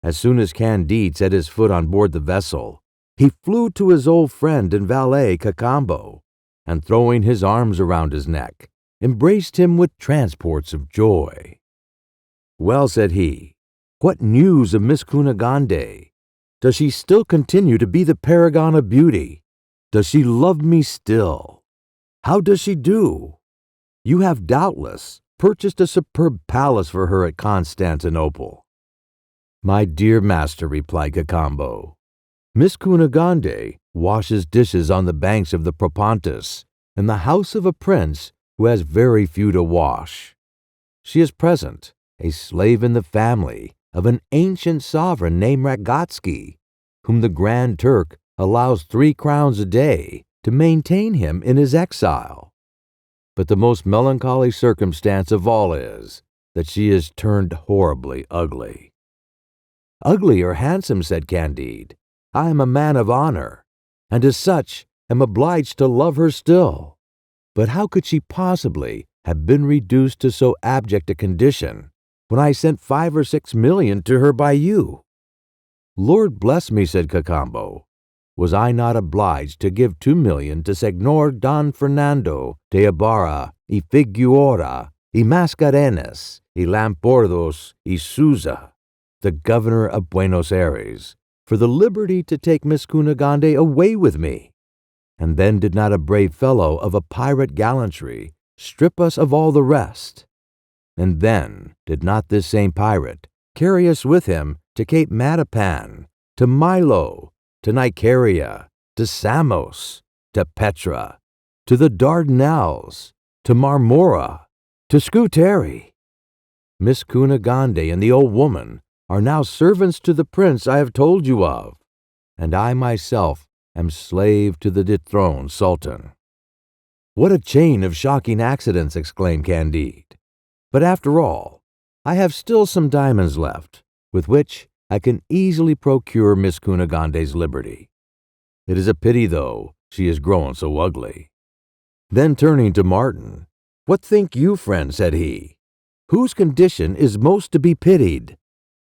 As soon as Candide set his foot on board the vessel, he flew to his old friend and valet Cacambo, and throwing his arms around his neck, embraced him with transports of joy. "Well," said he, "what news of Miss Kunagande? Does she still continue to be the paragon of beauty? Does she love me still? How does she do? You have doubtless purchased a superb palace for her at Constantinople." "My dear master," replied Cacambo, "Miss Kunagande washes dishes on the banks of the Propontis in the house of a prince who has very few to wash. She is present, a slave in the family of an ancient sovereign named Ragatsky, whom the Grand Turk allows 3 crowns a day to maintain him in his exile. But the most melancholy circumstance of all is that she is turned horribly ugly." "Ugly or handsome," said Candide, "I am a man of honor, and as such am obliged to love her still. But how could she possibly have been reduced to so abject a condition when I sent 5 or 6 million to her by you?" "Lord bless me," said Cacambo, "was I not obliged to give 2 million to Señor Don Fernando de Ibarra y Figueroa y Mascarenes y Lampordos y Souza, the governor of Buenos Aires, for the liberty to take Miss Kunagande away with me? And then did not a brave fellow of a pirate gallantry strip us of all the rest? And then did not this same pirate carry us with him to Cape Matapan, to Milo, to Nicaria, to Samos, to Petra, to the Dardanelles, to Marmora, to Scutari? Miss Kunagande and the old woman are now servants to the prince I have told you of, and I myself am slave to the dethroned sultan." "What a chain of shocking accidents!" exclaimed Candide. "But after all, I have still some diamonds left, with which I can easily procure Miss Kunagande's liberty. It is a pity, though, she is grown so ugly." Then turning to Martin, "What think you, friend?" said he. "Whose condition is most to be pitied?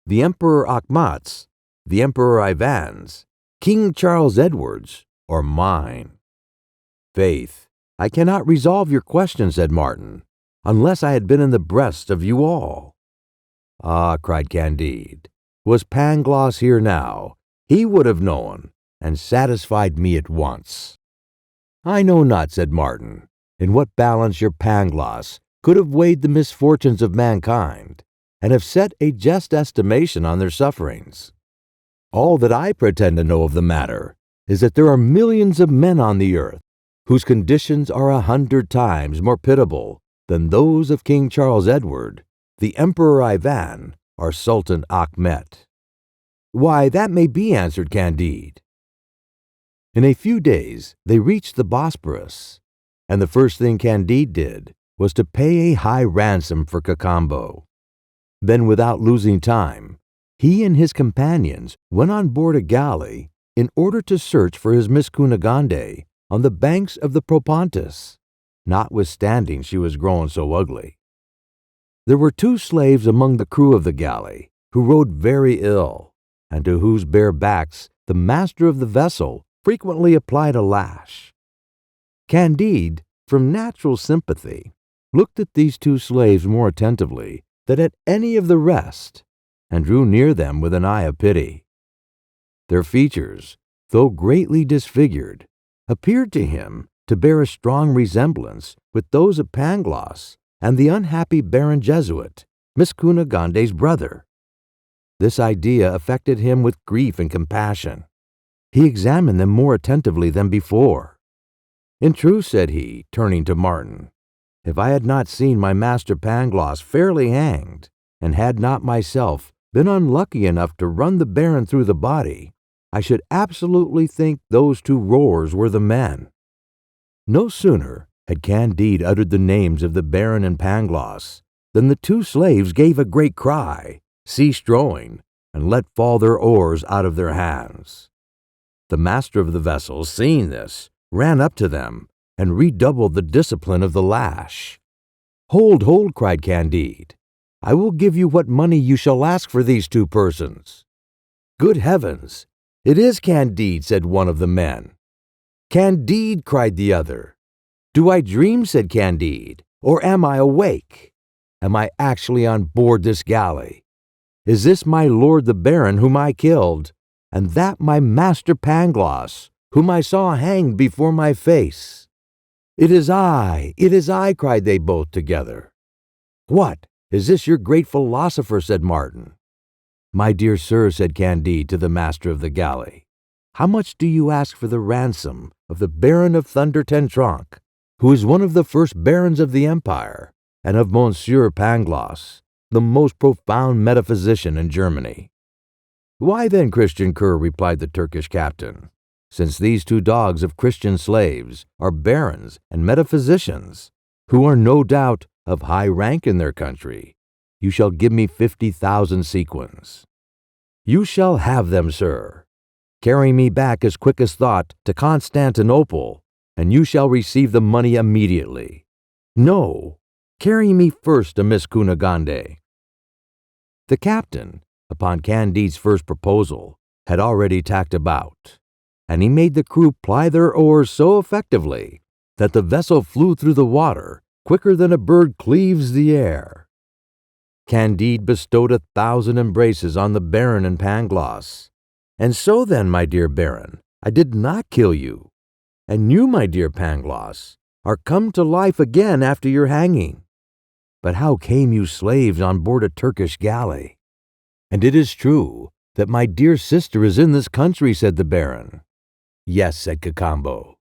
The Emperor Achmat's, the Emperor Ivan's, King Charles Edward's, or mine?" "Faith, I cannot resolve your question," said Martin, "unless I had been in the breast of you all." "Ah," cried Candide, "was Pangloss here now, he would have known, and satisfied me at once." "I know not," said Martin, "in what balance your Pangloss could have weighed the misfortunes of mankind, and have set a just estimation on their sufferings. All that I pretend to know of the matter is that there are millions of men on the earth whose conditions are 100 times more pitiable than those of King Charles Edward, the Emperor Ivan, or Sultan Achmet." "Why, that may be," answered Candide. In a few days they reached the Bosporus, and the first thing Candide did was to pay a high ransom for Cacambo. Then, without losing time, he and his companions went on board a galley in order to search for his Miss Kunagande on the banks of the Propontis, notwithstanding she was grown so ugly. There were 2 slaves among the crew of the galley who rode very ill, and to whose bare backs the master of the vessel frequently applied a lash. Candide, from natural sympathy, looked at these 2 slaves more attentively than at any of the rest, and drew near them with an eye of pity. Their features, though greatly disfigured, appeared to him to bear a strong resemblance with those of Pangloss and the unhappy Baron Jesuit, Miss Kunagande's brother. This idea affected him with grief and compassion. He examined them more attentively than before. "In truth," said he, turning to Martin, "if I had not seen my master Pangloss fairly hanged, and had not myself been unlucky enough to run the Baron through the body, I should absolutely think those 2 roars were the men." No sooner had Candide uttered the names of the Baron and Pangloss than the 2 slaves gave a great cry, ceased rowing, and let fall their oars out of their hands. The master of the vessel, seeing this, ran up to them and redoubled the discipline of the lash. "Hold, hold," cried Candide. "I will give you what money you shall ask for these 2 persons." "Good heavens! It is Candide," said one of the men. "Candide!" cried the other. "Do I dream," said Candide, "or am I awake? Am I actually on board this galley? Is this my lord the Baron whom I killed, and that my master Pangloss, whom I saw hanged before my face?" It is I," cried they both together. "What, is this your great philosopher?" said Martin. "My dear sir," said Candide to the master of the galley, "how much do you ask for the ransom of the Baron of Thunder ten Tronckh, who is one of the first barons of the empire, and of Monsieur Pangloss, the most profound metaphysician in Germany?" "Why then, Christian cur," replied the Turkish captain, "since these 2 dogs of Christian slaves are barons and metaphysicians, who are no doubt of high rank in their country, you shall give me 50,000 sequins." "You shall have them, sir. Carry me back as quick as thought to Constantinople, and you shall receive the money immediately. No, carry me first to Miss Kunagande." The captain, upon Candide's first proposal, had already tacked about, and he made the crew ply their oars so effectively that the vessel flew through the water quicker than a bird cleaves the air. Candide bestowed 1,000 embraces on the Baron and Pangloss. "And so then, my dear Baron, I did not kill you, and you, my dear Pangloss, are come to life again after your hanging. But how came you slaves on board a Turkish galley?" "And it is true that my dear sister is in this country," said the Baron. "Yes," said Cacambo.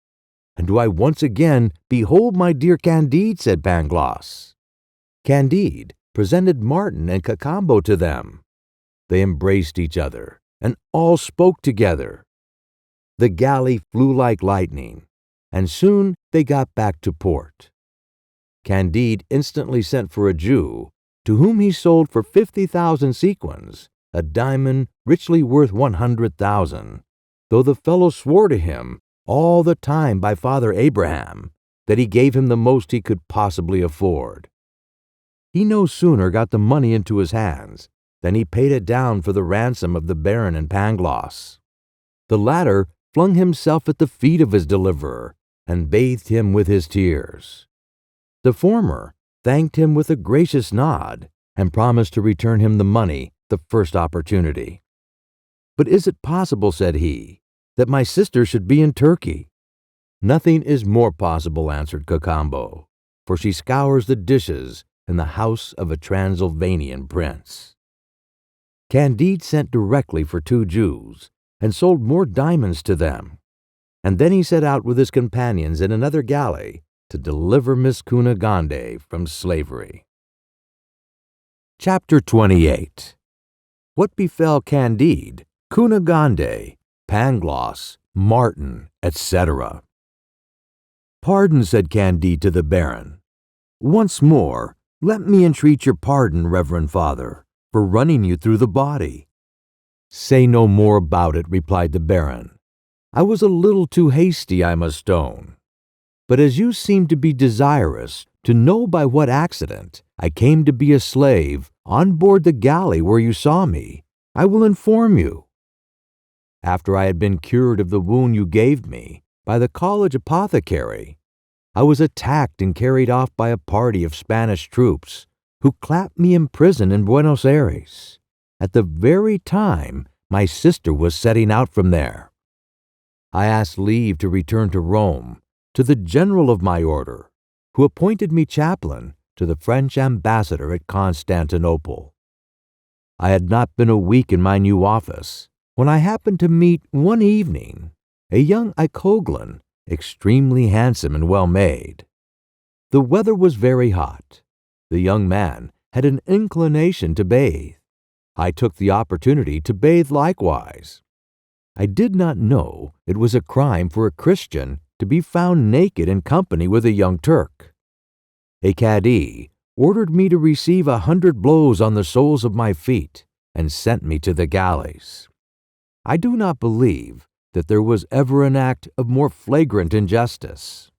"And do I once again behold my dear Candide?" said Pangloss. Candide presented Martin and Cacambo to them. they embraced each other, and all spoke together. The galley flew like lightning, and soon they got back to port. Candide instantly sent for a Jew, to whom he sold for 50,000 sequins, a diamond richly worth 100,000, though the fellow swore to him all the time by Father Abraham that he gave him the most he could possibly afford. He no sooner got the money into his hands than he paid it down for the ransom of the Baron and Pangloss. The latter flung himself at the feet of his deliverer and bathed him with his tears. The former thanked him with a gracious nod and promised to return him the money the first opportunity. "But is it possible," said he, "that my sister should be in Turkey?" "Nothing is more possible," answered Cacambo, "for she scours the dishes in the house of a Transylvanian prince." Candide sent directly for 2 Jews and sold more diamonds to them, and then he set out with his companions in another galley to deliver Miss Kunagande from slavery. Chapter 28. What befell Candide, Kunagande, Pangloss, Martin, etc. "Pardon," said Candide to the Baron. "Once more, let me entreat your pardon, Reverend Father, for running you through the body." "Say no more about it," replied the Baron. "I was a little too hasty, I must own. But as you seem to be desirous to know by what accident I came to be a slave on board the galley where you saw me, I will inform you. After I had been cured of the wound you gave me by the college apothecary, I was attacked and carried off by a party of Spanish troops who clapped me in prison in Buenos Aires at the very time my sister was setting out from there. I asked leave to return to Rome to the general of my order, who appointed me chaplain to the French ambassador at Constantinople. I had not been a week in my new office when I happened to meet one evening a young Icoglan, extremely handsome and well made. The weather was very hot. The young man had an inclination to bathe. I took the opportunity to bathe likewise. I did not know it was a crime for a Christian to be found naked in company with a young Turk. A cadi ordered me to receive 100 blows on the soles of my feet and sent me to the galleys. I do not believe that there was ever an act of more flagrant injustice.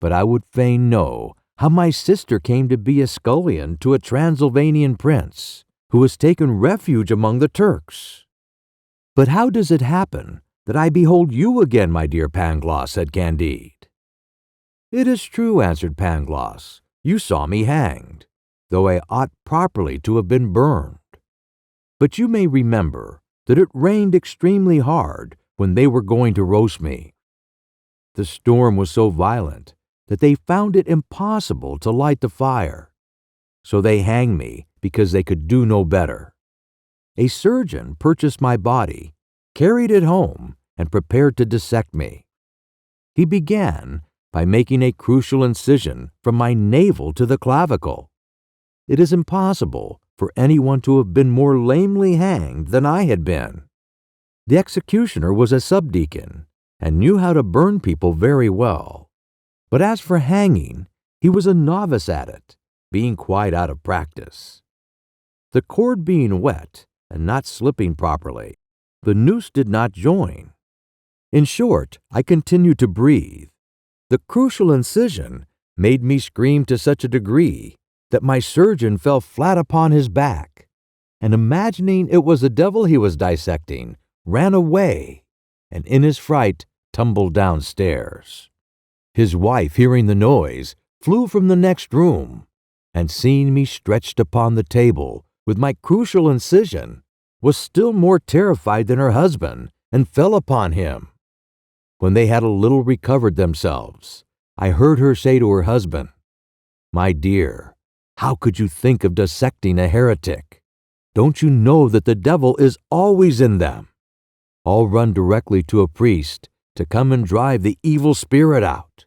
But I would fain know how my sister came to be a scullion to a Transylvanian prince who has taken refuge among the Turks. "But how does it happen that I behold you again, my dear Pangloss?" said Candide. "It is true," answered Pangloss, "you saw me hanged, though I ought properly to have been burned. But you may remember that it rained extremely hard when they were going to roast me. The storm was so violent that they found it impossible to light the fire, so they hanged me because they could do no better. A surgeon purchased my body, carried it home, and prepared to dissect me. He began by making a crucial incision from my navel to the clavicle. It is impossible for anyone to have been more lamely hanged than I had been. The executioner was a subdeacon and knew how to burn people very well. But as for hanging, he was a novice at it, being quite out of practice. The cord being wet and not slipping properly, the noose did not join. In short, I continued to breathe. The crucial incision made me scream to such a degree that my surgeon fell flat upon his back, and imagining it was the devil he was dissecting, ran away, and in his fright tumbled downstairs. His wife, hearing the noise, flew from the next room, and seeing me stretched upon the table with my crucial incision, was still more terrified than her husband, and fell upon him. When they had a little recovered themselves, I heard her say to her husband, "My dear, how could you think of dissecting a heretic? Don't you know that the devil is always in them? I'll run directly to a priest to come and drive the evil spirit out."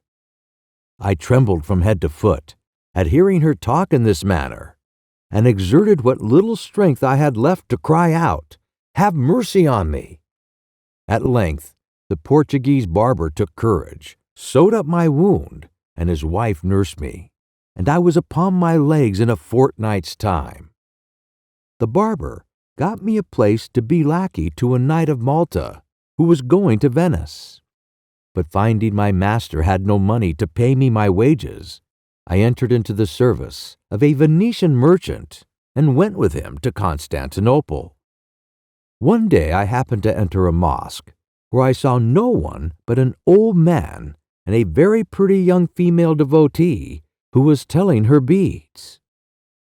I trembled from head to foot at hearing her talk in this manner, and exerted what little strength I had left to cry out, "Have mercy on me!" At length, the Portuguese barber took courage, sewed up my wound, and his wife nursed me, and I was upon my legs in a fortnight's time. The barber got me a place to be lackey to a knight of Malta who was going to Venice. But finding my master had no money to pay me my wages, I entered into the service of a Venetian merchant and went with him to Constantinople. One day I happened to enter a mosque where I saw no one but an old man and a very pretty young female devotee who was telling her beads.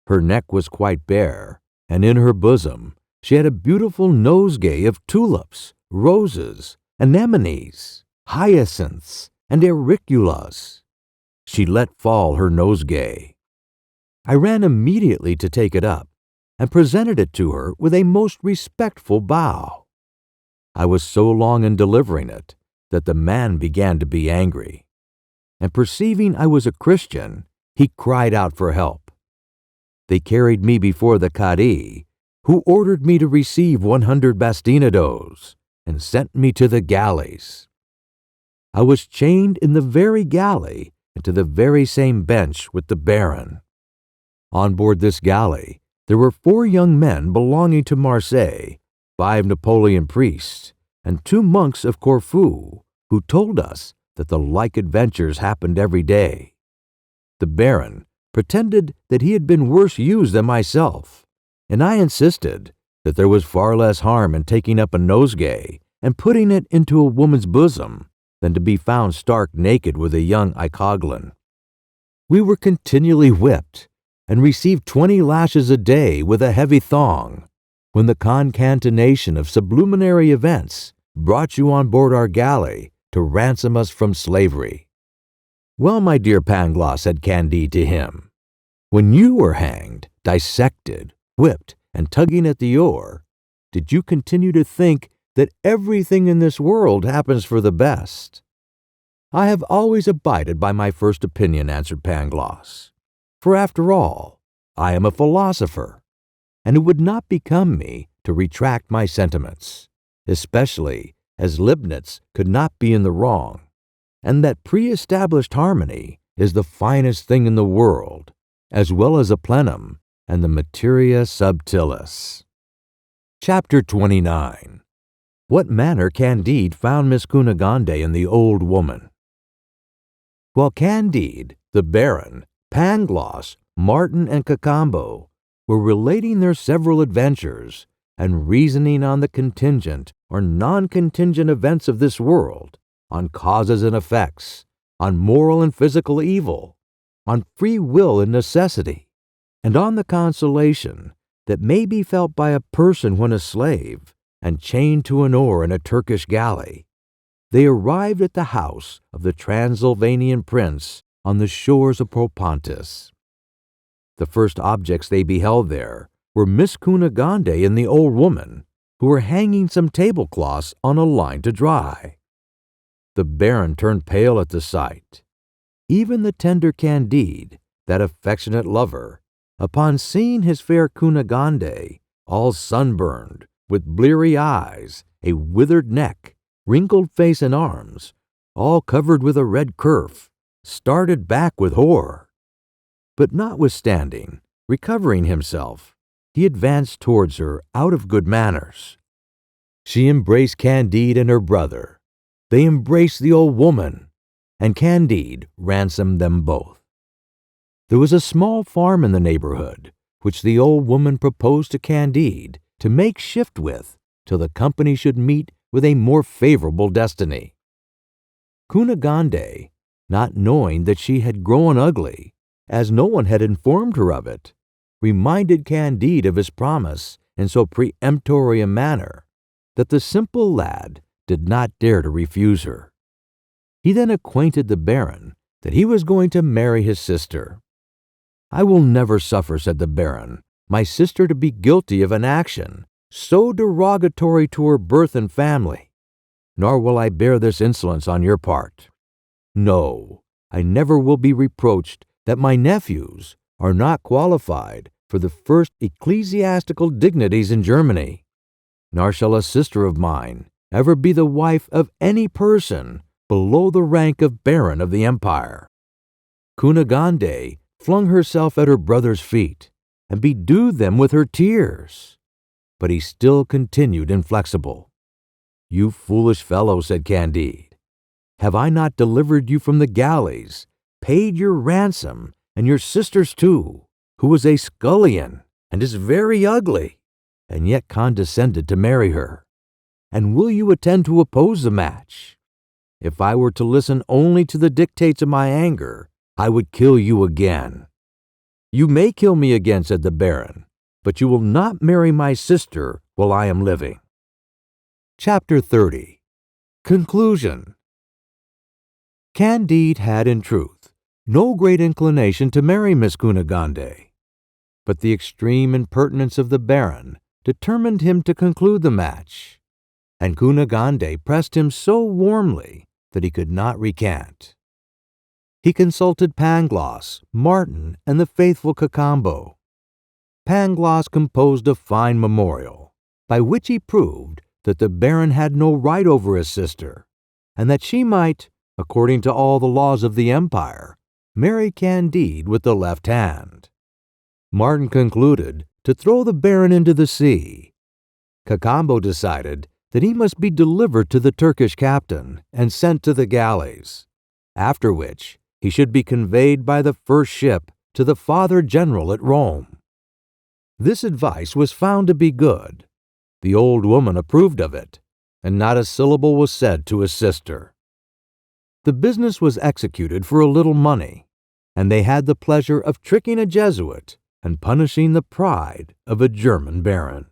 Her neck was quite bare, and in her bosom she had a beautiful nosegay of tulips, roses, anemones, hyacinths, and auriculas. She let fall her nosegay. I ran immediately to take it up and presented it to her with a most respectful bow. I was so long in delivering it that the man began to be angry, and perceiving I was a Christian, he cried out for help. They carried me before the Cadi, who ordered me to receive 100 bastinadoes and sent me to the galleys. I was chained in the very galley and to the very same bench with the Baron. On board this galley there were 4 young men belonging to Marseille, 5 Napoleon priests, and 2 monks of Corfu, who told us that the like adventures happened every day. The Baron pretended that he had been worse used than myself, and I insisted that there was far less harm in taking up a nosegay and putting it into a woman's bosom than to be found stark naked with a young Icoglin. We were continually whipped and received 20 lashes a day with a heavy thong, when the concatenation of sublunary events brought you on board our galley to ransom us from slavery. Well, my dear Pangloss, said Candide to him, when you were hanged, dissected, whipped, and tugging at the oar, did you continue to think that everything in this world happens for the best? I have always abided by my first opinion, answered Pangloss, for after all, I am a philosopher, and it would not become me to retract my sentiments, especially as Leibniz could not be in the wrong, and that pre-established harmony is the finest thing in the world, as well as a plenum and the materia subtilis. Chapter 29. What manner Candide found Miss Kunagande and the old woman. While Candide, the Baron, Pangloss, Martin, and Cacambo were relating their several adventures and reasoning on the contingent or non-contingent events of this world, on causes and effects, on moral and physical evil, on free will and necessity, and on the consolation that may be felt by a person when a slave and chained to an oar in a Turkish galley, they arrived at the house of the Transylvanian prince on the shores of Propontis. The first objects they beheld there were Miss Kunagande and the old woman, who were hanging some tablecloths on a line to dry. The Baron turned pale at the sight. Even the tender Candide, that affectionate lover, upon seeing his fair Kunagande, all sunburned, with bleary eyes, a withered neck, wrinkled face and arms, all covered with a red kerf, started back with horror. But notwithstanding, recovering himself, he advanced towards her out of good manners. She embraced Candide and her brother. They embraced the old woman, and Candide ransomed them both. There was a small farm in the neighborhood, which the old woman proposed to Candide to make shift with till the company should meet with a more favorable destiny. Kunagande, not knowing that she had grown ugly, as no one had informed her of it, reminded Candide of his promise in so peremptory a manner that the simple lad did not dare to refuse her. He then acquainted the Baron that he was going to marry his sister. I will never suffer, said the Baron, my sister to be guilty of an action so derogatory to her birth and family, nor will I bear this insolence on your part. No, I never will be reproached that my nephews are not qualified for the first ecclesiastical dignities in Germany, nor shall a sister of mine ever be the wife of any person below the rank of baron of the empire. Kunagande flung herself at her brother's feet and bedewed them with her tears. But he still continued inflexible. "You foolish fellow," said Candide, "have I not delivered you from the galleys, paid your ransom, and your sister's too, who was a scullion and is very ugly, and yet condescended to marry her? And will you attend to oppose the match? If I were to listen only to the dictates of my anger, I would kill you again." "You may kill me again," said the baron, "but you will not marry my sister while I am living." Chapter 30. Conclusion. Candide had, in truth, no great inclination to marry Miss Kunagande, but the extreme impertinence of the baron determined him to conclude the match, and Kunagande pressed him so warmly that he could not recant. He consulted Pangloss, Martin, and the faithful Cacambo. Pangloss composed a fine memorial, by which he proved that the baron had no right over his sister, and that she might, according to all the laws of the empire, marry Candide with the left hand. Martin concluded to throw the baron into the sea. Cacambo decided that he must be delivered to the Turkish captain and sent to the galleys, after which he should be conveyed by the first ship to the Father General at Rome. This advice was found to be good. The old woman approved of it, and not a syllable was said to his sister. The business was executed for a little money, and they had the pleasure of tricking a Jesuit and punishing the pride of a German baron.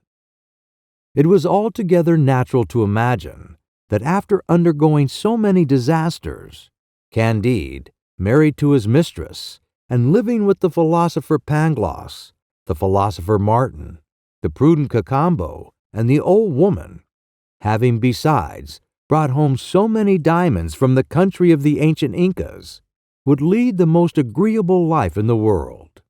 It was altogether natural to imagine that after undergoing so many disasters, Candide, married to his mistress, and living with the philosopher Pangloss, the philosopher Martin, the prudent Cacambo, and the old woman, having besides brought home so many diamonds from the country of the ancient Incas, would lead the most agreeable life in the world.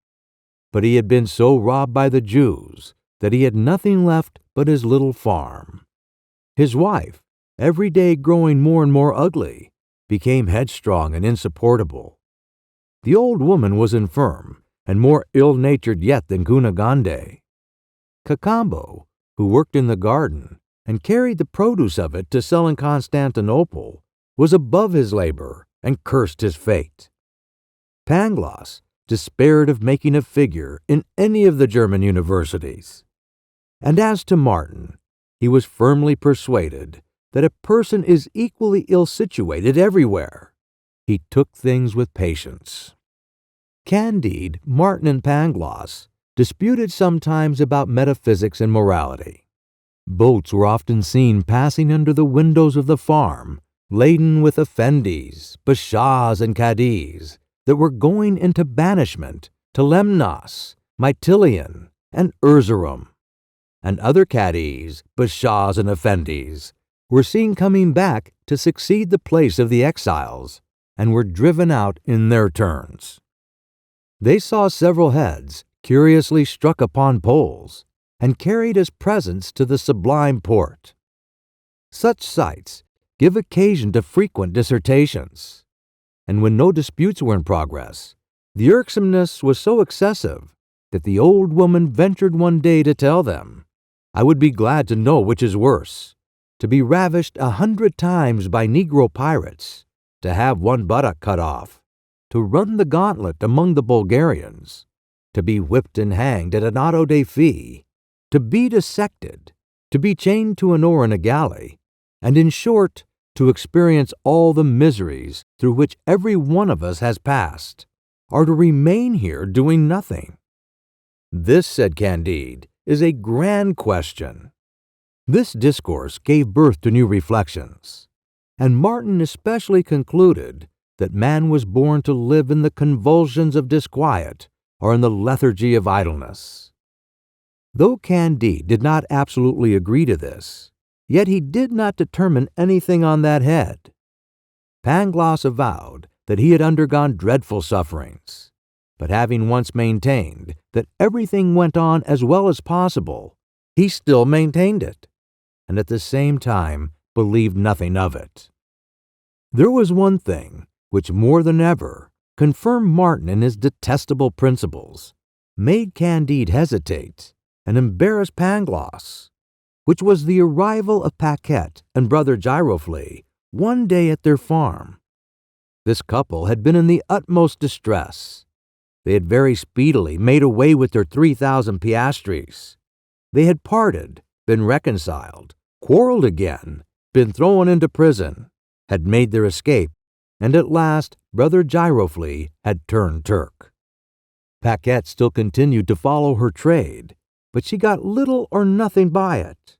But he had been so robbed by the Jews that he had nothing left but his little farm. His wife, every day growing more and more ugly, became headstrong and insupportable. The old woman was infirm and more ill-natured yet than Kunagande. Cacambo, who worked in the garden and carried the produce of it to sell in Constantinople, was above his labor and cursed his fate. Pangloss despaired of making a figure in any of the German universities. And as to Martin, he was firmly persuaded that a person is equally ill-situated everywhere. He took things with patience. Candide, Martin, and Pangloss disputed sometimes about metaphysics and morality. Boats were often seen passing under the windows of the farm, laden with effendis, bashaws, and cadis that were going into banishment to Lemnos, Mytilene, and Erzurum. And other cadis, bashaws, and effendis were seen coming back to succeed the place of the exiles, and were driven out in their turns. They saw several heads curiously struck upon poles, and carried as presents to the Sublime Porte. Such sights give occasion to frequent dissertations, and when no disputes were in progress, the irksomeness was so excessive that the old woman ventured one day to tell them, "I would be glad to know which is worse, to be ravished 100 times by Negro pirates, to have one buttock cut off, to run the gauntlet among the Bulgarians, to be whipped and hanged at an auto de fe, to be dissected, to be chained to an oar in a galley, and in short, to experience all the miseries through which every one of us has passed, or to remain here doing nothing. This," said Candide, "is a grand question." This discourse gave birth to new reflections, and Martin especially concluded that man was born to live in the convulsions of disquiet or in the lethargy of idleness. Though Candide did not absolutely agree to this, yet he did not determine anything on that head. Pangloss avowed that he had undergone dreadful sufferings, but having once maintained that everything went on as well as possible, he still maintained it, and at the same time believed nothing of it. There was one thing which more than ever confirmed Martin in his detestable principles, made Candide hesitate, and embarrassed Pangloss, which was the arrival of Paquette and brother Giroflee one day at their farm. This couple had been in the utmost distress. They had very speedily made away with their 3,000 piastres. They had parted, been reconciled, quarreled again, been thrown into prison, had made their escape, and at last brother Giroflee had turned Turk. Paquette still continued to follow her trade, but she got little or nothing by it.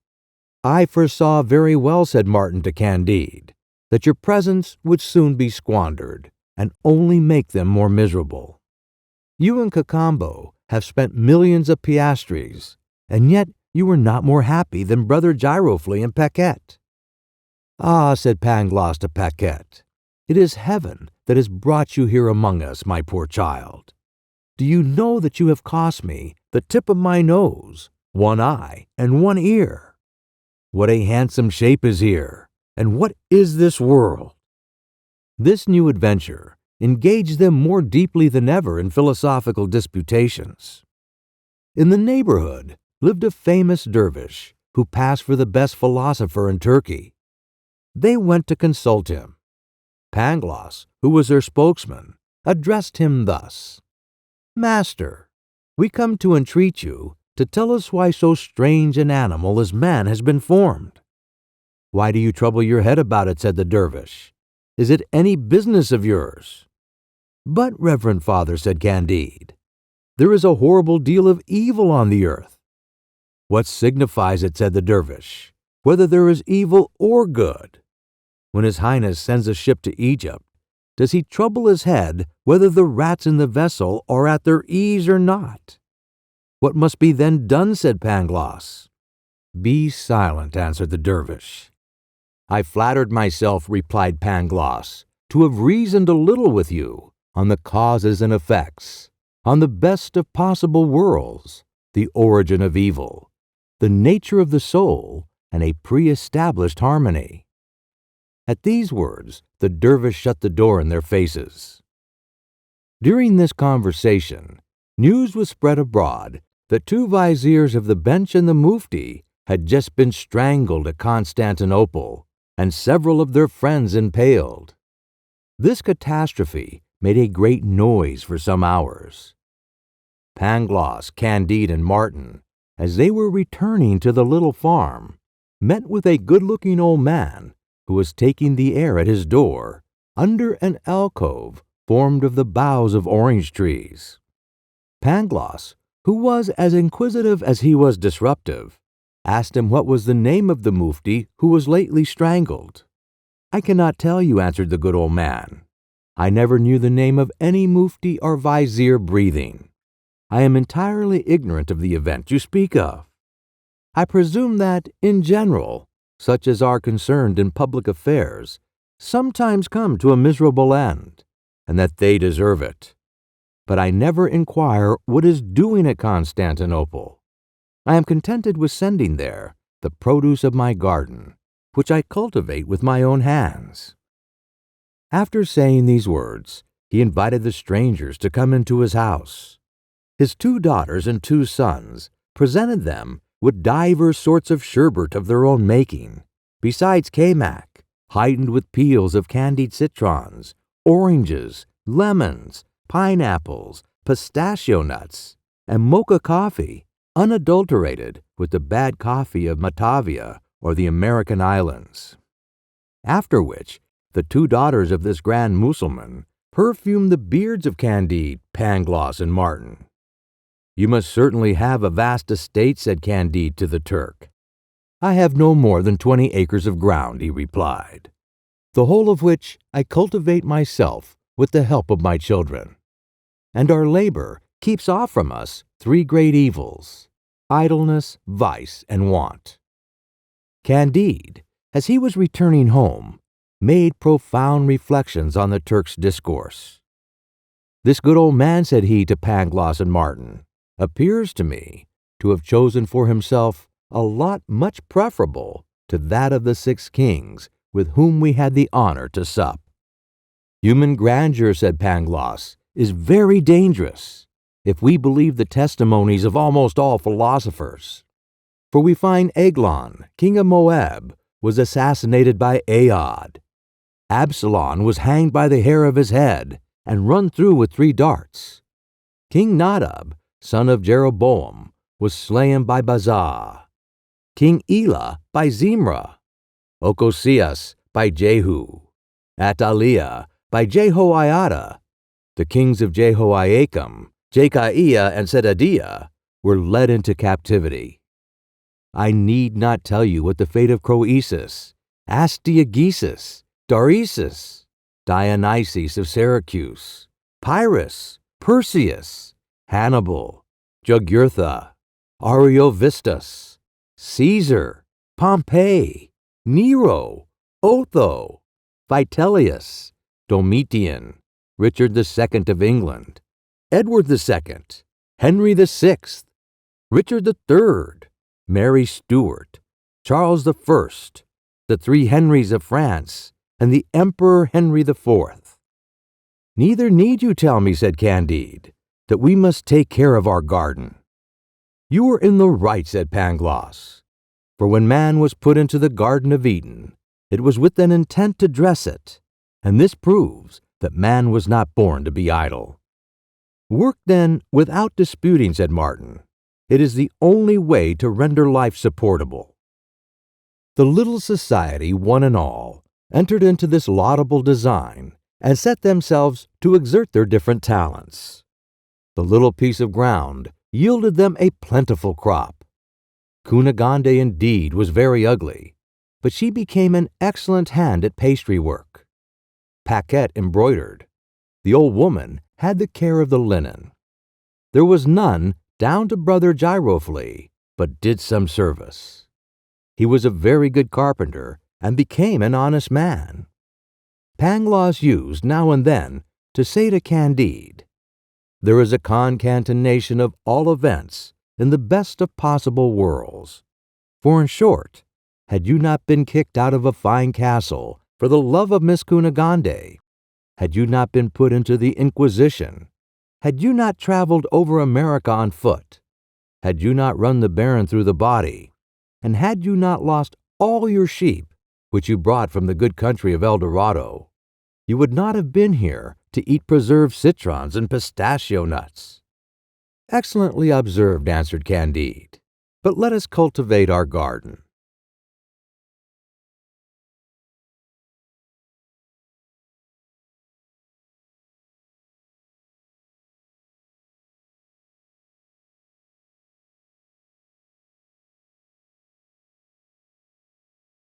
I foresaw very well, said Martin to Candide, that your presents would soon be squandered, and only make them more miserable. You and Cacambo have spent millions of piastres, and yet you were not more happy than brother Giroflee and Paquette. Ah, said Pangloss to Paquette, it is heaven that has brought you here among us, my poor child. Do you know that you have cost me the tip of my nose, one eye, and one ear? What a handsome shape is here, and what is this world? This new adventure engaged them more deeply than ever in philosophical disputations. In the neighborhood lived a famous dervish who passed for the best philosopher in Turkey. They went to consult him. Pangloss, who was their spokesman, addressed him thus: Master, we come to entreat you to tell us why so strange an animal as man has been formed. Why do you trouble your head about it, said the dervish. Is it any business of yours? But, Reverend Father, said Candide, there is a horrible deal of evil on the earth. What signifies it, said the dervish, whether there is evil or good? When His Highness sends a ship to Egypt, does he trouble his head whether the rats in the vessel are at their ease or not? What must be then done, said Pangloss. Be silent, answered the dervish. I flattered myself, replied Pangloss, to have reasoned a little with you on the causes and effects, on the best of possible worlds, the origin of evil, the nature of the soul, and a pre-established harmony. At these words, the dervish shut the door in their faces. During this conversation, news was spread abroad that 2 viziers of the bench and the mufti had just been strangled at Constantinople, and several of their friends impaled. This catastrophe made a great noise for some hours. Pangloss, Candide, and Martin, as they were returning to the little farm, met with a good-looking old man who was taking the air at his door under an alcove formed of the boughs of orange trees. Pangloss, who was as inquisitive as he was disruptive, asked him what was the name of the mufti who was lately strangled. I cannot tell you, answered the good old man. I never knew the name of any mufti or vizier breathing. I am entirely ignorant of the event you speak of. I presume that, in general, such as are concerned in public affairs sometimes come to a miserable end, and that they deserve it. But I never inquire what is doing at Constantinople. I am contented with sending there the produce of my garden, which I cultivate with my own hands. After saying these words, he invited the strangers to come into his house. His 2 daughters and 2 sons presented them with divers sorts of sherbet of their own making, besides caimac, heightened with peels of candied citrons, oranges, lemons, pineapples, pistachio nuts, and mocha coffee, unadulterated with the bad coffee of Matavia or the American islands. After which, the 2 daughters of this grand Mussulman perfumed the beards of Candide, Pangloss, and Martin. You must certainly have a vast estate, said Candide to the Turk. I have no more than 20 acres of ground, he replied, the whole of which I cultivate myself with the help of my children. And our labor keeps off from us 3 great evils, idleness, vice, and want. Candide, as he was returning home, made profound reflections on the Turk's discourse. This good old man, said he to Pangloss and Martin, appears to me to have chosen for himself a lot much preferable to that of the 6 kings with whom we had the honor to sup. Human grandeur, said Pangloss, is very dangerous, if we believe the testimonies of almost all philosophers. For we find Eglon, king of Moab, was assassinated by Aod. Absalom was hanged by the hair of his head and run through with 3 darts. King Nadab, son of Jeroboam, was slain by Baza. King Elah by Zimra. Okosias by Jehu. Athaliah by Jehoiada. The kings of Jehoiakim, Jekahiah, and Sedadiah were led into captivity. I need not tell you what the fate of Croesus, Astyagesus, Daresus, Dionysius of Syracuse, Pyrrhus, Perseus, Hannibal, Jugurtha, Ariovistus, Caesar, Pompey, Nero, Otho, Vitellius, Domitian, Richard II of England, Edward II, Henry VI, Richard III, Mary Stuart, Charles I, the 3 Henrys of France, and the Emperor Henry IV. Neither need you tell me, said Candide, that we must take care of our garden. You are in the right, said Pangloss. For when man was put into the Garden of Eden, it was with an intent to dress it, and this proves that man was not born to be idle. Work then without disputing, said Martin. It is the only way to render life supportable. The little society, one and all, entered into this laudable design and set themselves to exert their different talents. The little piece of ground yielded them a plentiful crop. Kunagande indeed was very ugly, but she became an excellent hand at pastry work. Paquette embroidered. The old woman had the care of the linen. There was none down to brother Giroflee, but did some service. He was a very good carpenter and became an honest man. Pangloss used now and then to say to Candide, there is a concatenation of all events in the best of possible worlds. For in short, had you not been kicked out of a fine castle for the love of Miss Kunagande, had you not been put into the Inquisition, had you not traveled over America on foot, had you not run the Baron through the body, and had you not lost all your sheep, which you brought from the good country of El Dorado, you would not have been here to eat preserved citrons and pistachio nuts. Excellently observed, answered Candide. But let us cultivate our garden.